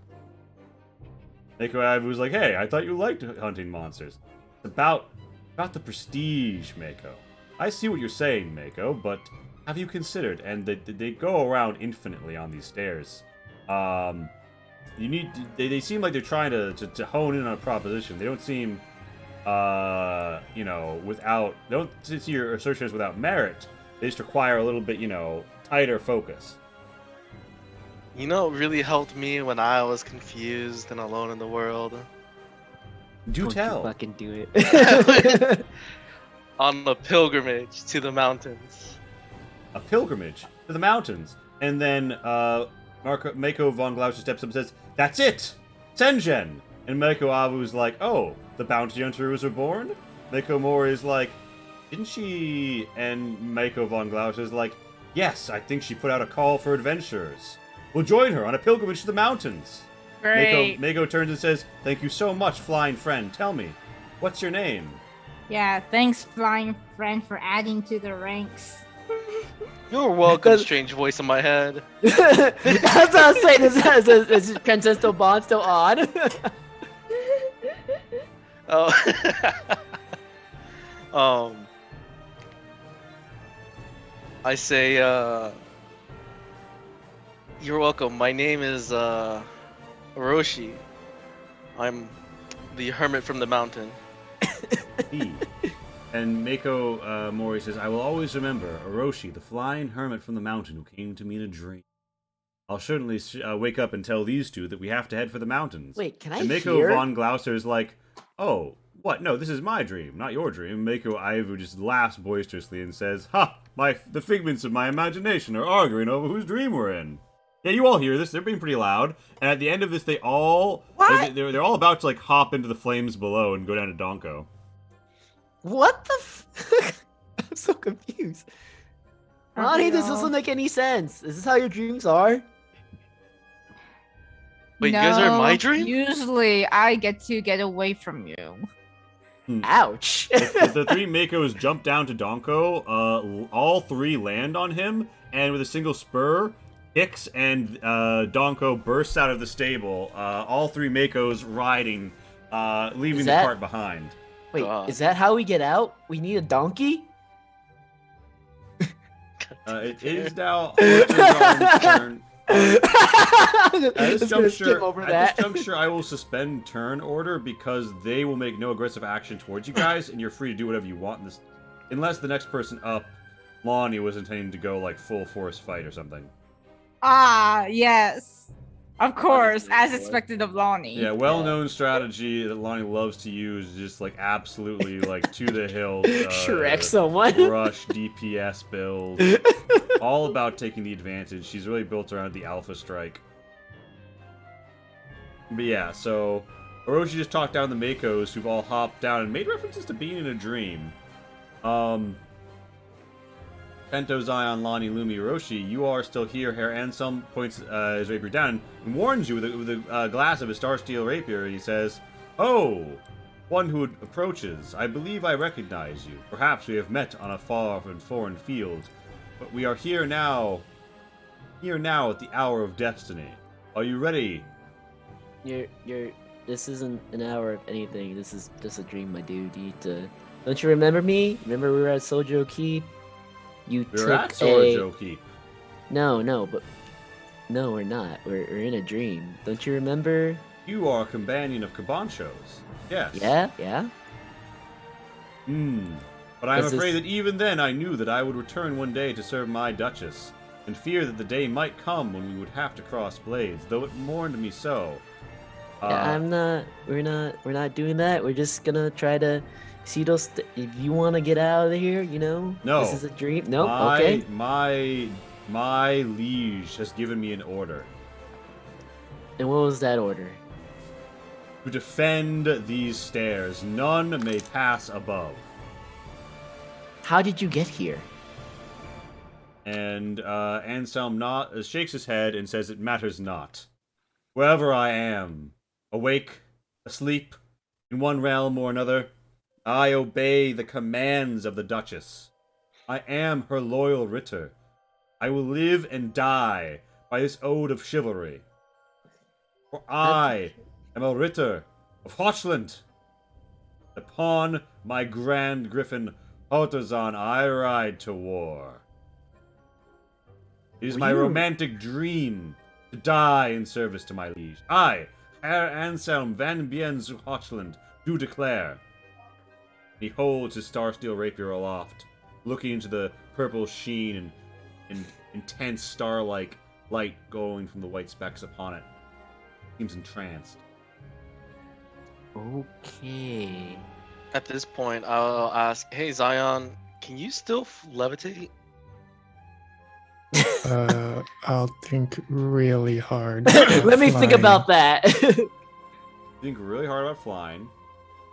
Mako Avu was like, "Hey, I thought you liked hunting monsters. It's about the prestige, Mako. I see what you're saying, Mako, but have you considered?" And they go around infinitely on these stairs. They seem like they're trying to hone in on a proposition. They don't seem, without. They don't see your assertions without merit. They just require a little bit, tighter focus. You know what really helped me when I was confused and alone in the world? Do Don't you tell. fucking do it. On a pilgrimage to the mountains. A pilgrimage to the mountains. And then Mako von Glausch steps up and says, "That's it! Senjen!" And Mako Avu's like, "Oh, the bounty hunters are born?" Mako Mori is like, "Didn't she?" And Mako von Glausch is like, "Yes, I think she put out a call for adventurers. We'll join her on a pilgrimage to the mountains." Great. Mako turns and says, "Thank you so much, flying friend. Tell me, what's your name?" Yeah, thanks, flying friend, for adding to the ranks. You're welcome, strange voice in my head. That's what I was saying. Is Princess Bond still on? Oh. I say, you're welcome. My name is, Orochi. I'm the hermit from the mountain. He. And Mako Mori says, I will always remember Orochi, the flying hermit from the mountain who came to me in a dream. I'll certainly wake up and tell these two that we have to head for the mountains. Wait, can I And Mako hear? von Glauser is like, oh, what? No, this is my dream, not your dream. Mako Aivu just laughs boisterously and says, ha! The figments of my imagination are arguing over whose dream we're in. Yeah, you all hear this. They're being pretty loud. And at the end of this, they all... What? They're all about to, like, hop into the flames below and go down to Donko. What the I'm so confused. Lonnie, this No. doesn't make any sense. Is this how your dreams are? Wait, you guys are in my No, dream? Usually, I get to get away from you. Ouch. The three Makos jump down to Donko. All three land on him, and with a single spur, kicks, and Donko bursts out of the stable. All three Makos riding, leaving the cart behind. Wait, God. is that how we get out? We need a donkey? It is now Horton's turn. At this juncture, I will suspend turn order because they will make no aggressive action towards you guys, and you're free to do whatever you want in this, unless the next person up, Lonnie, was intending to go like full force fight or something. Ah, yes. Of course, as Honestly, expected of Lonnie. Yeah, well-known strategy that Lonnie loves to use, just like absolutely like to the hill. Shrek someone. Rush DPS build. All about taking the advantage. She's really built around the Alpha Strike. But yeah, so Orochi just talked down the Makos who've all hopped down and made references to being in a dream. Pento, Zion, Lonnie, Lumi, Orochi, you are still here. Herr Anselm points his rapier down and warns you with a glass of his star steel rapier. He says, "Oh, one who approaches. I believe I recognize you. Perhaps we have met on a far and foreign field, but we are here now at the hour of destiny. Are you ready?" This isn't an hour of anything. This is just a dream, my dude. You need to... Don't you remember me? Remember we were at Sojo Keep? We're at Sojo Keep. No, but... No, we're not. We're in a dream. Don't you remember? You are a companion of Kabancho's. Yes. Yeah? But I'm Is afraid this- that even then I knew that I would return one day to serve my Duchess, and fear that the day might come when we would have to cross blades, though it mourned me so. We're not doing that. We're just gonna try to see those... if you want to get out of here, you know? No. This is a dream? No? Okay. My liege has given me an order And what was that order? to defend these stairs. None may pass above. How did you get here? And Anselm shakes his head and says, "It matters not. Wherever I am, awake, asleep, in one realm or another, I obey the commands of the Duchess. I am her loyal Ritter. I will live and die by this ode of chivalry. For I am a Ritter of Hochland. Upon my grand griffin Hotazan I ride to war. It is my romantic dream to die in service to my liege. I, Herr Anselm van Bien zu Hochland, do declare." He holds his star steel rapier aloft, looking into the purple sheen and intense star-like light going from the white specks upon it. Seems entranced. Okay. At this point, I'll ask, "Hey Zion, can you still levitate?" I'll think really hard. Let me think Flying. about that. Think really hard about flying.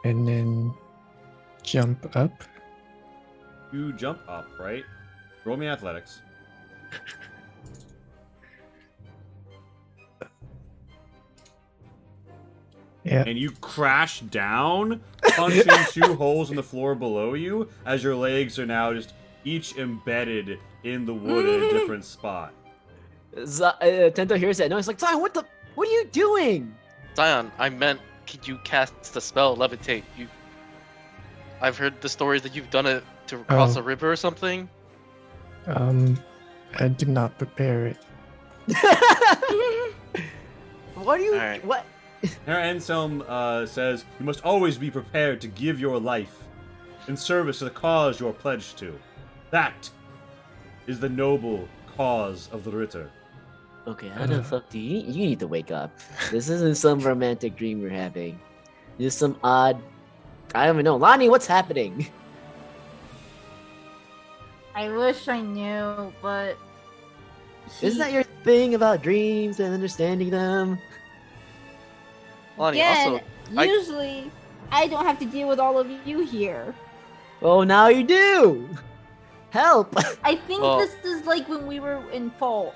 And then jump up. You jump up, right? Roll me athletics. Yeah. And you crash down, punching two holes in the floor below you, as your legs are now just each embedded in the wood at a different spot. Tento hears that. No, he's like, Zion, what are you doing? Zion, I meant, could you cast the spell levitate? I've heard the stories that you've done it to cross Oh. a river or something. I did not prepare it. What are you? Alright. What? Herr Anselm says, "You must always be prepared to give your life in service to the cause you are pledged to. That is the noble cause of the Ritter." Okay, how the fuck do you need to wake up? This isn't some romantic dream you're having. This is some odd. I don't even know, Lonnie. What's happening? I wish I knew, but Isn't that your thing about dreams and understanding them? Lonnie, again, also, I- usually I don't have to deal with all of you here. Oh, now you do. Help! I think Well- this is like when we were in fault.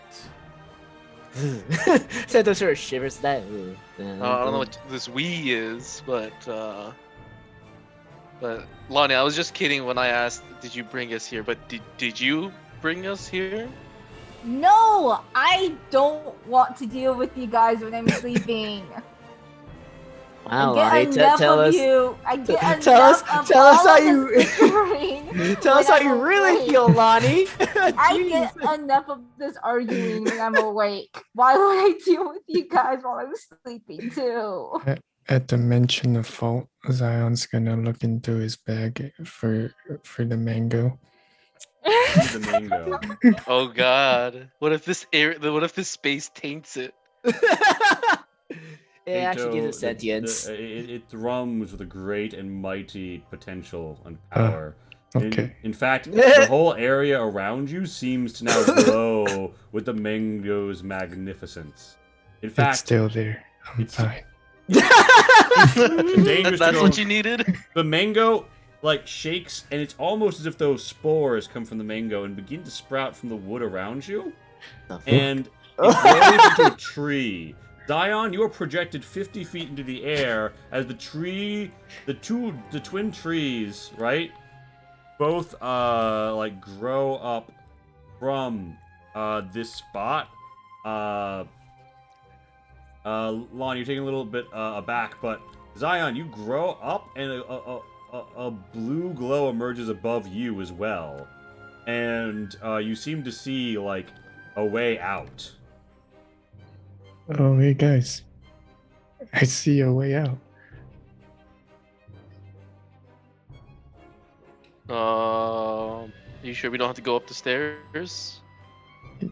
Sento sort of shivers that. I don't know what this we is, but Lonnie, I was just kidding when I asked, "Did you bring us here?" But did you bring us here? No, I don't want to deal with you guys when I'm sleeping. Wow, I get Lonnie, enough tell of us. you. I get enough Tell us- of tell us all how of you- this bickering Tell us when how I'm you really awake. feel, Lonnie. I get Jeez. enough of this arguing when I'm awake. Why would I deal with you guys while I'm sleeping too? At the mention of fault, Zion's gonna look into his bag for the mango. Use the mango. Oh God! What if this space taints it? It actually gives it Tato, sentience. it thrums with a great and mighty potential and power. Okay. In fact, the whole area around you seems to now glow with the mango's magnificence. In It's fact, still there. I'm it's- fine. dangerous to That's go- what you needed. the mango like shakes, and it's almost as if those spores come from the mango and begin to sprout from the wood around you, and it grows into a tree. Zion, you are projected 50 feet into the air as the twin trees, right? Both like grow up from this spot. Lon, you're taking a little bit aback, but Zion, you grow up, and a blue glow emerges above you as well, and you seem to see like a way out. Oh, hey guys. I see a way out. You sure we don't have to go up the stairs?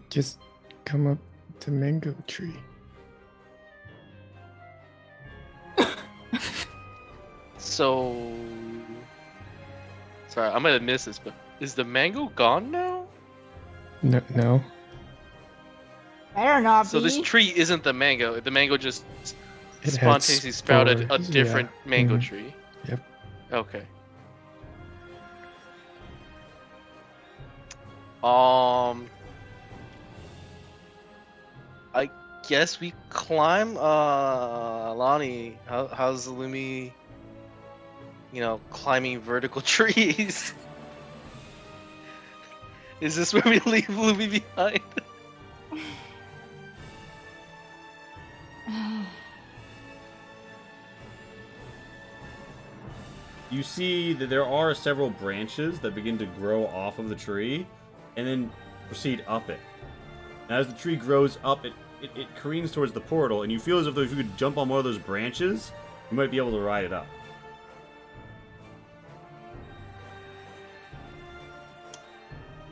Just come up to mango tree. So, sorry, I might have missed this, but is the mango gone now? No. Better not So be. this tree isn't the mango. The mango just It had spontaneously sprouted a spores, different yeah. mango Mhm. tree. Yep. Okay. I guess we climb. Lonnie, how's Lumi? Climbing vertical trees. Is this where we leave Lumi behind? You see that there are several branches that begin to grow off of the tree, and then proceed up it. And as the tree grows up, it careens towards the portal, and you feel as if you could jump on one of those branches, you might be able to ride it up.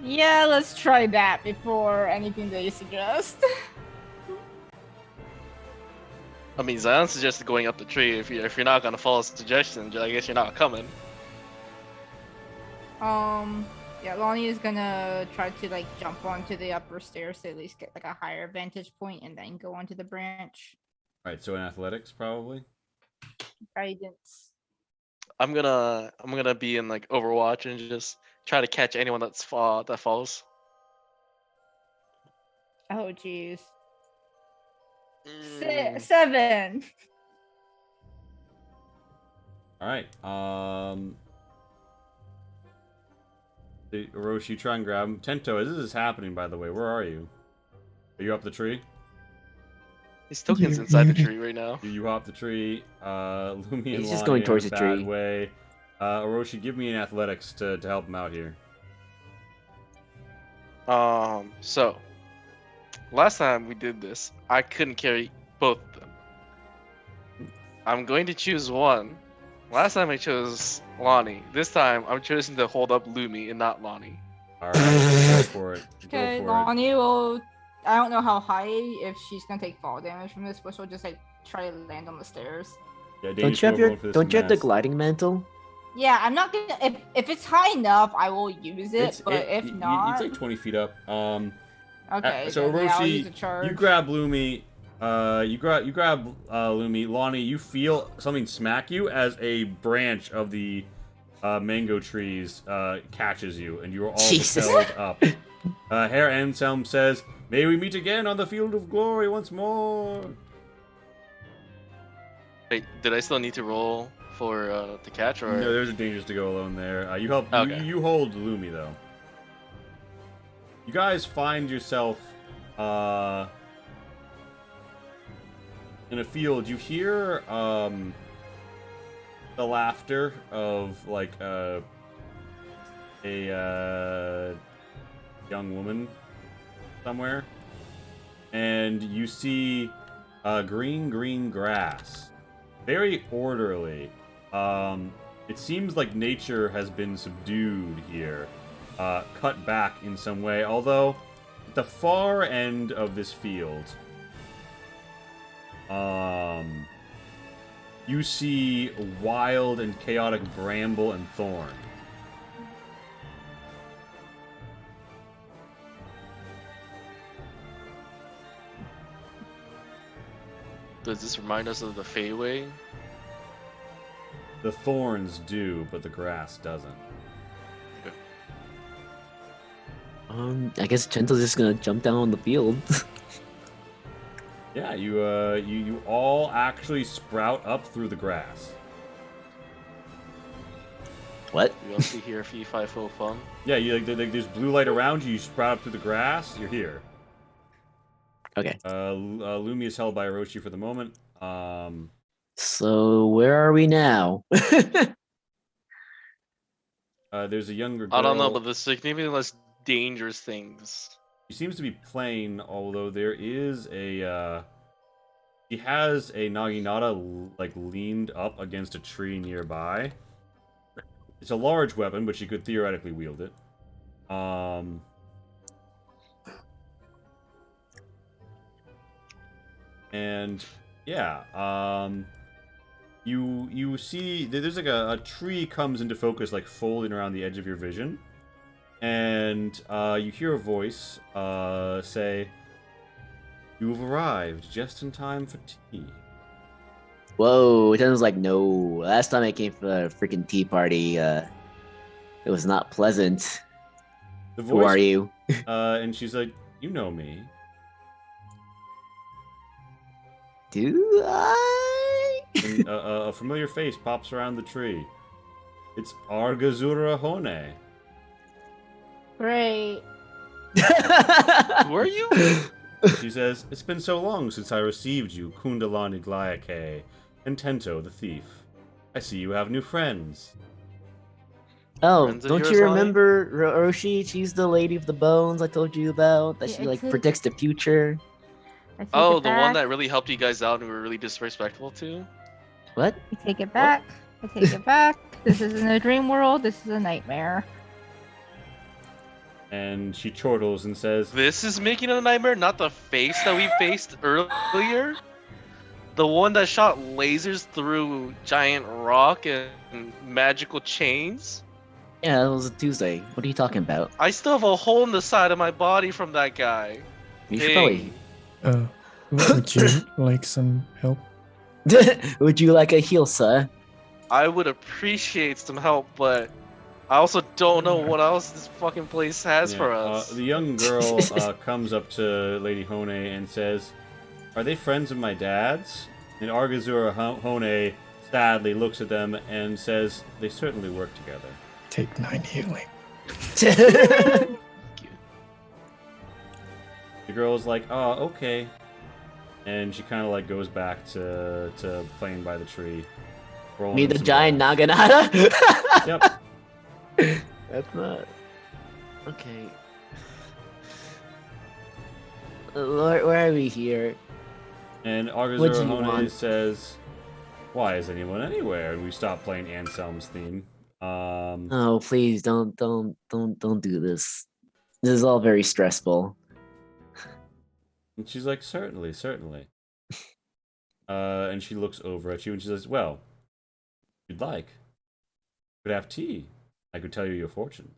Yeah, let's try that before anything that you suggest. I mean, Zion suggested going up the tree. If you're not gonna follow suggestions, I guess you're not coming. Yeah, Lonnie is gonna try to like jump onto the upper stairs to at least get like a higher vantage point and then go onto the branch. Alright, so in athletics, probably? Guidance. I'm gonna be in like Overwatch and just try to catch anyone that falls. Oh jeez. Mm. 7. Alright, Orochi, you try and grab him. Tento, as this is happening, by the way, where are you? Are you up the tree? His token's inside the tree right now. You hop the tree. Lumi and He's just Lonnie going are towards in the a bad tree. way. Orochi, give me an athletics to help him out here. So last time we did this, I couldn't carry both of them. I'm going to choose one. Last time I chose Lonnie. This time I'm choosing to hold up Lumi and not Lonnie. All right, go for it. Okay, Go for it. Lonnie will. I don't know how high if she's gonna take fall damage from this, but she'll just like try to land on the stairs. Yeah, Don't you have the gliding mantle? Yeah, I'm not gonna. If it's high enough, I will use it. But if not, it's like 20 feet up. Okay, so then, yeah, I'll use Orochi, a charge. you grab Lumi. You grab Lumi. Lonnie, you feel something smack you as a branch of the mango trees catches you, and you are all Jesus. propelled up. Herr Anselm says, "May we meet again on the field of glory once more." Wait, did I still need to roll for the catch or? No, there's a dangers to go alone there. You help. Okay. You hold Lumi though. You guys find yourself in a field. You hear the laughter of like a young woman somewhere, and you see green grass, very orderly. It seems like nature has been subdued here, cut back in some way. Although, at the far end of this field, you see wild and chaotic bramble and thorn. Does this remind us of the Feyway? The thorns do, but the grass doesn't. I guess Gento's just gonna jump down on the field. Yeah, you all actually sprout up through the grass. What? We all see here fee fi fo fum. Yeah, you like there's blue light around you. You sprout up through the grass. You're here. Okay. Lumi is held by Orochi for the moment. So where are we now? There's a younger girl. I don't know, but the significantly less dangerous things. She seems to be plain, although there is a. She has a naginata like leaned up against a tree nearby. It's a large weapon, but she could theoretically wield it. And yeah, you see there's like a tree comes into focus, like folding around the edge of your vision, and you hear a voice say, "You have arrived just in time for tea." Whoa, Gento's like, no. Last time I came for a freaking tea party, it was not pleasant. The voice, Who are you? and she's like, "You know me." Do I? And a familiar face pops around the tree. It's Argazura Hone. Great. Who are you? She says, "It's been so long since I received you, Kundalani Glyake, and Tento the thief. I see you have new friends." Oh, Friends of don't yours, you Lonnie? remember Roshi? She's the lady of the bones I told you about. That Yeah, she like it's a- predicts the future. I take Oh, it the one back. that really helped you guys out and we were really disrespectful to? What? I take it back. I take it back. This isn't a dream world. This is a nightmare. And she chortles and says, This is making it a nightmare, not the face that we faced earlier? The one that shot lasers through giant rock and magical chains? Yeah, it was a Tuesday. What are you talking about? I still have a hole in the side of my body from that guy. You should Dang. Would you like some help? probably. Would you like a heal, sir? I would appreciate some help, but I also don't know what else this fucking place has yeah, for us. the young girl comes up to Lady Hone and says, "Are they friends of my dad's?" And Argazura Hone sadly looks at them and says, "They certainly work together." Take 9 healing. The girl's like, "Oh, okay." And she kind of like goes back to playing by the tree. rolling Me, in the some giant grass. Naginata? Yep. That's not. Okay. Lord, where are we here? And What do Argazura you Hone want? says, Why is anyone anywhere? And we stopped playing Anselm's theme. Oh, please don't do this. This is all very stressful. And she's like, certainly, certainly. And she looks over at you and she says, well, if you'd like, we could have tea. I could tell you your fortune.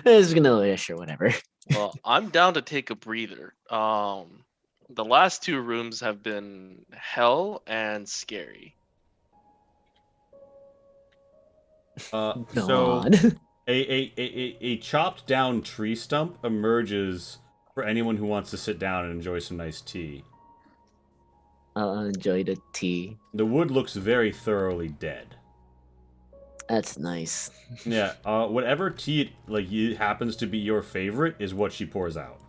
It's gonna, yeah, sure, whatever. Well, I'm down to take a breather. The last two rooms have been hell and scary. Go So on. a chopped down tree stump emerges for anyone who wants to sit down and enjoy some nice tea. I'll enjoy the tea. The wood looks very thoroughly dead. That's nice. Yeah, whatever tea happens to be your favorite is what she pours out.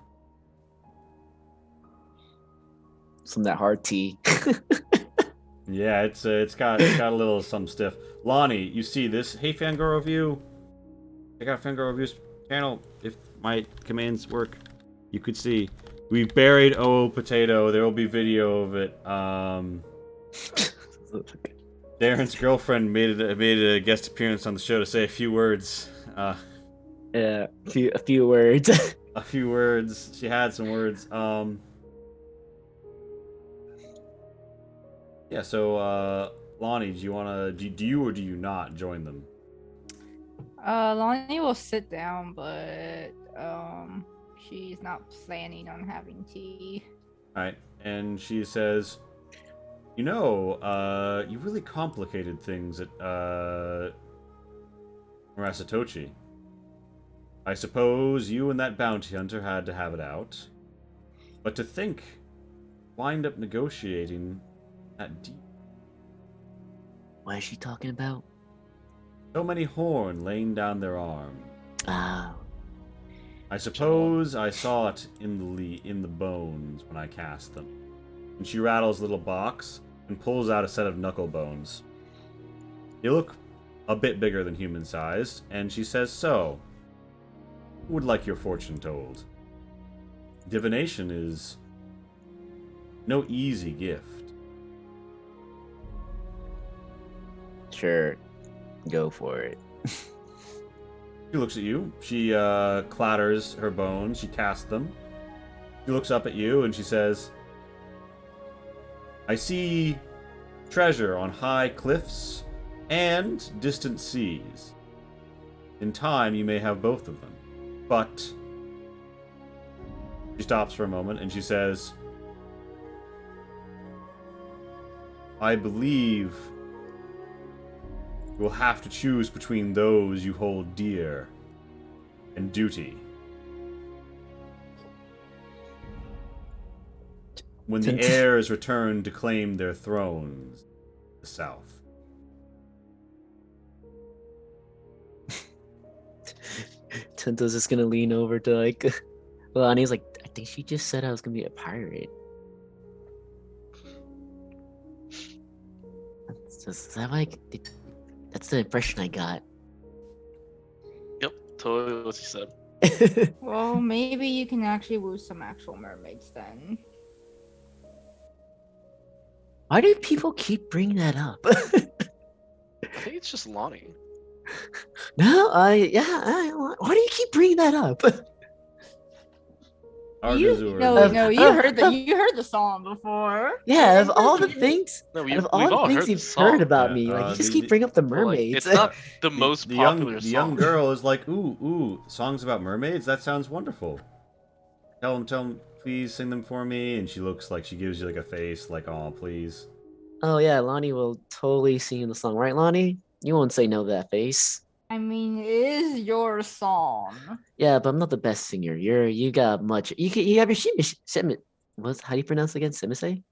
Some of that hard tea. Yeah, it's got a little some stiff. Lonnie, you see this? Hey, Fangirl Review. Check out Fangirl Review's channel. If my commands work, you could see we buried Potato. There will be video of it. Darren's girlfriend made a guest appearance on the show to say a few words. Yeah, a few words. A few words. She had some words. Yeah. So, Lonnie, do you wanna do you or do you not join them? Lonnie will sit down, but she's not planning on having tea. All right, and she says, "You know, you really complicated things at Murasatochi. I suppose you and that bounty hunter had to have it out. But to think, wind up negotiating that deep. What is she talking about? So many horn laying down their arms. Oh. I suppose I saw it in the bones when I cast them." And she rattles a little box and pulls out a set of knuckle bones. They look a bit bigger than human-sized, and she says, "So, who would like your fortune told? Divination is no easy gift." Sure. Go for it. She looks at you. She clatters her bones. She casts them. She looks up at you and she says, "I see treasure on high cliffs and distant seas. In time, you may have both of them. But..." She stops for a moment and she says, "I believe you will have to choose between those you hold dear and duty. When the heirs return to claim their thrones, the south." Tento's just gonna lean over to like, well, and he's like, I think she just said I was gonna be a pirate. Is that like, that's the impression I got. Yep, totally what she said. Well, maybe you can actually woo some actual mermaids then. Why do people keep bringing that up? I think it's just Lonnie. No, why do you keep bringing that up? Argazur. No, you heard the song before. Yeah, of all the things, No, out of all the things you've heard about me, like you just keep bringing up the mermaids. It's not the most popular the song. young girl is like, ooh, songs about mermaids? That sounds wonderful. Tell him, please sing them for me. And she looks like she gives you like a face, like, oh, please. Oh yeah, Lonnie will totally sing the song, right, Lonnie? You won't say no to that face. I mean, it is your song. Yeah, but I'm not the best singer. You got much. You have your shimi. How do you pronounce it again? Shimise?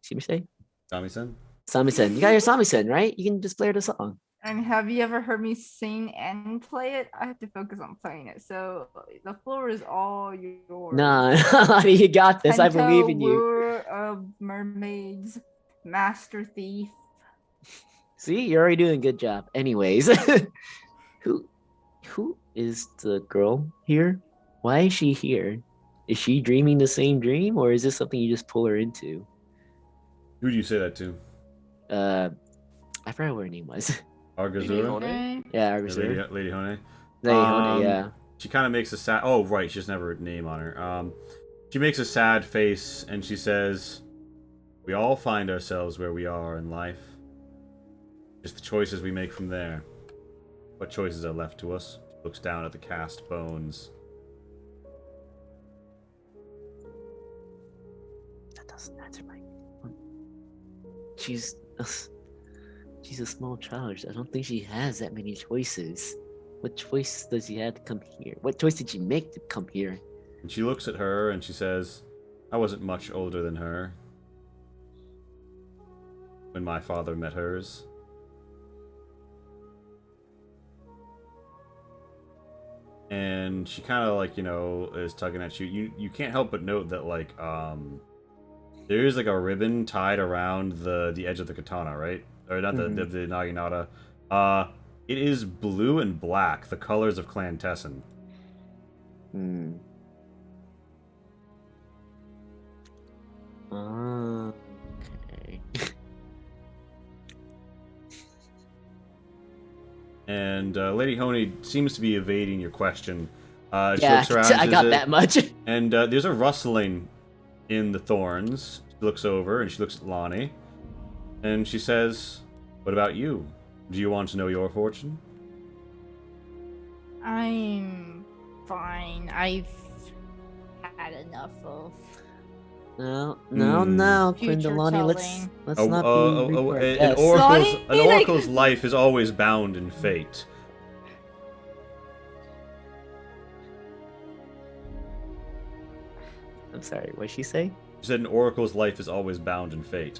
Sami-san? Samisen. You got your samisen, right? You can just play her the song. And have you ever heard me sing and play it? I have to focus on playing it. So the floor is all yours. Nah, Lonnie, you got this. I believe in you. Lure of mermaids, master thief. See, you're already doing a good job. Anyways, who is the girl here? Why is she here? Is she dreaming the same dream, or is this something you just pull her into? Who do you say that to? I forgot what her name was. Arguzura? Hone? Okay. Yeah, Yeah, Argusura. Lady Hone? Lady Hone, yeah. She kind of makes a sad... Oh, right, she doesn't have her name on her. She makes a sad face, and she says, "We all find ourselves where we are in life. It's the choices we make from there. What choices are left to us?" She looks down at the cast bones. That doesn't answer my. She's she's a small child. I don't think she has that many choices. What choice does she have to come here? What choice did she make to come here? And she looks at her, and she says, "I wasn't much older than her when my father met hers. And she kind of like, is tugging at you. You can't help but note that like there is like a ribbon tied around the edge of the katana, right? Or not the naginata. It is blue and black, the colors of Clan Tessin. Hmm. Okay. And Lady Honey seems to be evading your question. She Yeah, looks around. I got that much. And there's a rustling in the thorns. She looks over and she looks at Lonnie. And she says, "What about you? Do you want to know your fortune?" I'm fine. I've had enough of No, future Quindalani, let's telling. not be rude to our An guests. oracle's, Lonnie, like- life is always bound in fate. I'm sorry, what'd she say? She said an oracle's life is always bound in fate.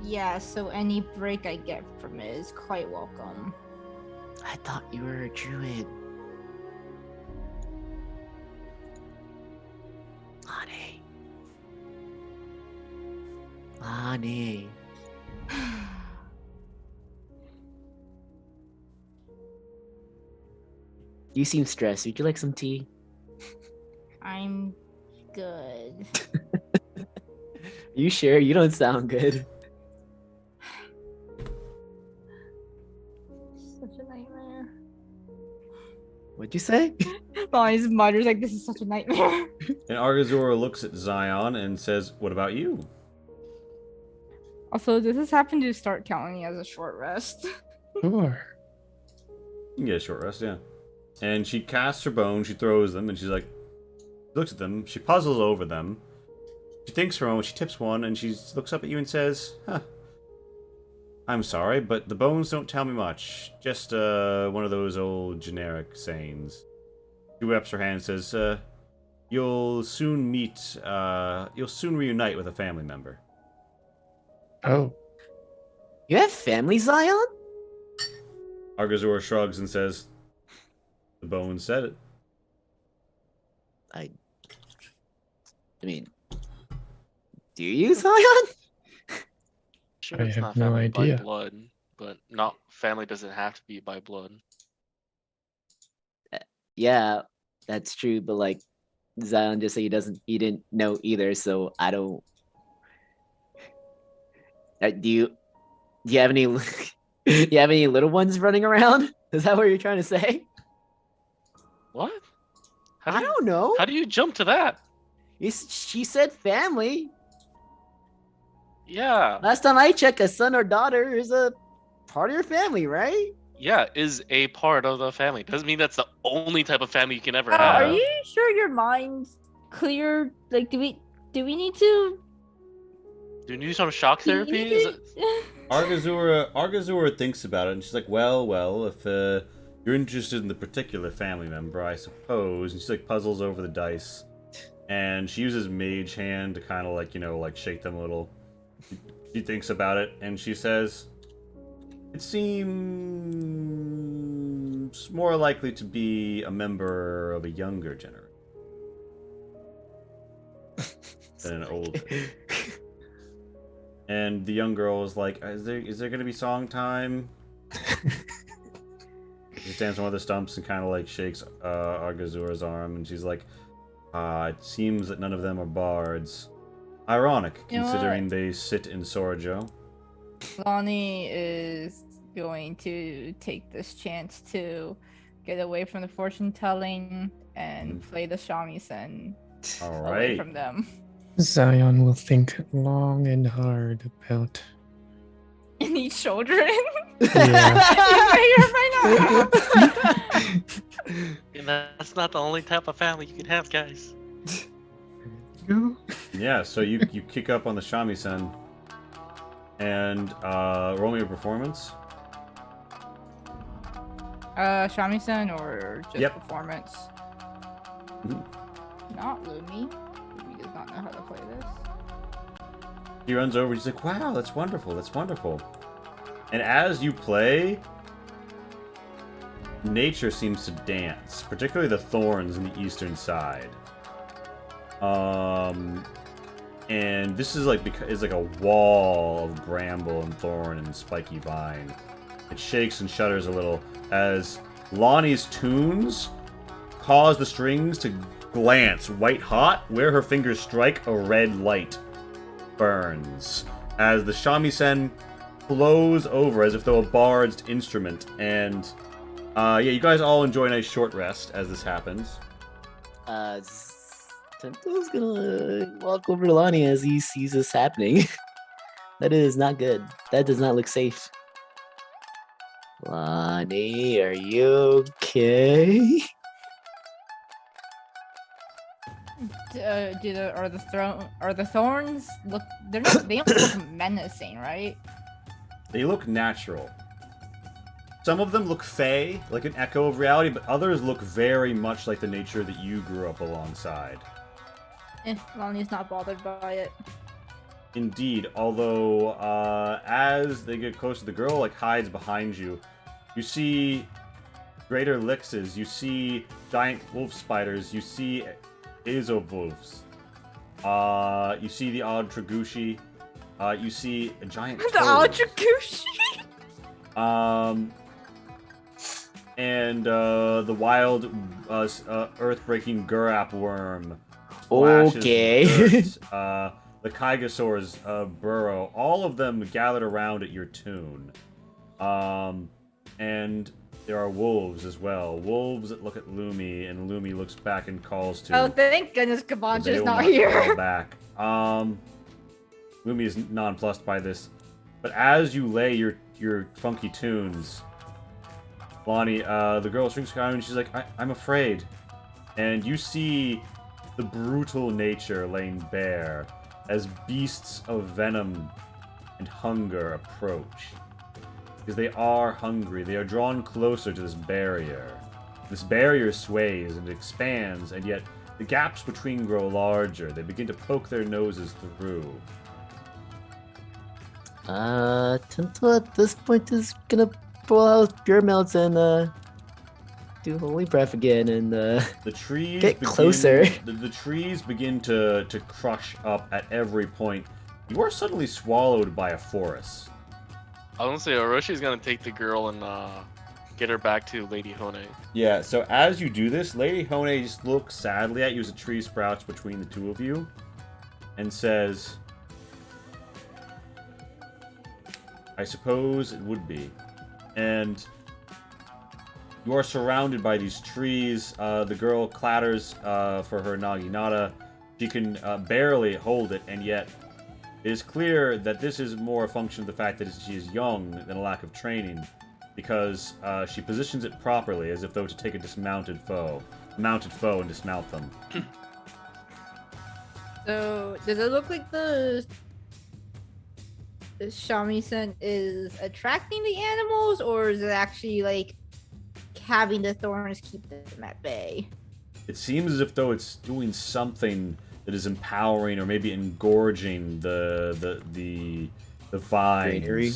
Yeah, so any break I get from it is quite welcome. I thought you were a druid. Lonnie. You seem stressed. Would you like some tea? I'm good. You sure? You don't sound good. Such a nightmare. What'd you say? Lonnie's mutters like, this is such a nightmare. And Argazora looks at Zion and says, "What about you?" Also, does this happen to start counting as a short rest? Sure. You can get a short rest, yeah. And she casts her bones, she throws them, and she's like, looks at them, she puzzles over them. She thinks for a moment, she tips one, and she looks up at you and says, "Huh. I'm sorry, but the bones don't tell me much. Just one of those old generic sayings." She wraps her hand and says, you'll soon reunite with a family member." Oh, You have family, Zion? Argazora shrugs and says, "The bones said it." I mean, do you, Zion? Sure, I it's have not no family idea. by blood, but not family doesn't have to be by blood. Yeah, that's true, but like Zion just said he didn't know either, so I don't. Do you have any do you have any little ones running around? Is that what you're trying to say? What? How I do you, don't know. How do you jump to that? She said family. Yeah, Last time I checked, a son or daughter is a part of your family, right? yeah, is a part of the family. Doesn't mean that's the only type of family you can ever Oh, are have. you sure your mind's clear? Like, do we need to? Do you need some shock therapy? Is it... Argazura thinks about it, and she's like, well, if you're interested in the particular family member, I suppose. And she like puzzles over the dice, and she uses Mage Hand to kind of like shake them a little. She thinks about it, and she says, "It seems more likely to be a member of a younger generation than an older." And the young girl is like, is there gonna be song time?" She stands on one of the stumps and kind of like shakes Argazura's arm, and she's like, "It seems that none of them are bards." Ironic, You know considering they sit in Sorajo. Lonnie is going to take this chance to get away from the fortune telling and play the shamisen All away right. from them. Zion will think long and hard about. Any children? Yeah. You may or may not. And that's not the only type of family you can have, guys. Yeah, so you kick up on the shamisen, and roll me a performance. Shamisen or just Yep. performance? Mhm. Not Lumi. Lumi does not know how to play this. He runs over. He's like, "Wow, that's wonderful. That's wonderful." And as you play, nature seems to dance, particularly the thorns in the eastern side. And this is like a wall of bramble and thorn and spiky vine. It shakes and shudders a little as Lonnie's tunes cause the strings to glance white hot. Where her fingers strike, a red light burns as the shamisen flows over as if though a bard's instrument. And yeah, you guys all enjoy a nice short rest as this happens. Tento's gonna walk over to Lonnie as he sees this happening. That is not good. That does not look safe. Lonnie, are you okay? Are the thorns look? They don't look menacing, right? They look natural. Some of them look fey, like an echo of reality, but others look very much like the nature that you grew up alongside. Lonnie's not bothered by it. Indeed, although as they get closer, the girl like hides behind you. You see greater lixes, you see giant wolf spiders, you see azovulfs, you see the odd tragushi, you see a giant The toad. Altragushi. And the wild earth-breaking Gurap worm. Flashes Okay. dirt, the Kygosaur's burrow, all of them gathered around at your tune. And there are wolves as well. Wolves that look at Lumi, and Lumi looks back and calls to. Oh, thank goodness They Kabanja's will not call here. back. Lumi is nonplussed by this. But as you lay your funky tunes, Lonnie, the girl shrinks down and she's like, I'm afraid. And you see the brutal nature laying bare as beasts of venom and hunger approach. Because they are hungry. They are drawn closer to this barrier. This barrier sways and expands, and yet the gaps between grow larger. They begin to poke their noses through. Tento at this point is gonna pull out Pure Melts and do Holy Breath again and The trees get closer. The trees begin to crush up at every point. You are suddenly swallowed by a forest. I was gonna say Oroshi's gonna take the girl and get her back to Lady Hone. Yeah, so as you do this, Lady Hone just looks sadly at you as a tree sprouts between the two of you and says, I suppose it would be. And you are surrounded by these trees. The girl clatters for her naginata. She can barely hold it, and yet it is clear that this is more a function of the fact that she is young than a lack of training, because she positions it properly, as if though to take a mounted foe, and dismount them. So, does it look like the shamisen is attracting the animals, or is it actually like having the thorns keep them at bay? It seems as if though it's doing something that is empowering or maybe engorging the vines. Greenery.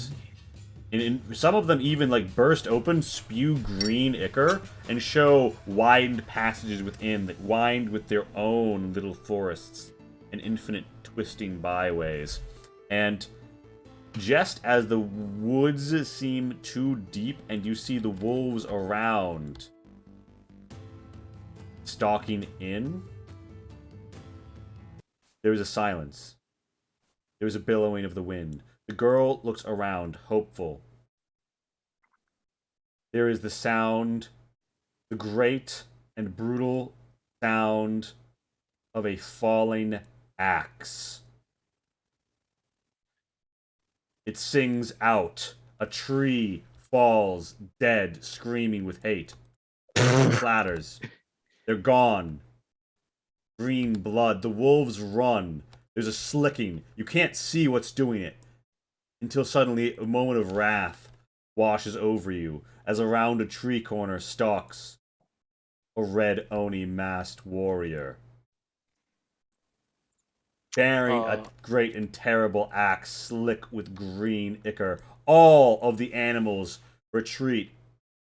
And some of them even like burst open, spew green ichor, and show widened passages within that wind with their own little forests and infinite twisting byways. And just as the woods seem too deep and you see the wolves around stalking in, there is a silence. There is a billowing of the wind. The girl looks around, hopeful. There is the sound, the great and brutal sound of a falling axe. It sings out. A tree falls dead, screaming with hate. Clatters. They're gone. Green blood. The wolves run. There's a slicking. You can't see what's doing it. Until suddenly a moment of wrath washes over you as around a tree corner stalks a red Oni masked warrior. Bearing a great and terrible axe slick with green ichor. All of the animals retreat.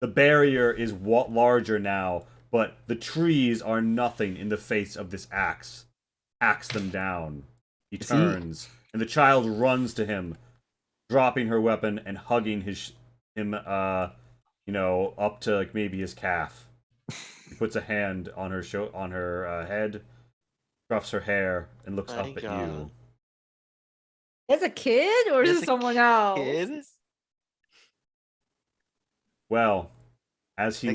The barrier is larger now, but the trees are nothing in the face of this axe. Axe them down. He turns, and the child runs to him, dropping her weapon and hugging him, up to like maybe his calf. He puts a hand on her head, ruffs her hair, and looks up at you. Is a kid or is it someone else? Kid? Well, as he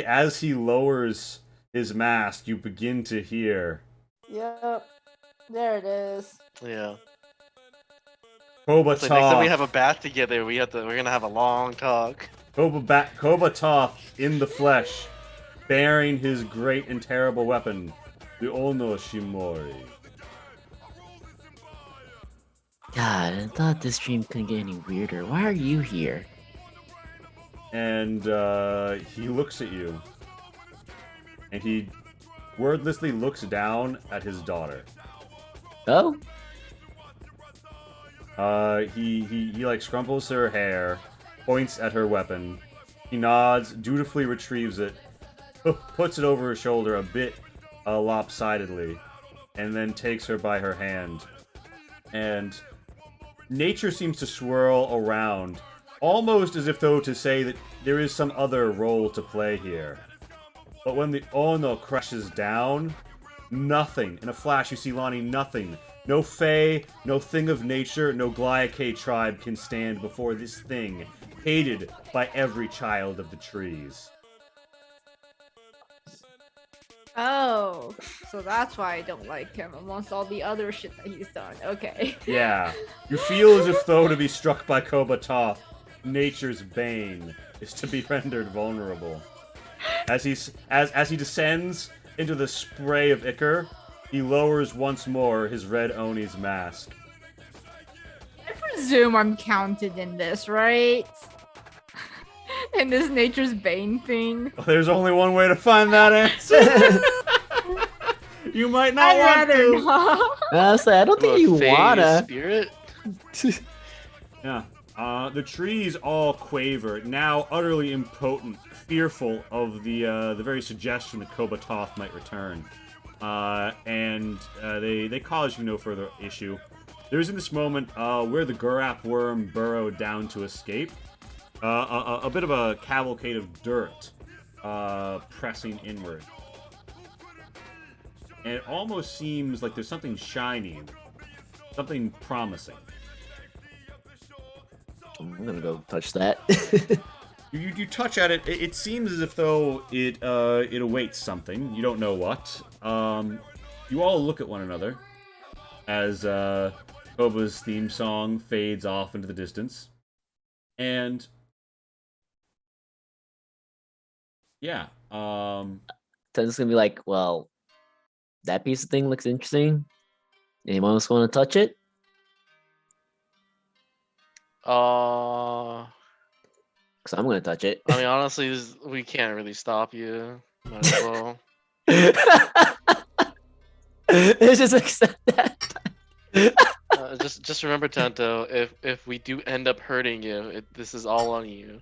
as he lowers his mask, you begin to hear. Yep, there it is. Yeah. Kobatov. So next time we have a bath together, we're gonna have a long talk. Kobatov in the flesh, bearing his great and terrible weapon, the Ono Shimori. God, I thought this stream couldn't get any weirder. Why are you here? And he looks at you, and he wordlessly looks down at his daughter. Oh? He like scrumples her hair, points at her weapon. He nods, dutifully retrieves it, puts it over her shoulder a bit lopsidedly, and then takes her by her hand. And nature seems to swirl around, almost as if though to say that there is some other role to play here. But when the Ono crashes down, nothing. In a flash, you see Lonnie, nothing. No Fae, no thing of nature, no Glyake tribe can stand before this thing, hated by every child of the trees. Oh, so that's why I don't like him amongst all the other shit that he's done. Okay. Yeah. You feel as if though to be struck by Kobatov, nature's bane is to be rendered vulnerable. As he descends into the spray of ichor, he lowers once more his red Oni's mask. I presume I'm counted in this, right? In this nature's bane thing. There's only one way to find that answer. You might not want to. I don't think you wanna. Spirit? Yeah. The trees all quaver, now utterly impotent, fearful of the very suggestion that Kobatov might return. And they cause you no further issue. There's in this moment where the Gurap worm burrowed down to escape, a bit of a cavalcade of dirt pressing inward. And it almost seems like there's something shining, something promising. I'm gonna go touch that. You touch at it. It seems as if though it awaits something. You don't know what. You all look at one another as Koba's theme song fades off into the distance, and yeah, Ten's gonna be like, well, that piece of thing looks interesting. Anyone else want to touch it? I Because I'm gonna touch it. mean, honestly, we can't really stop you. Might as well. Let's just accept that. Just remember, Tento, if we do end up hurting you, this is all on you.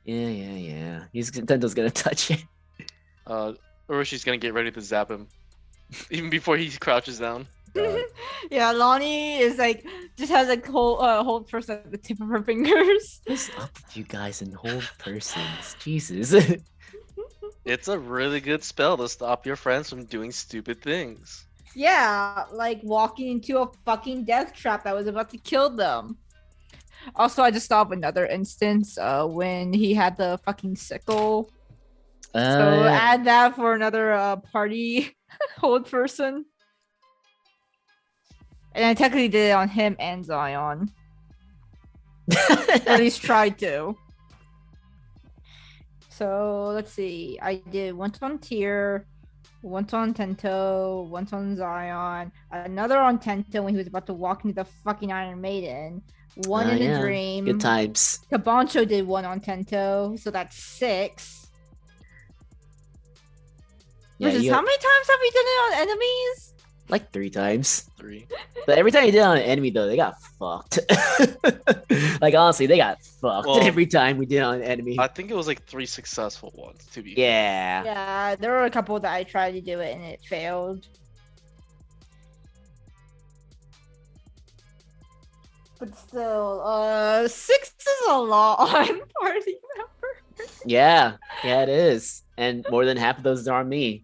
Yeah. Tento's gonna touch it. Or she's gonna get ready to zap him, even before he crouches down. Yeah, Lonnie is like just has like hold first at the tip of her fingers. What's up with you guys and hold persons? Jesus. It's a really good spell to stop your friends from doing stupid things. Yeah, like walking into a fucking death trap that was about to kill them. Also, I just thought of another instance when he had the fucking sickle. So Yeah. add that for another party hold person. And I technically did it on him and Zion. Or at least tried to. So let's see. I did once on Tier, once on Tento, once on Zion, another on Tento when he was about to walk into the fucking Iron Maiden, one in a Yeah. dream. Good times. Kabancho did one on Tento, so that's 6. Yeah, Which is you how many times have we done it on enemies? like 3 times. 3. But every time you did it on an enemy though, they got fucked. Like honestly, they got fucked Well, every time we did it on an enemy. I think it was like 3 successful ones, to be Yeah. Yeah, there were a couple that I tried to do it and it failed. But still, 6 is a lot on party member. Yeah, it is. And more than half of those are on me.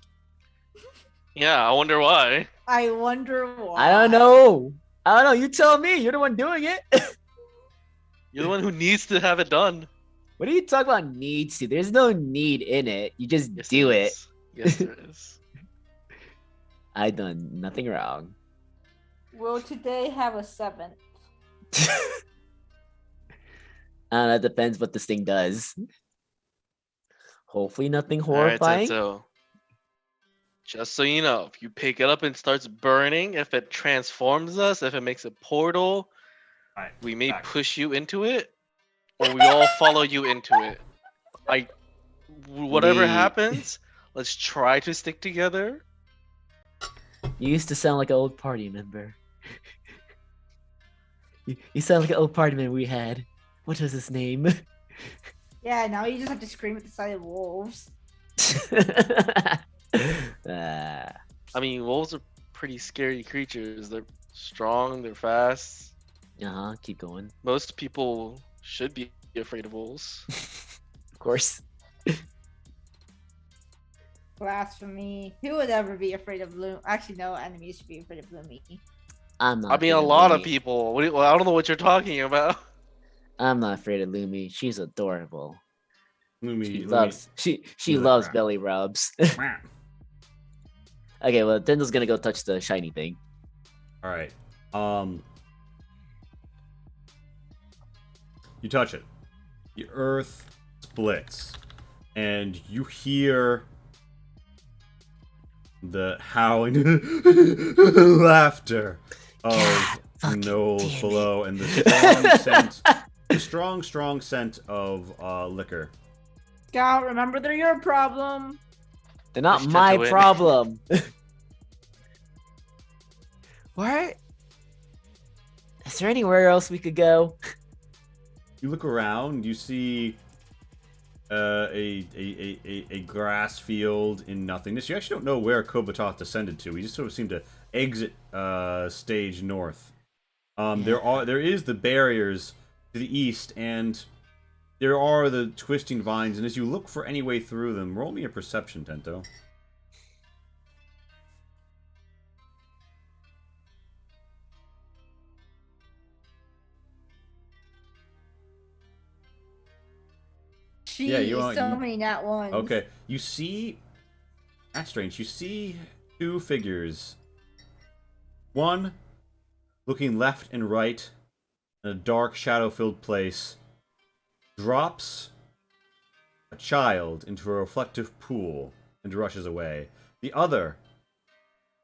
Yeah, I wonder why. I wonder why. I don't know. You tell me. You're the one doing it. You're the one who needs to have it done. What are you talking about needs to? There's no need in it. You just Yes, do there it. is. Yes, there is. I done nothing wrong. Will today have a 7? That depends what this thing does. Hopefully nothing All right, horrifying. Tento. Just so you know, if you pick it up and starts burning, if it transforms us, if it makes a portal, Alright, we may back. push you into it, or we all follow you into it. Whatever Me. happens, let's try to stick together. You used to sound like an old party member. You sound like an old party member we had. What was his name? Yeah, now you just have to scream at the sight of wolves. Ah, I mean, wolves are pretty scary creatures. They're strong, they're fast. keep going. Most people should be afraid of wolves. Of course. Blasphemy. Who would ever be afraid of Loom? Actually, no, enemies should be afraid of Loomy. I'm not. I mean, afraid a of lot of Lumi. people. Well, I don't know what you're talking about. I'm not afraid of Lumi. She's adorable. She Lumi. loves Crap. belly rubs. All Okay, well, Denzel's gonna go touch the shiny thing. right. You touch it. The earth splits, and you hear the howling laughter of fucking gnolls damn it. below, and the strong scent of liquor. Scout, remember they're your problem. They're not Push my Tento in. problem. What? Is there anywhere else we could go? You look around. You see a grass field in nothingness. You actually don't know where Kobatot descended to. He just sort of seemed to exit stage north. There is the barriers to the east, and there are the twisting vines. And as you look for any way through them, roll me a perception, Tento. Jeez, Yeah, you want- so you- many nat ones. Okay, you see. That's strange. You see 2 figures. One looking left and right in a dark, shadow-filled place, drops a child into a reflective pool and rushes away. The other,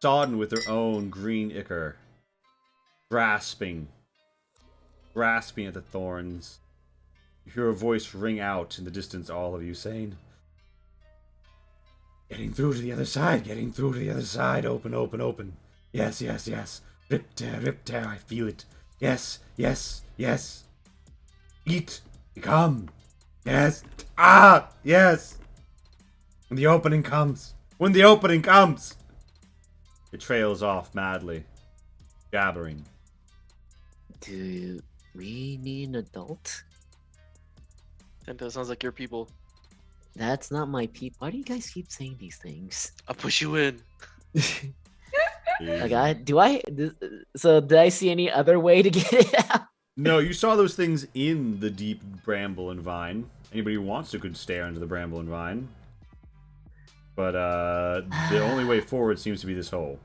sodden with their own green ichor, grasping at the thorns. You hear a voice ring out in the distance, all of you saying, "Getting through to the other side, getting through to the other side, open, open, open. Yes, yes, yes. Rip tear, I feel it. Yes, yes, yes. Eat, become. Yes. Ah, yes. When the opening comes. When the opening comes. It trails off madly, jabbering. Do we need an adult? Tento sounds like your people. That's not my peep. Why do you guys keep saying these things? I'll push you in. So did I see any other way to get it out? No, you saw those things in the deep bramble and vine. Anybody who wants to could stare into the bramble and vine. But the only way forward seems to be this hole.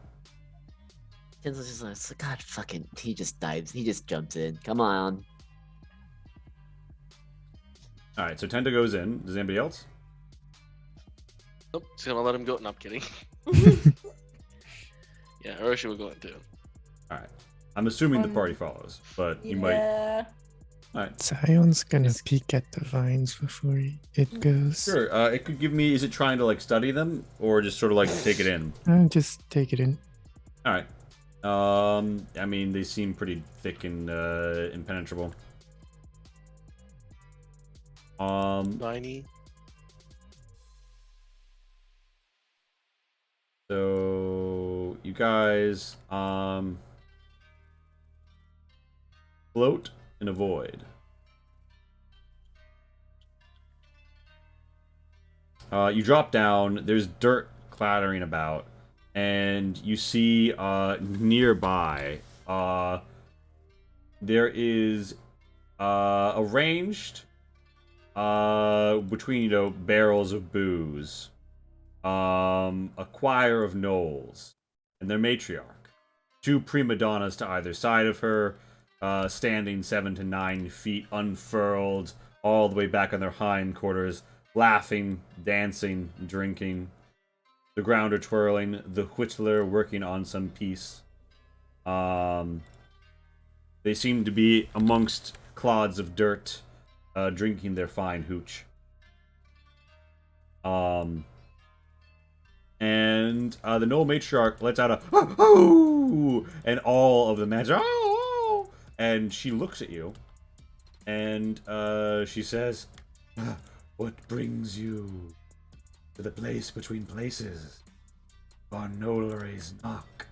Tenzo's just like, God fucking, he just dives, he just jumps in. Come on. Alright, so Tenta goes in. Does anybody else? Nope, just gonna let him go. No, I'm kidding. Yeah, Orochi will go in too. Alright. I'm assuming the party follows, but you might. Yeah. Alright. Zion's gonna peek at the vines before it goes. Sure, it could give me. Is it trying to like study them or just sort of like take it in? Just take it in. Alright. I mean, they seem pretty thick and impenetrable. Viney. So you guys float in a void. You drop down, there's dirt clattering about, and you see nearby there is arranged between barrels of booze a choir of gnolls and their matriarch, two prima donnas to either side of her, standing 7 to 9 feet unfurled all the way back on their hindquarters, laughing, dancing, drinking, the grounder twirling, the whittler working on some piece. They seem to be amongst clods of dirt, drinking their fine hooch. And the Gnoll matriarch lets out a oh, and all of the magic oh, and she looks at you, and she says, "What brings you to the place between places? Von Nollery's knock."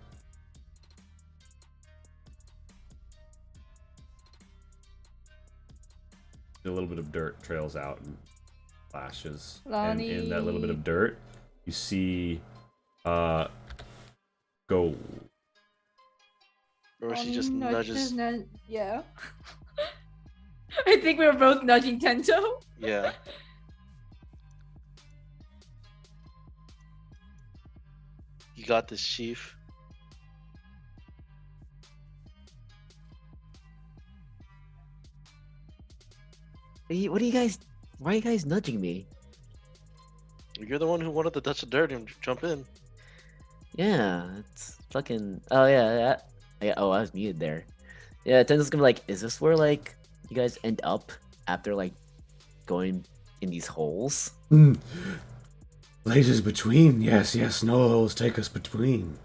A little bit of dirt trails out and flashes, and in that little bit of dirt, you see gold. Orochi just nudges. Yeah. I think we were both nudging Tento. Yeah. You got this, chief. What are you guys? Why are you guys nudging me? You're the one who wanted to touch the dirt and jump in. Yeah, it's fucking. Oh yeah. Oh, I was muted there. Yeah, Tenzo's gonna be like, is this where like you guys end up after like going in these holes? Places between, yes, no holes take us between.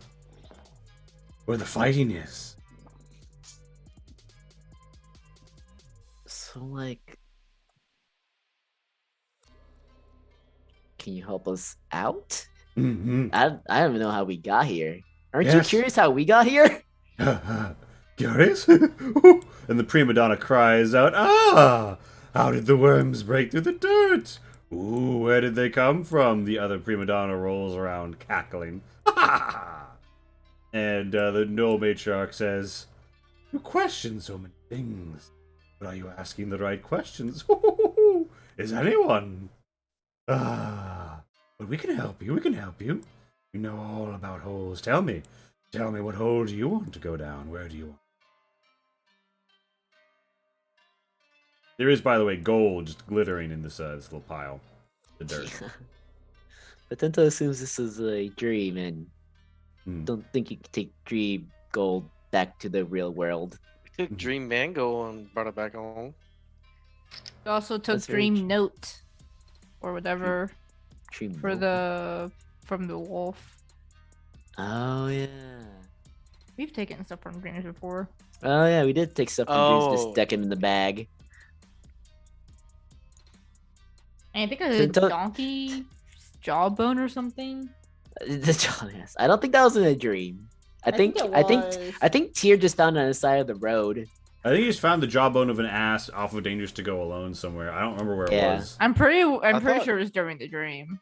Where the fighting is. So like, can you help us out? Mm-hmm. I don't even know how we got here. Aren't you Yes. curious how we got here? Curious? And the prima donna cries out, "Ah! How did the worms break through the dirt? Ooh, where did they come from?" The other prima donna rolls around cackling. And the Gnoll matriarch says, "You question so many things, but are you asking the right questions? Is anyone? But we can help you, You know all about holes. Tell me what hole do you want to go down? Where do you want?" There is, by the way, gold just glittering in this little pile. The dirt. But Tento assumes this is a dream and don't think you can take dream gold back to the real world. We took Dream Mango and brought it back home. We also took That's very Dream true. Note or whatever Dream for gold. from the wolf. Oh yeah. We've taken stuff from dreams before. Oh yeah, we did take stuff from dreams, just Oh. stuck him in the bag. And I think I did Tento- donkey jawbone or something. The Jonas. I don't think that was in a dream. I think it Tyr just found it on the side of the road. I think he just found the jawbone of an ass off of Dangerous to Go Alone somewhere. I don't remember where it Yeah. was. I'm pretty thought- sure it was during the dream.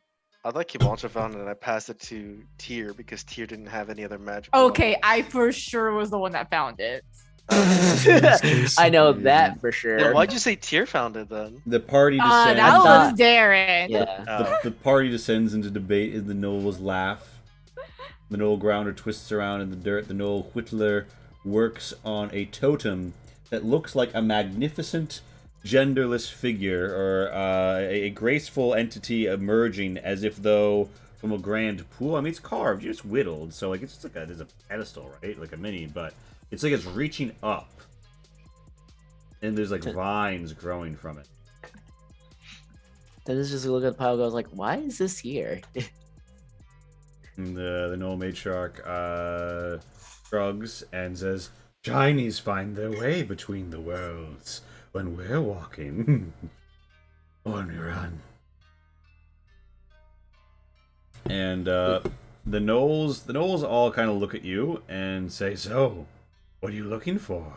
I'd like Kibancha found it and I passed it to Tyr because Tyr didn't have any other magic. Okay, I for sure was the one that found it. I know that for sure. Then why'd you say Tyr found it then? The party descends. That thought- was Darren. Yeah. The party descends into debate as the gnolls laugh. The gnoll grounder twists around in the dirt. The gnoll whittler works on a totem that looks like a magnificent, genderless figure, or a graceful entity emerging as if though from a grand pool. I mean, it's carved, it's whittled, so like it's just like there's a pedestal, right? Like a mini, but it's like it's reaching up. And there's like vines growing from it. Then it's just look at the pile and goes like, why is this here? And the Gnoll Matriarch shrugs and says, Shinies find their way between the worlds when we're walking. Or when we run. And the gnolls all kind of look at you and say, so, what are you looking for?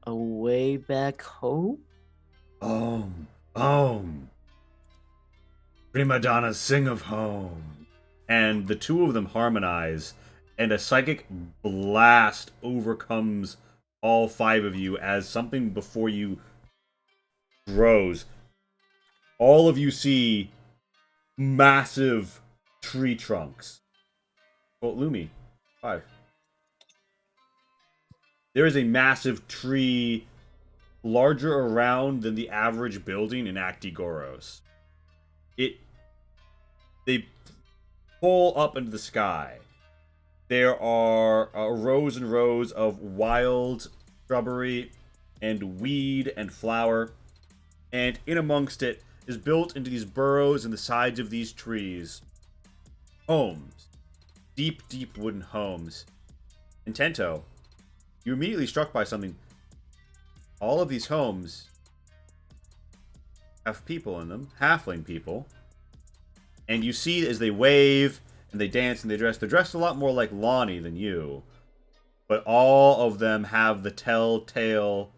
A way back home? Home. Home. Prima donnas sing of home. And the two of them harmonize, and a psychic blast overcomes all five of you as something before you grows. All of you see massive tree trunks. Well, Lumi, 5. There is a massive tree larger around than the average building in Actigoros. They pull up into the sky. There are rows and rows of wild shrubbery and weed and flower, and in amongst it is built into these burrows in the sides of these trees homes, deep wooden homes. And Tento, you're immediately struck by something. All of these homes have people in them, halfling people. And you see as they wave and they dance and they're dressed a lot more like Lonnie than you. But all of them have the telltale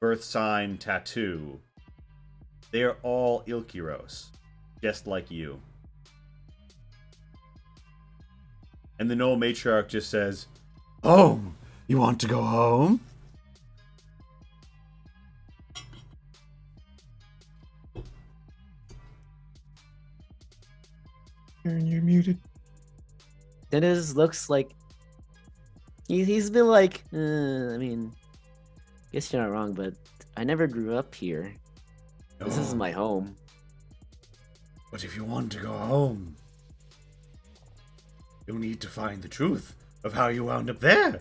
birth sign tattoo. They are all Ilkiros, just like you. And the Gnoll Matriarch just says, Home! You want to go home? Aaron, you're muted. Then it just looks like he's been like, I mean, guess you're not wrong, but I never grew up here. This is No. my home. But if you want to go home, you'll need to find the truth of how you wound up there.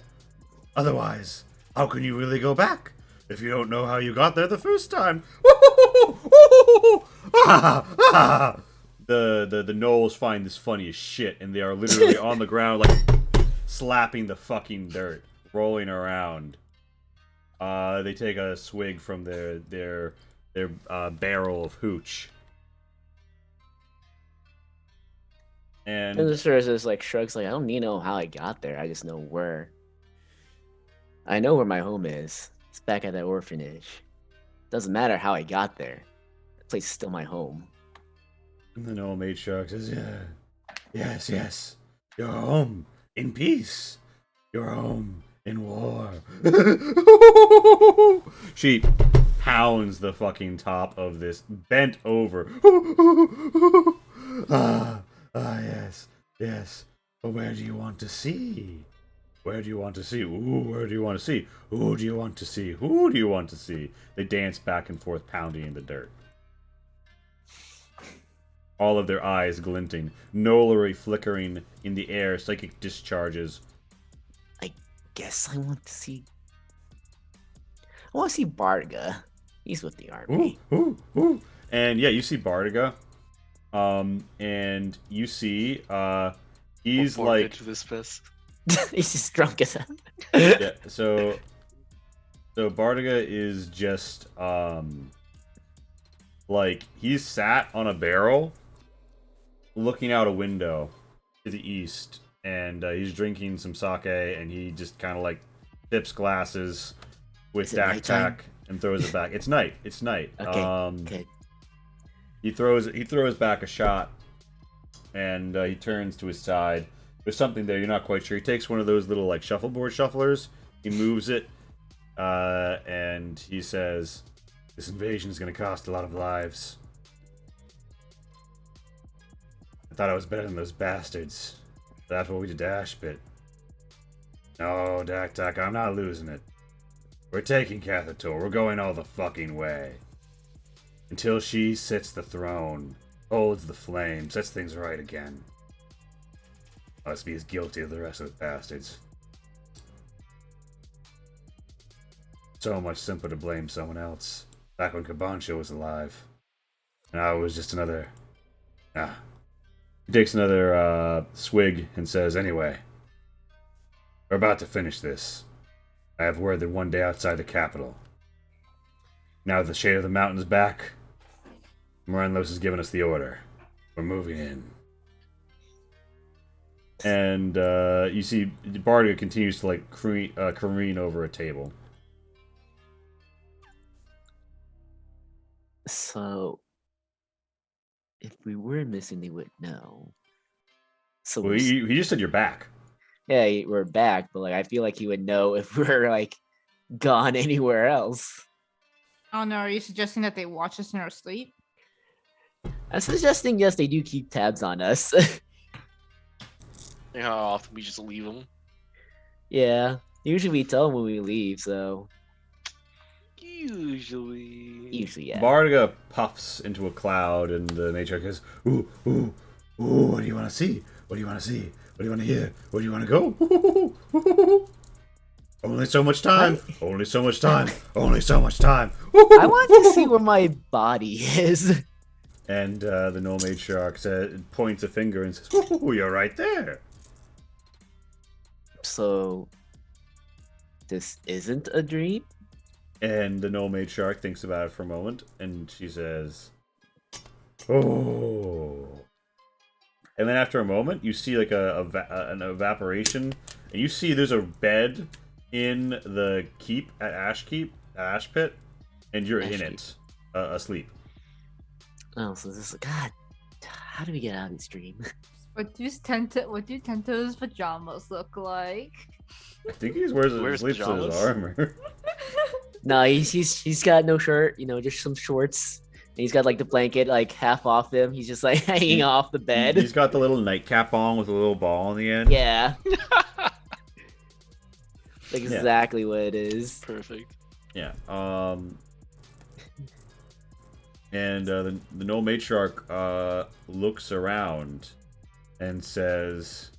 Otherwise, how can you really go back if you don't know how you got there the first time? The gnolls find this funny as shit, and they are literally on the ground, like slapping the fucking dirt, rolling around. They take a swig from their barrel of hooch. And And the sort of just like shrugs like, I don't need to know how I got there. I just know where. I know where my home is. It's back at that orphanage. Doesn't matter how I got there. The place is still my home. the Gnoll Matriarch says, yes. You're home in peace. You're home in war. She pounds the fucking top of this, bent over. Yes. But where do you want to see? Where do you want to see? Ooh, where do you want to see? Who do you want to see? Who do you want to see? They dance back and forth, pounding in the dirt. All of their eyes glinting, gnollery flickering in the air, psychic discharges. Guess I want to see. I want to see Barga. He's with the army. Ooh. And yeah, you see Bardiga. And you see, he's What like, to this piss. He's just drunk as hell. yeah. So Bardiga is just, like he's sat on a barrel, looking out a window to the east, and he's drinking some sake, and he just kind of like tips glasses with Is it nighttime? Dak and throws it back. It's night. Okay, good. He throws back a shot, and he turns to his side. There's something there. You're not quite sure. He takes one of those little like shuffleboard shufflers. He moves it, and he says, "This invasion is going to cost a lot of lives. I thought I was better than those bastards. That's what we did to Ashpit. No, Dak, I'm not losing it. We're taking Cathator. We're going all the fucking way. Until she sits the throne, holds the flame, sets things right again. Must be as guilty as the rest of the bastards. So much simpler to blame someone else. Back when Kabancho was alive. And I was just another... He takes another swig and says, anyway, we're about to finish this. I have word that one day outside the capital. Now that the Shade of the Mountain is back, Moranlos has given us the order. We're moving in. And you see Bardiga continues to like careen over a table. So, if we were missing, they would know. So Well, he just said you're back. yeah, we're back, but like I feel like he would know if we're like gone anywhere else. Oh no, are you suggesting that they watch us in our sleep? I'm suggesting yes, they do keep tabs on us. You know how often we just leave them? Yeah, usually we tell them when we leave, so Usually. yeah. Bardiga puffs into a cloud, and the matriarch goes, ooh, ooh, ooh, what do you want to see? What do you want to see? What do you want to hear? Where do you want to go? Ooh, ooh, ooh, ooh. Only so much time. Only so much time. Only so much time. I want to see where my body is. And the Null Matriarch points a finger and says, ooh, you're right there. So, this isn't a dream? And the Null Matriarch thinks about it for a moment, and she says, oh. And then after a moment, you see like an evaporation, and you see there's a bed in the keep at Ash Pit, and you're in it, asleep. Oh, so this is God. How do we get out of this dream? What do Tento's pajamas look like? I think he wears his pajamas? armor. No, he's got no shirt. You know, just some shorts. And he's got like the blanket like half off him. He's just like hanging off the bed. He's got the little nightcap on with a little ball on the end. Yeah. Exactly what it is. Perfect. Yeah. And the Null Matriarch looks around and says,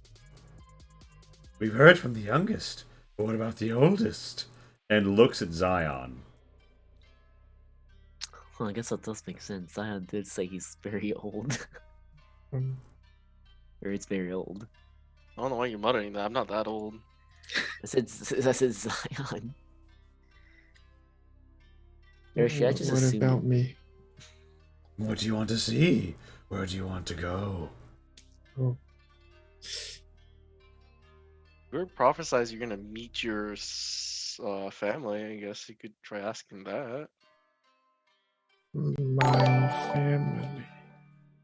we've heard from the youngest, but what about the oldest? And looks at Zion. Well, I guess that does make sense. Zion did say he's very old. Um, Or it's very old. I don't know why you're muttering that. I'm not that old. I said Zion. Or should I just what assume about me? What do you want to see? Where do you want to go? Oh, You were prophesized you're gonna meet your family. I guess you could try asking that. my family.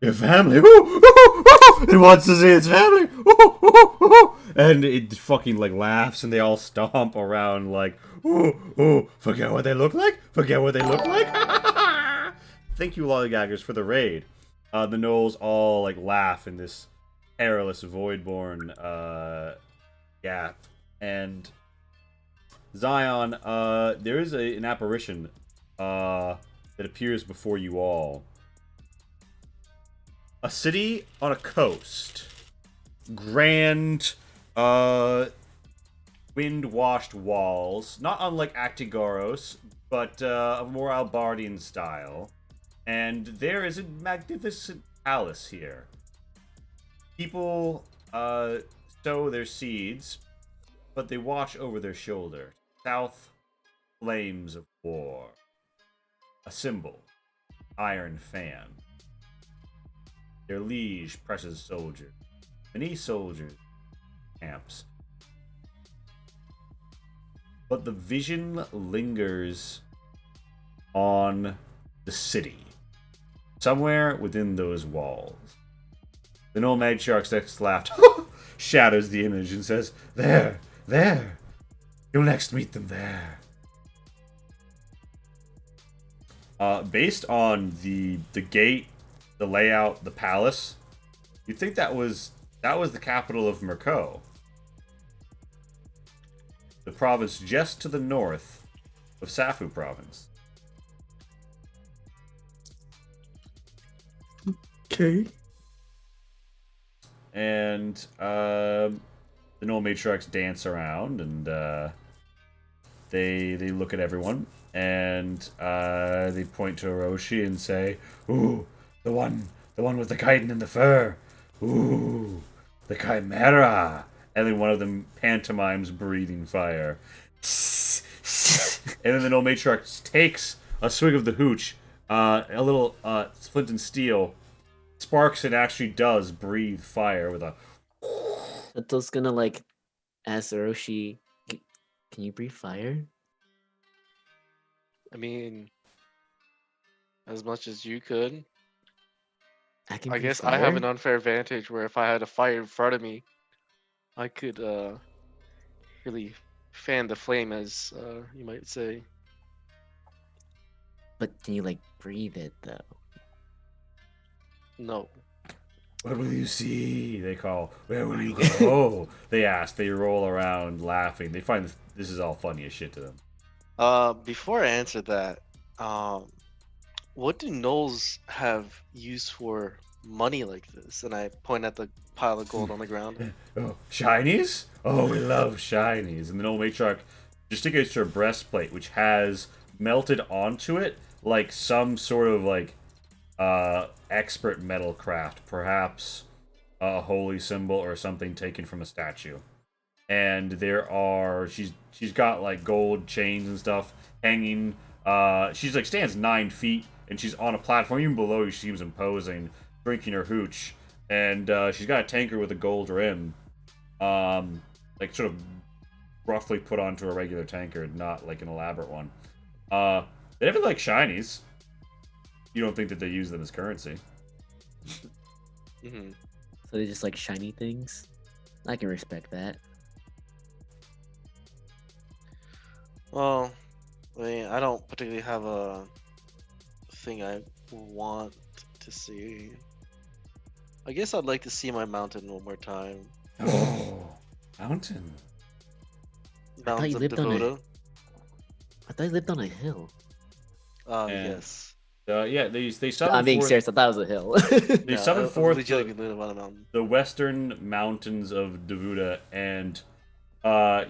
Your family? Ooh, ooh, ooh, it wants to see its family. Ooh, ooh, ooh. And it fucking like laughs, and they all stomp around like, ooh, ooh, forget what they look like? Forget what they look like? Thank you, Lollygaggers, for the raid. The Knolls all like laugh in this airless Voidborn gap. And Zion, there is an apparition that appears before you all. A city on a coast. Grand, wind-washed walls. Not unlike Actigoros, but a more Albardian style. And there is a magnificent palace here. People sow their seeds, but they watch over their shoulder. South flames of war. A symbol. Iron fan. Their liege presses soldiers. Many soldiers. Camps. But the vision lingers on the city. somewhere within those walls. The old matriarch's next laughed, shadows the image, and says, "There, there. You'll next meet them there." Based on the gate, the layout, the palace, you'd think that was the capital of Mirko, the province just to the north of Safu province. Okay. And the Null Matriarchs dance around, and they look at everyone, and they point to Orochi and say, "Ooh, the one with the chitin and the fur. Ooh, the chimera." And then one of them pantomimes breathing fire. And then the Null Matriarch takes a swig of the hooch, a little flint and steel, sparks, and actually does breathe fire with a. Sato's gonna like ask Orochi, can you breathe fire? I mean, as much as you could. I can I breathe guess fire? I have an unfair advantage where if I had a fire in front of me, I could really fan the flame, as you might say. But can you like breathe it though? No. "What will you see?" they call. "Where will you go?" they ask. They roll around laughing. They find this is all funny as shit to them. Before I answer that, what do gnolls have use for money like this? And I point at the pile of gold on the ground. Oh, shinies? Oh, we love shinies. And the Null Matriarch gesticulates her breastplate, which has melted onto it like some sort of like expert metal craft, perhaps a holy symbol or something taken from a statue. And there are she's got like gold chains and stuff hanging. She's like stands 9 feet, and she's on a platform. Even below you, she seems imposing, drinking her hooch. And she's got a tankard with a gold rim, like sort of roughly put onto a regular tankard, not like an elaborate one. They never like shinies. You don't think that they use them as currency? Hmm. So they just like shiny things? I can respect that. Well, I mean, I don't particularly have a thing I want to see. I guess I'd like to see my mountain one more time. Oh, mountain. thought Mountains you of lived on a- Dakota. I thought I lived on a hill. And- Yes. Yeah, they summon I'm being forth, serious, I thought it was a hill. They summon forth legitimately live on a mountain. the western mountains of Davuda, and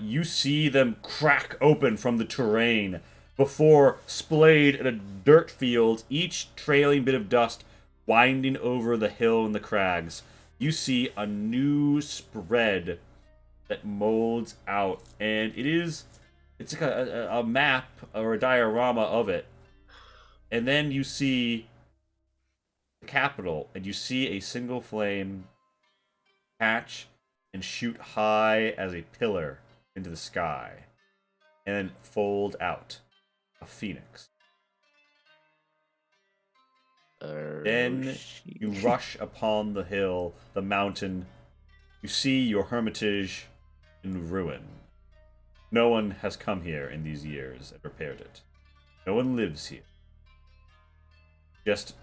you see them crack open from the terrain before splayed in a dirt field, each trailing bit of dust winding over the hill and the crags. You see a new spread that molds out, and it's like a map or a diorama of it. And then you see the capital, and you see a single flame catch and shoot high as a pillar into the sky, and then fold out a phoenix. Then you rush upon the hill, the mountain. You see your hermitage in ruin. No one has come here in these years and repaired it. No one lives here. Just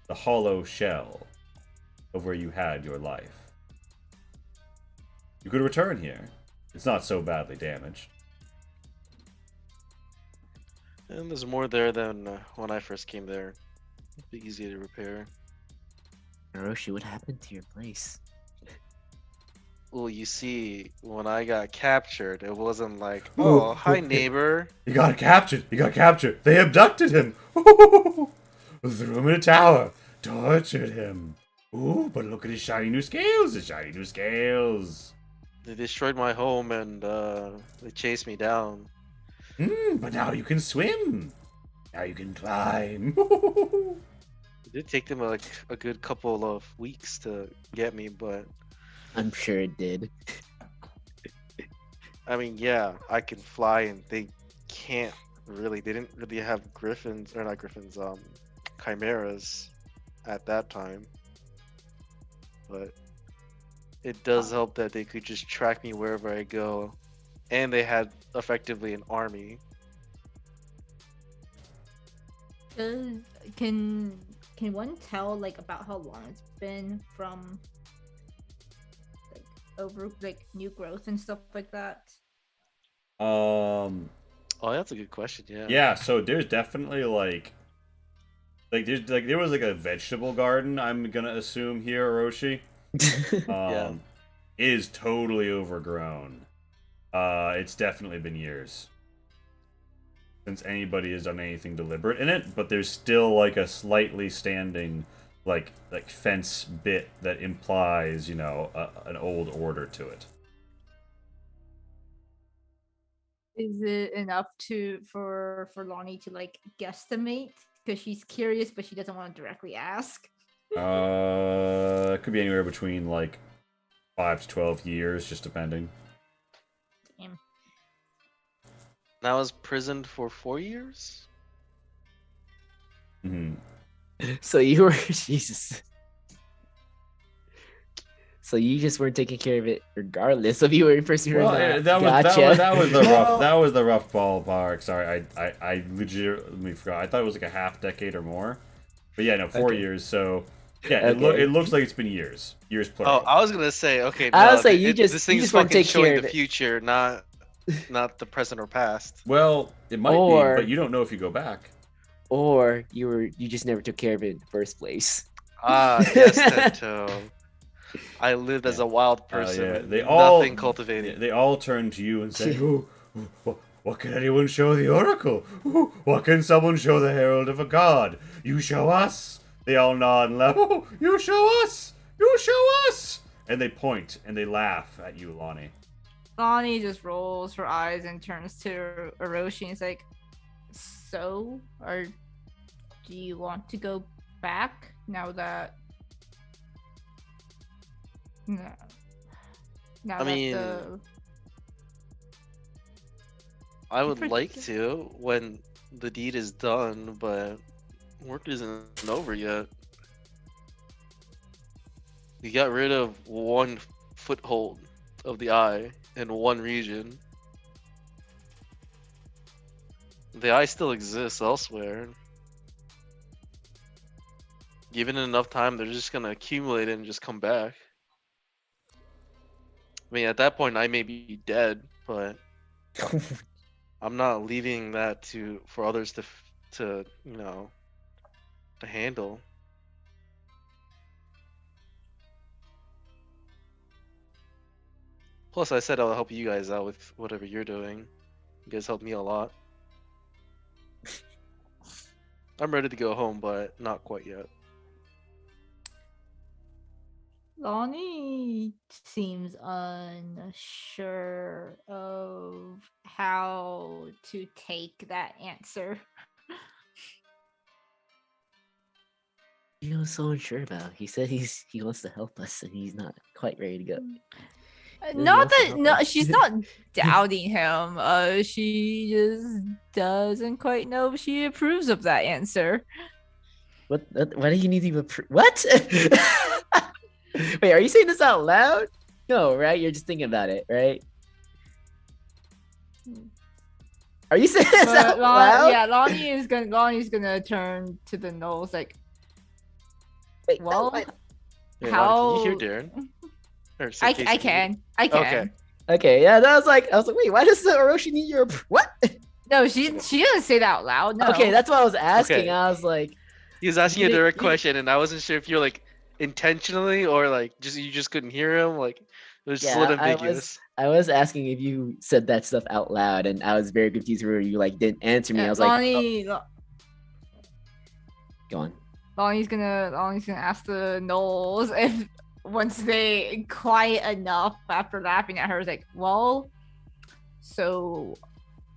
the hollow shell of where you had your life. You could return here. It's not so badly damaged. And there's more there than when I first came there. It'd be easy to repair. Orochi, what happened to your place? Well, you see, when I got captured, it wasn't like, Ooh, oh, hi, ooh, neighbor. He got captured. He got captured. They abducted him. Threw him in a tower. Tortured him. Ooh, but look at his shiny new scales. His shiny new scales. They destroyed my home and they chased me down. But now you can swim. Now you can climb. It did take them like a good couple of weeks to get me, but I'm sure it did. I mean, yeah, I can fly and they can't really, they didn't really have griffins, or not griffins, chimeras at that time. But it does help that they could just track me wherever I go, and they had effectively an army. Does can one tell like about how long it's been from like over like new growth and stuff like that? Oh, that's a good question. Yeah. Yeah, so there's definitely there was like a vegetable garden, I'm gonna assume here, Orochi. Yeah. It is totally overgrown. It's definitely been years since anybody has done anything deliberate in it, but there's still like a slightly standing like fence bit that implies, you know, an old order to it. Is it enough for Lonnie to like guesstimate? Because she's curious, but she doesn't want to directly ask. It could be anywhere between like 5 to 12 years, just depending. Damn. And I was prisoned for 4 years. Hmm. So you were Jesus. So you just weren't taking care of it, regardless of you were in person or Well, not. that was the rough Well- that was the rough ballpark. Sorry, I legitimately forgot. I thought it was like a half decade or more. But yeah, no, 4 Okay. years. So yeah, Okay. it looks like it's been years Oh, plural. I was gonna say, okay, I no, was saying, you just this thing's wanna fucking take care showing of the it. future, not the present or past. Well, it might Or- be, but you don't know if you go back. Or you just never took care of it in the first place. Ah, yes, Tento. I lived as a wild person. Yeah, with they all nothing cultivated. They all turn to you and say, what can anyone show the oracle? What can someone show the herald of a god? You show us." They all nod and laugh. You show us. You show us. And they point and they laugh at you, Lonnie. Lonnie just rolls her eyes and turns to Orochi and is like, "So, or do you want to go back now that?" No. Now I that mean, the I would Pretty like good. to when the deed is done, but work isn't over yet. You got rid of one foothold of the eye in one region. The eye still exists elsewhere. Given enough time, they're just gonna accumulate it and just come back. I mean, at that point, I may be dead, but I'm not leaving that for others to you know to handle. Plus, I said I'll help you guys out with whatever you're doing. You guys helped me a lot. I'm ready to go home, but not quite yet. Lonnie seems unsure of how to take that answer. You know, so unsure about. He said he wants to help us, and he's not quite ready to go. Really Not wants to that help no, us. she's not doubting him. She just doesn't quite know if she approves of that answer. What? Why do you need to even? What? Wait, are you saying this out loud? No, right? You're just thinking about it, right? Are you saying this out loud? Yeah, Lonnie's gonna turn to the Knowles like, Wait, well, no, what? Wait, how Lonnie, can you hear Darren? Or say I Casey, can. I can. Okay. Okay, yeah, that was like, wait, why does the Orochi need your what? No, she doesn't say that out loud. No. Okay, that's what I was asking. Okay. I was like, He was asking a You didn't- direct you- question, and I wasn't sure if you're like intentionally or like you just couldn't hear him. Like it was just a yeah, little I ambiguous. was asking if you said that stuff out loud, and I was very confused where you like didn't answer me. I was like, Lonnie, go on. Lonnie's gonna ask the Knowles if once they quiet enough after laughing at her, is like, well, so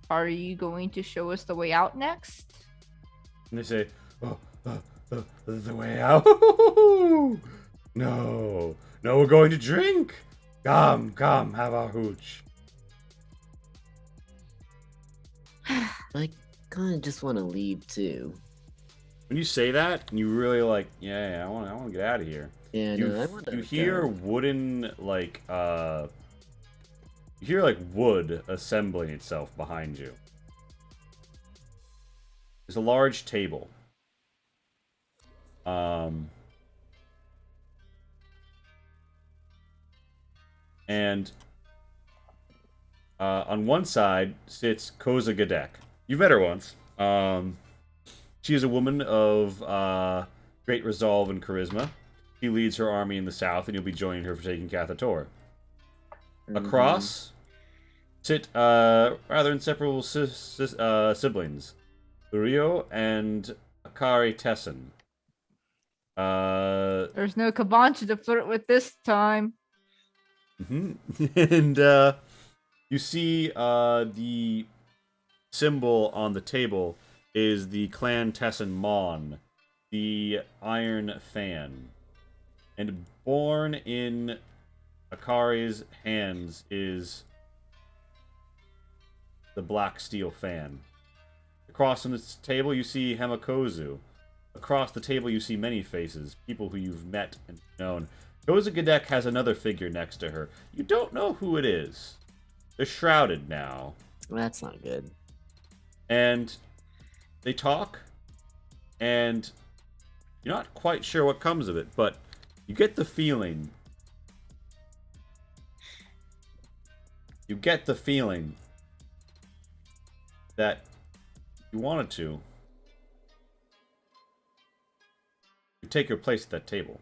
are you going to show us the way out next? And they say, the way out? No, we're going to drink. Come, have our hooch. Like, kind of just want to leave too. When you say that, and you really like, yeah, I want to get out of here. Yeah, You no, I want to you hear wooden like you hear like wood assembling itself behind you. There's a large table. And on one side sits Koza Gadek. You've met her once. She is a woman of great resolve and charisma. She leads her army in the south, and you'll be joining her for taking Kathator. Across sit rather inseparable siblings, Uriyo and Akari Tessin. There's no Kabancha to flirt with this time. And you see the symbol on the table is the clan Tessin Mon, the Iron Fan. And born in Akari's hands is the Black Steel Fan. Across from this table you see Hamakozu. Across the table you see many faces, people who you've met and known. Koza Gadek has another figure next to her. You don't know who it is. They're shrouded now. That's not good. And they talk, and you're not quite sure what comes of it, but you get the feeling. You get the feeling that you wanted to. You take your place at that table.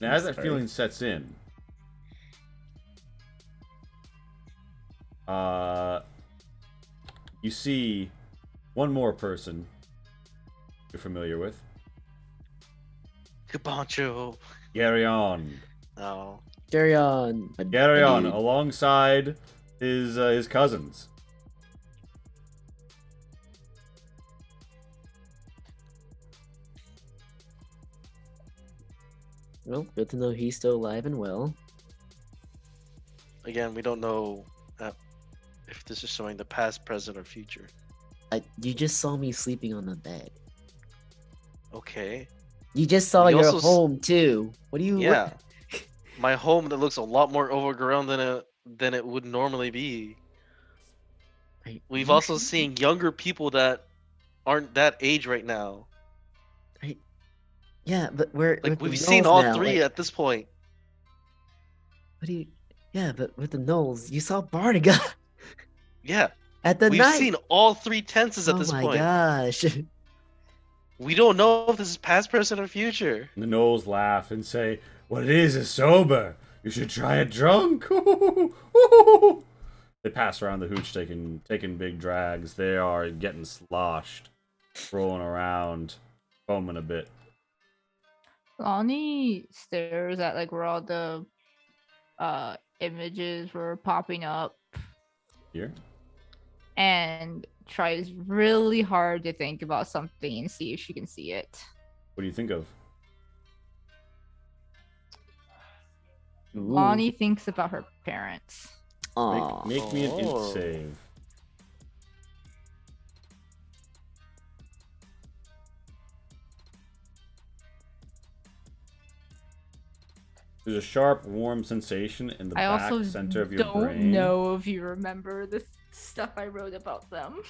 Now, as that feeling sets in, you see one more person you're familiar with. Kabancho. Garyon. Oh. Carry on. Garyon, alongside his cousins. Well, good to know he's still alive and well. Again, we don't know if this is showing the past, present, or future. You just saw me sleeping on the bed. Okay. You just saw We your also home too. What do you? Yeah. My home that looks a lot more overgrown than it would normally be. We've also seen younger people that aren't that age right now. Yeah, but we're Like with we've the seen Knolls all now. three at this point. What do you? Yeah, but with the Knolls, you saw Bartiga Yeah. at the We've night. seen all three tenses at Oh this my point. gosh! We don't know if this is past, present, or future. The Knolls laugh and say, "What it is sober. You should try it drunk." They pass around the hooch, taking big drags. They are getting sloshed, rolling around, foaming a bit. Lonnie stares at like where all the images were popping up Here. and tries really hard to think about something and see if she can see it. What do you think of? Ooh. Lonnie thinks about her parents. Aw. Make me an int Oh. save. There's a sharp, warm sensation in the I back also center of your don't brain. know if you remember the stuff I wrote about them.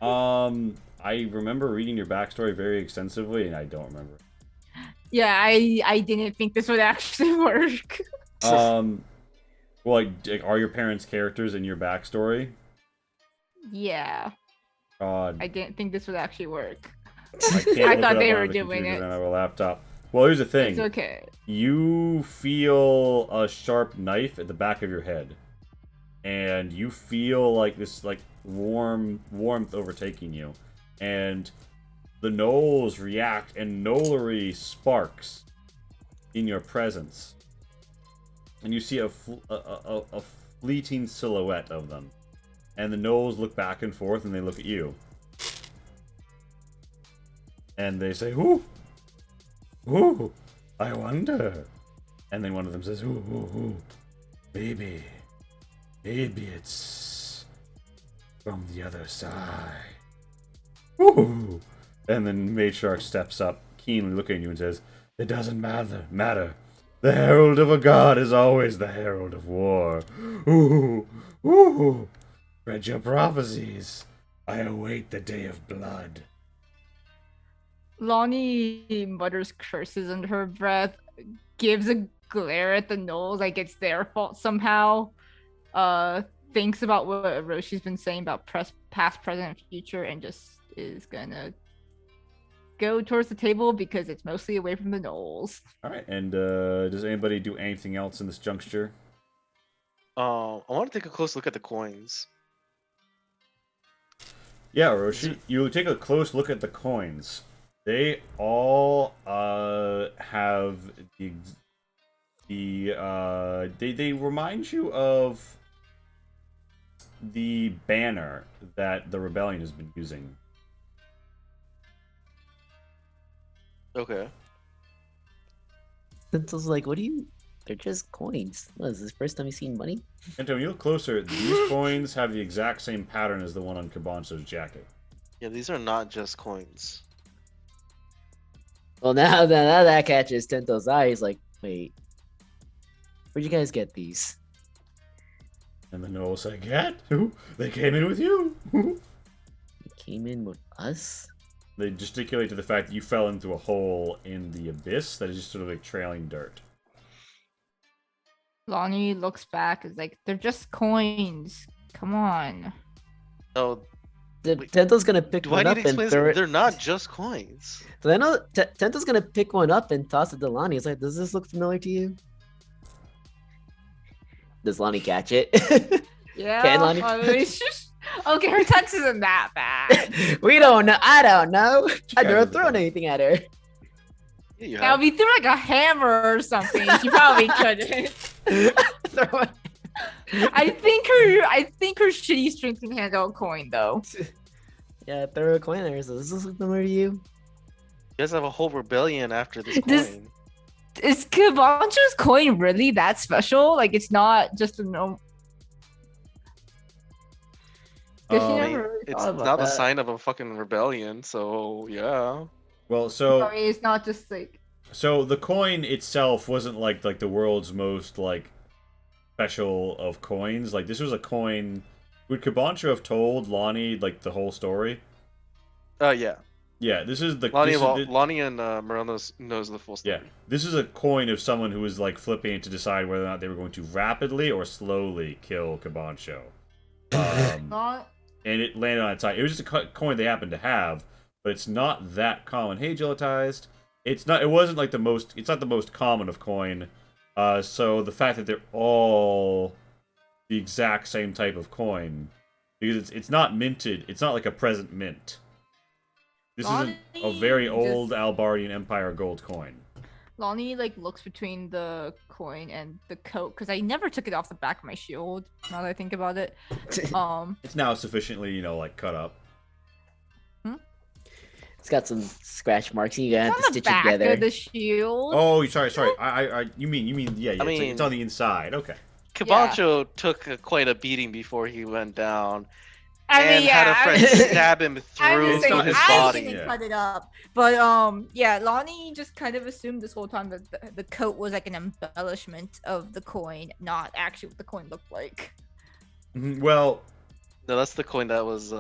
I remember reading your backstory very extensively, and I don't remember. Yeah, I didn't think this would actually work. Well, like, are your parents characters in your backstory? Yeah, God, I didn't think this would actually work. I can't I look thought it up they on were the doing computer, it. then I have a laptop. Well, here's the thing. It's okay. You feel a sharp knife at the back of your head, and you feel like this warmth overtaking you, and the gnolls react, and gnollery sparks in your presence, and you see a fleeting silhouette of them, and the gnolls look back and forth, and they look at you, and they say, "Ooh, ooh, I wonder." And then one of them says, "Ooh, ooh, ooh, maybe it's from the other side. Ooh. And then Matriarch steps up, keenly looking at you and says, "It doesn't matter. The herald of a god is always the herald of war. Ooh, ooh. Read your prophecies. I await the day of blood." Lonnie mutters curses under her breath, gives a glare at the gnolls like it's their fault somehow. Thinks about what Roshi's been saying about past, present, and future, and just is gonna go towards the table because it's mostly away from the gnolls. Alright, and does anybody do anything else in this juncture? I want to take a close look at the coins. Yeah, Roshi, you take a close look at the coins. They all have they remind you of the banner that the rebellion has been using. Okay. Sentinel's like, what do you? They're just coins. What is this first time you've seen money? And when you look closer, these coins have the exact same pattern as the one on Kabancho's jacket. Yeah, these are not just coins. Well, now that catches Tento's eye, he's like, wait, where'd you guys get these? And the Noel say, "Get? Who? They came in with you." You came in with us? They gesticulate to the fact that you fell into a hole in the abyss that is just sort of like trailing dirt. Lonnie looks back, is like, they're just coins. Come on. No, Tento's gonna pick do I one need up to and explain throw this? it. They're not just coins. So I know Tento's gonna pick one up and toss it to Lonnie. He's like, does this look familiar to you? Does Lonnie catch it? Yeah. Can Lonnie? I mean, it's just... Okay, her touch isn't that bad. We don't know. I don't know. I've never catches it, thrown though. anything at her. Yeah, you Now, have. if you threw like a hammer or something, she probably couldn't. Throw it. I think her shitty strength can handle a coin though. Yeah, throw a coin at her. So does this look familiar to you? You guys have a whole rebellion after this This- coin. Is Kabancho's coin really that special? Like, it's not just a no. Guess you Um, never really It's thought about not a that. sign of a fucking rebellion, so yeah. Well, Sorry, it's not just like. So the coin itself wasn't like the world's most like special of coins. Like this was a coin. Would Kabancho have told Lonnie like the whole story? Yeah. Yeah, this is the Lonnie, this is the- Lonnie and Morello knows the full story. yeah. This is a coin of someone who was like flipping it to decide whether or not they were going to rapidly or slowly kill Kabancho. Not. And it landed on its side. It was just a coin they happened to have, but it's not that common. Hey, Gelotized. It's not. It wasn't like the most. It's not the most common of coin. So the fact that they're all the exact same type of coin, because it's not minted. It's not like a present mint. This is a very old Albardian Empire gold coin. Lonnie like looks between the coin and the coat because I never took it off the back of my shield. Now that I think about it, It's now sufficiently, like cut up. It's got some scratch marks. You gotta have to on the stitch it back together. of the shield. Oh, sorry. You mean, yeah. I mean- it's on the inside. Okay. Cabancho took quite a beating before he went down, I mean, and yeah, had a friend stab him I through was It's not saying, his I body, didn't yeah. cut it up, but yeah, Lonnie just kind of assumed this whole time that the coat was like an embellishment of the coin, not actually what the coin looked like. Well, No, that's the coin that was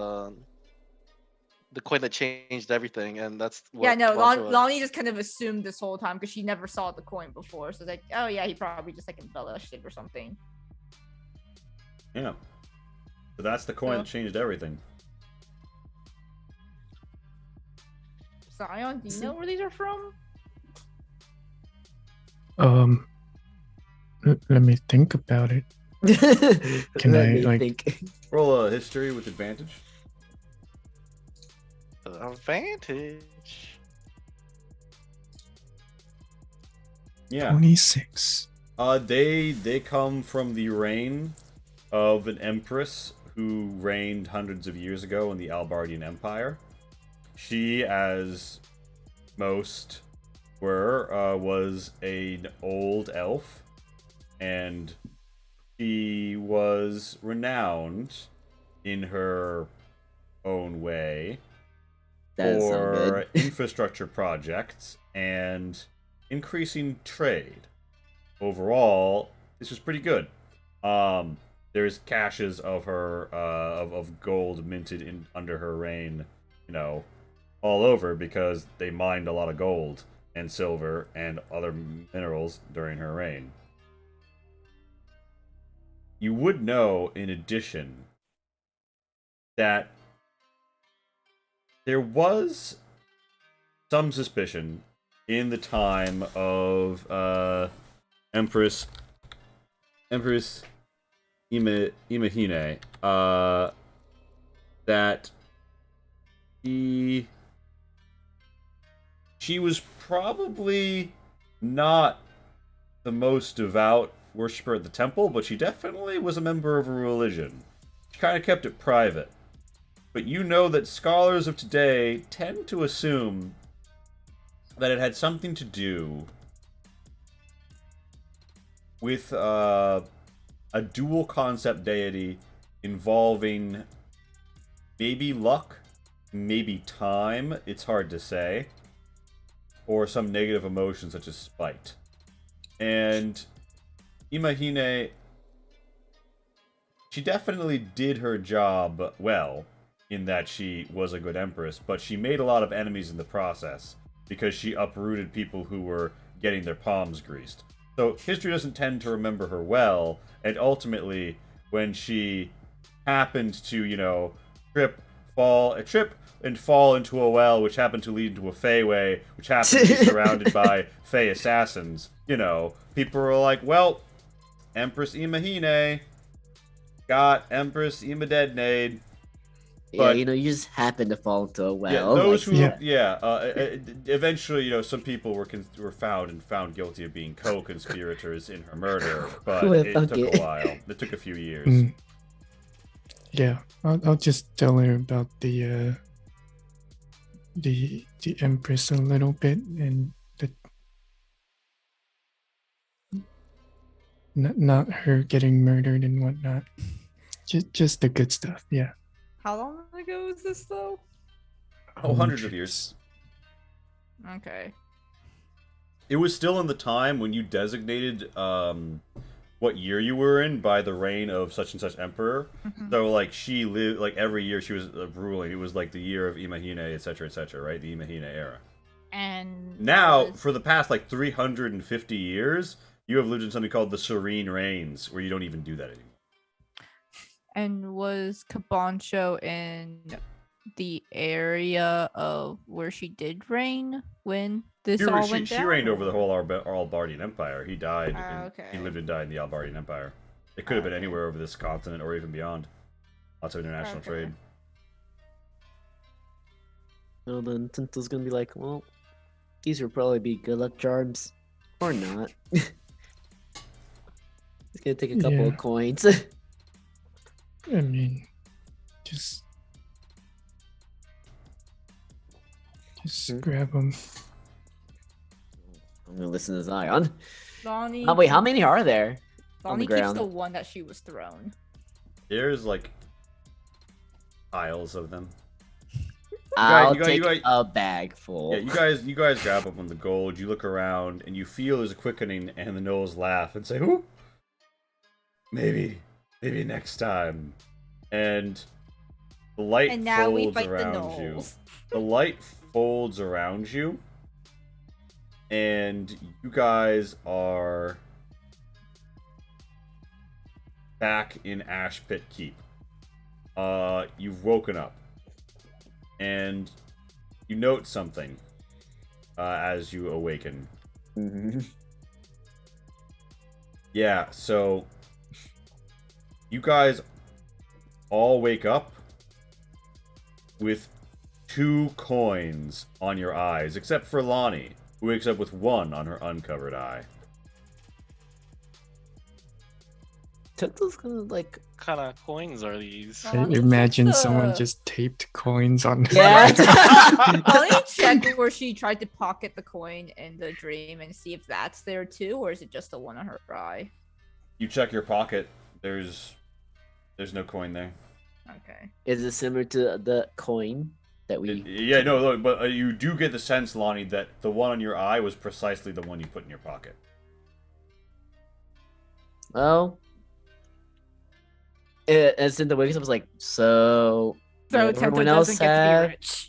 the coin that changed everything, and that's what Yeah, no, Cabancho was. Lonnie just kind of assumed this whole time because she never saw the coin before, so like, oh yeah, he probably just like embellished it or something. yeah. So that's the coin So- that changed everything. Zion, do you know where these are from? Let me think about it. Can Let I, me like- think. Roll a history with advantage. Advantage. Yeah. 26. They come from the reign of an empress who reigned hundreds of years ago in the Albardian Empire. She, as most were, was an old elf, and she was renowned in her own way That doesn't sound for good. infrastructure projects and increasing trade. Overall, this was pretty good. There's caches of her of gold minted in under her reign, all over because they mined a lot of gold and silver and other minerals during her reign. You would know, in addition, that there was some suspicion in the time of Empress Imahine that she was probably not the most devout worshiper at the temple, but she definitely was a member of a religion. She kind of kept it private. But you know that scholars of today tend to assume that it had something to do with a dual concept deity involving maybe luck, maybe time, it's hard to say, or some negative emotion such as spite. And Imahine, she definitely did her job well, in that she was a good empress, but she made a lot of enemies in the process because she uprooted people who were getting their palms greased. So history doesn't tend to remember her well, and ultimately, when she happened to, trip and fall into a well, which happened to lead into a Feyway, which happened to be surrounded by Fey assassins, people were like, well, Empress Imahine got Empress Imadednade. Yeah, you just happen to fall into a well. Yeah, those who, Yeah. eventually, some people were found guilty of being co-conspirators in her murder, but Who it thought took it? a while. It took a few years. Yeah, I'll just tell her about the Empress a little bit and the not her getting murdered and whatnot. Just the good stuff. Yeah. How long ago was this though? Hundreds of years. Okay. It was still in the time when you designated what year you were in by the reign of such and such emperor. Mhm. So she lived every year she was ruling. It was the year of Imahine, etc., right? The Imahine era. And Now, was- for the past 350 years, you have lived in something called the Serene Reigns, where you don't even do that anymore. And was Cabancho in the area of where she did reign when this all went down? She reigned over the whole Albardian Empire. He died. Okay. He lived and died in the Albardian Empire. It could have been anywhere over this continent or even beyond. Lots of international trade. Well, then Tinto's gonna be like, well, these would probably be good luck charms. Or not. He's gonna take a couple of coins. I mean, just grab them. I'm gonna listen to Zion. Lonnie. Oh, wait, how many are there? On the Lonnie keeps ground. the one that she was thrown. There's piles of them. I'll you take guys- a bag full. Yeah, you guys grab up on the gold. You look around and you feel there's a quickening, and the gnolls laugh and say, "Ooh, maybe next time." And the light And now we folds fight the around you. gnolls. The light folds around you, and you guys are back in Ash Pit Keep. You've woken up, and you note something as you awaken. Mhm. Yeah, so you guys all wake up with 2 coins on your eyes, except for Lonnie, who wakes up with 1 on her uncovered eye. Tinto's gonna What kind of coins are these? Oh, Lonnie, Imagine check someone the- just taped coins on. Yeah. Lonnie check where she tried to pocket the coin in the dream and see if that's there too, or is it just the one on her eye? You check your pocket. There's no coin there. Okay. Is it similar to the coin that we? Yeah, no, look, but you do get the sense, Lonnie, that the one on your eye was precisely the one you put in your pocket. Oh. As in the Wiggins, I was like, so. So did Tento everyone doesn't else get to be have? rich.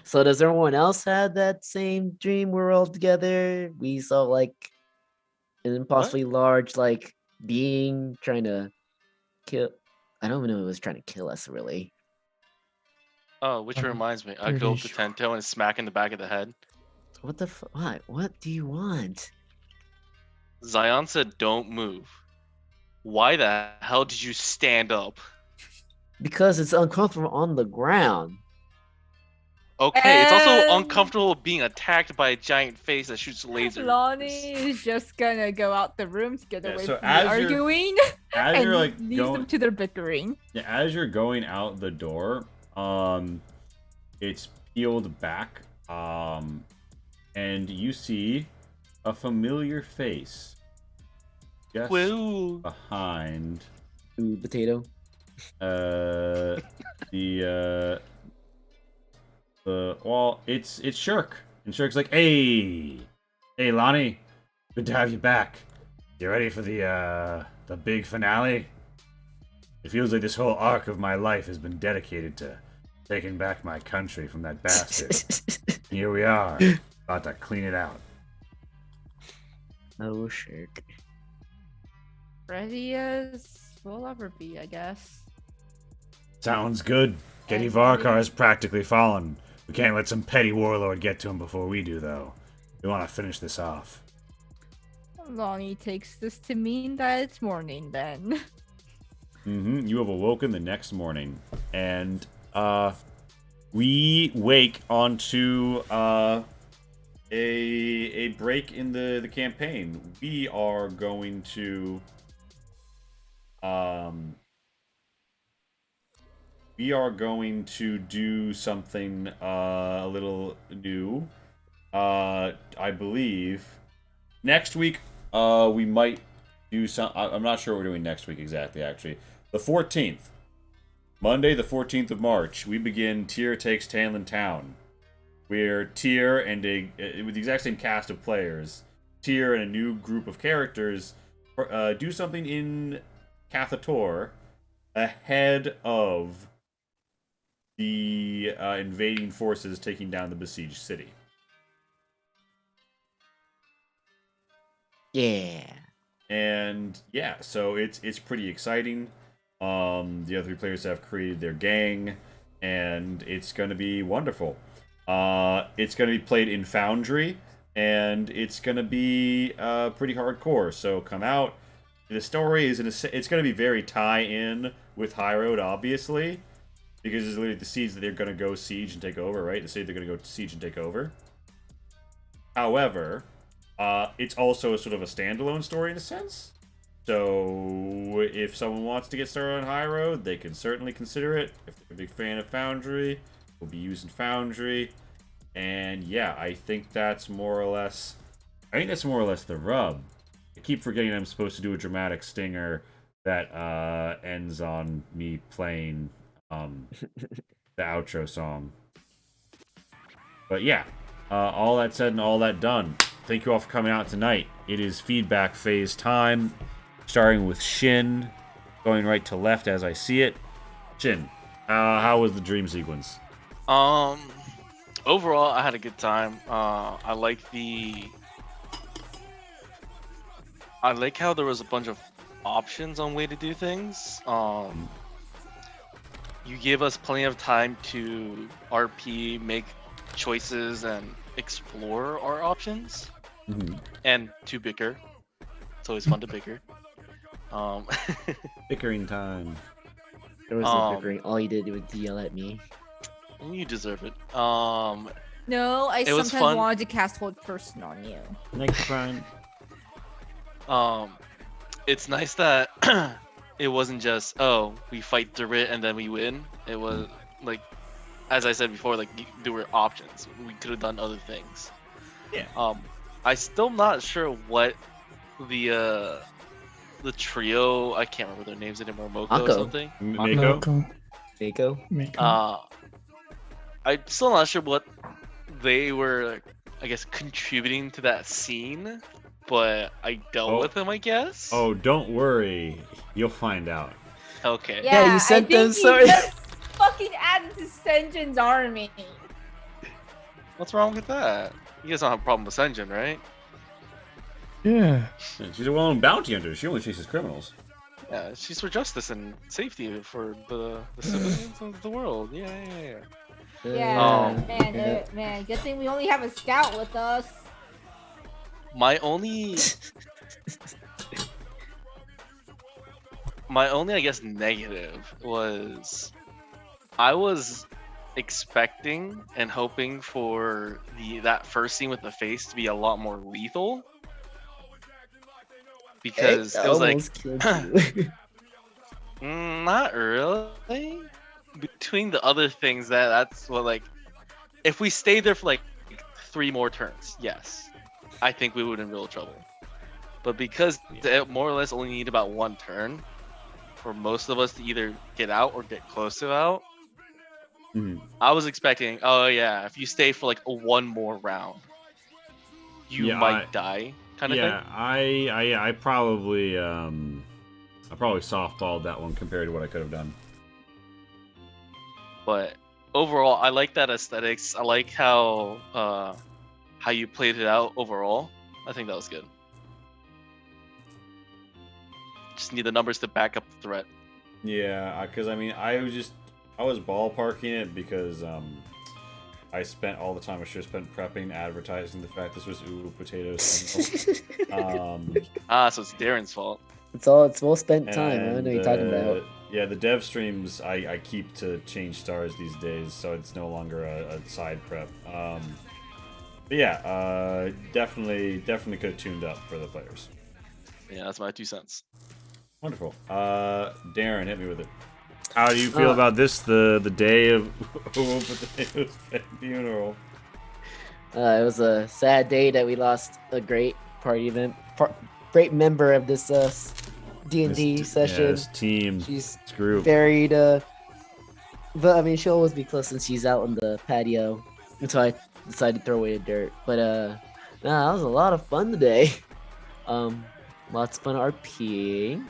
So does everyone else have that same dream? We're all together. We saw like an impossibly large like being trying to kill. I don't even know if it was trying to kill us really. Oh, which I'm reminds me, I pretty go up to sure. Tento and smack in the back of the head. What the what? What do you want? Zion said, "Don't move." Why the hell did you stand up? Because it's uncomfortable on the ground. Okay, it's also And- uncomfortable being attacked by a giant face that shoots lasers. Lonnie is just gonna go out the room to get Yeah, away so from the as you're- arguing As and you're like leaves going, them to their bickering. yeah, as you're going out the door, it's peeled back, and you see a familiar face just Woo. behind Ooh, potato. the well, it's Shirk, and Shirk's like, hey Lonnie, good to have you back. You ready for the big finale? It feels like this whole arc of my life has been dedicated to taking back my country from that bastard. Here we are, about to clean it out. Oh, shirk. Ready as we'll ever be, I guess. Sounds good. Getty Varkar is practically fallen. We can't let some petty warlord get to him before we do, though. We want to finish this off. Lonnie takes this to mean that it's morning then. You have awoken the next morning, and we wake onto a break in the campaign. We are going to do something a little new. I believe next week we might do some. I'm not sure what we're doing next week exactly. Actually, the 14th, Monday, the 14th of March, we begin Tyr Takes Tanlin Town. Where Tyr and with the exact same cast of players, Tyr and a new group of characters do something in Cathator ahead of the invading forces taking down the besieged city. Yeah. And yeah, so it's pretty exciting. The other three players have created their gang, and it's going to be wonderful. It's going to be played in Foundry, and it's going to be pretty hardcore. So come out. The story is it's going to be very tie-in with High Road, obviously, because it's literally the seeds that they're going to go siege and take over, right? The seed they're going to go siege and take over. However, it's also a sort of a standalone story in a sense. So if someone wants to get started on High Road, they can certainly consider it. If they're a big fan of Foundry, we'll be using Foundry. And yeah, I think that's more or less the rub. I keep forgetting I'm supposed to do a dramatic stinger that ends on me playing the outro song. But yeah, all that said and all that done. Thank you all for coming out tonight. It is feedback phase time, starting with Shin, going right to left as I see it. Shin, how was the dream sequence? Overall, I had a good time. I like how there was a bunch of options on way to do things. You gave us plenty of time to RP, make choices, and explore our options, and to bicker. It's always fun to bicker. Bickering time. There was no bickering. All you did was yell at me. You deserve it. No, I It was sometimes fun. wanted to cast Hold Person on you. Next Brian. It's nice that it wasn't just, oh, we fight through it and then we win. It was like, as I said before, like there were options. We could have done other things. Yeah. I still not sure what the trio, I can't remember their names anymore, Moko or Mako. something. Mako? Mako. Mako. I'm still not sure what they were, I guess, contributing to that scene, but I dealt with them, I guess. Oh, don't worry. You'll find out. Okay. Yeah, you sent I them think sorry. he just fucking added to Senjin's army. What's wrong with that? You guys don't have a problem with Senjin, right? Yeah. She's a well-known bounty hunter. She only chases criminals. Yeah, she's for justice and safety for the citizens of the world. Yeah. Yeah, Yeah. man, good thing we only have a scout with us. My only, I guess, negative was I was expecting and hoping for that first scene with the face to be a lot more lethal. Because it was like, almost killed you. not really. Between the other things, that's what, like, if we stayed there for like 3 more turns, yes, I think we would in real trouble. But because it more or less only need about 1 turn for most of us to either get out or get close to out, I was expecting, oh yeah, if you stay for like 1 more round, you might die, kind of thing. Yeah, I probably softballed that one compared to what I could have done. But overall, I like that aesthetics. I like how you played it out overall. I think that was good. Just need the numbers to back up the threat. Yeah, because I mean, I was ballparking it because I spent all the time I should have spent prepping, advertising the fact this was potatoes. So it's Darren's fault. It's well spent time. I know what you're talking about. Yeah, the dev streams I keep to change stars these days, so it's no longer a side prep. But yeah, definitely could have tuned up for the players. Yeah, that's my 2 cents. Wonderful. Darren, hit me with it. How do you feel about this? The day of Potato's funeral. It was a sad day that we lost a great great member of this D&D session. Yeah, this team. She's group. buried. But I mean, she'll always be close since she's out on the patio. And so I decided to throw away the dirt. But that was a lot of fun today. Lots of fun RPing.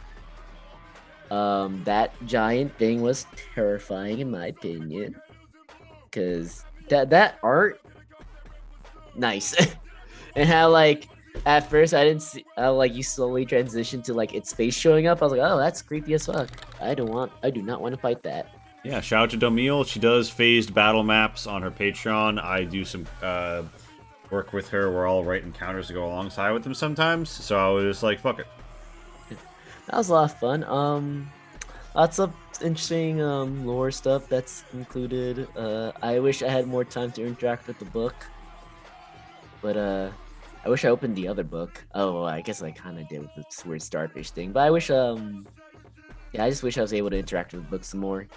That giant thing was terrifying in my opinion, because that art, nice, and how like at first I didn't see how like you slowly transitioned to like its face showing up. I was like, oh, that's creepy as fuck. I do not want to fight that. Yeah, shout out to Domil. She does phased battle maps on her Patreon. I do some work with her. We're all write encounters to go alongside with them sometimes. So I was just like, fuck it. That was a lot of fun. Lots of interesting lore stuff that's included. I wish I had more time to interact with the book, but I wish I opened the other book. Oh, I guess I kind of did with the weird starfish thing. But I wish, yeah, I just wish I was able to interact with the book some more.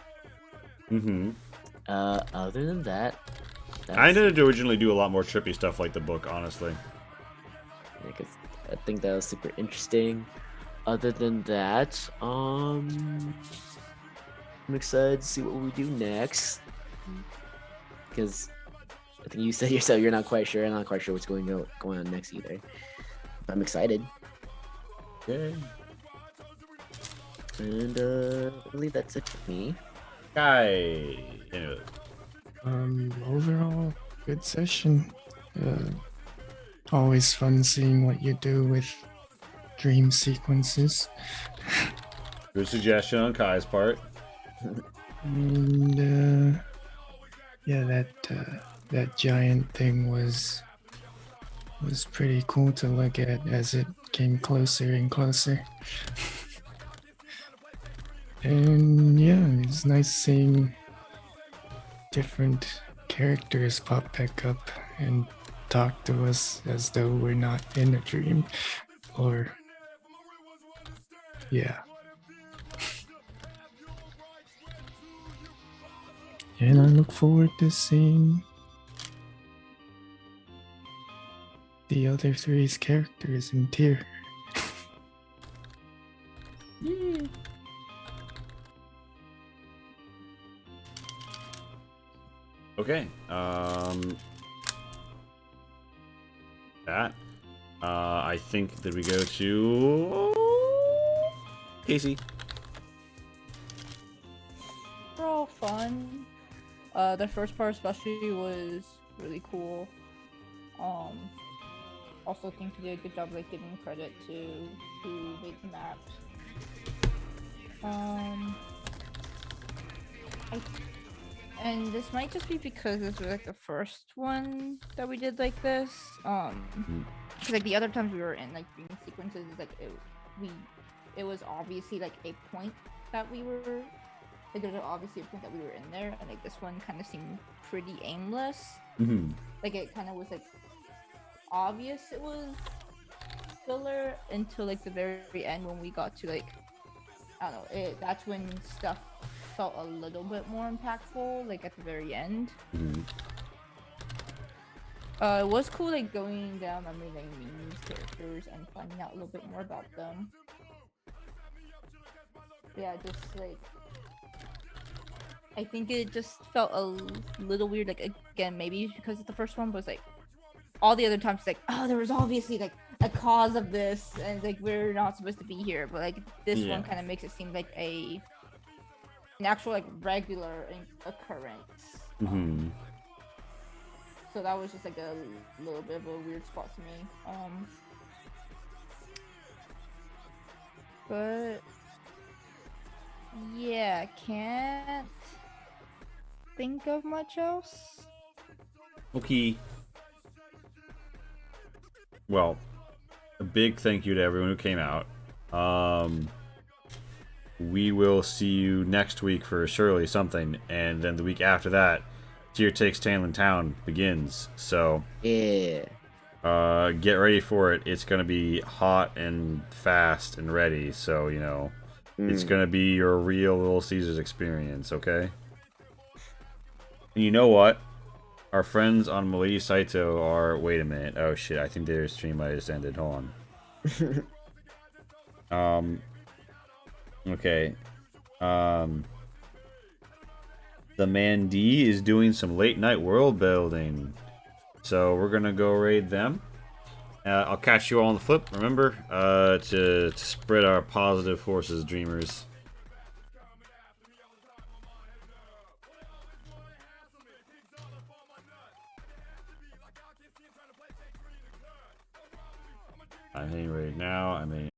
Other than that, I did originally do a lot more trippy stuff like the book, honestly. Yeah, 'cause I think that was super interesting. Other than that, I'm excited to see what we do next. Because I think you said yourself you're not quite sure. I'm not quite sure what's going on next either. I'm excited. Okay. And I believe that's it for me. Guy. Anyway. Overall, good session. Always fun seeing what you do with dream sequences. Good suggestion on Kai's part. And yeah, that giant thing was pretty cool to look at as it came closer and closer. And yeah, it's nice seeing different characters pop back up and talk to us as though we're not in a dream. Or yeah. And I look forward to seeing the other three's characters in tier. Okay. That. I think that we go to Casey. They're all fun. The first part especially was really cool. Also think he did a good job like giving credit to who made the maps. And this might just be because this was like the first one that we did like this. Cause like the other times we were in like dream sequences, like it was obviously like a point that we were like there's obviously a point that we were in there, and like this one kind of seemed pretty aimless. Like it kind of was like obvious it was filler until like the very end when we got to like I don't know. That's when stuff felt a little bit more impactful, like at the very end. It was cool, like going down memory lane, meeting these characters and finding out a little bit more about them. Yeah, just like I think it just felt a little weird. Like again, maybe because it's the first one, but it's like all the other times, it's like oh, there was obviously like a cause of this, and like we're not supposed to be here. But like this one kind of makes it seem like an actual like regular occurrence. So that was just like a little bit of a weird spot to me. But yeah, can't think of much else. Okay. Well, a big thank you to everyone who came out. We will see you next week for surely something, and then the week after that, Tier Takes Tanlin Town begins. So Yeah. get ready for it. It's gonna be hot and fast and ready. So you know, it's gonna be your real Little Caesars experience. Okay. And you know what? Our friends on Malay Saito are. Wait a minute. Oh shit! I think their stream might have just ended. Hold on. Okay. The Man D is doing some late night world building, so we're gonna go raid them. I'll catch you all on the flip. Remember, to spread our positive forces, dreamers. I'm hitting right now. I'm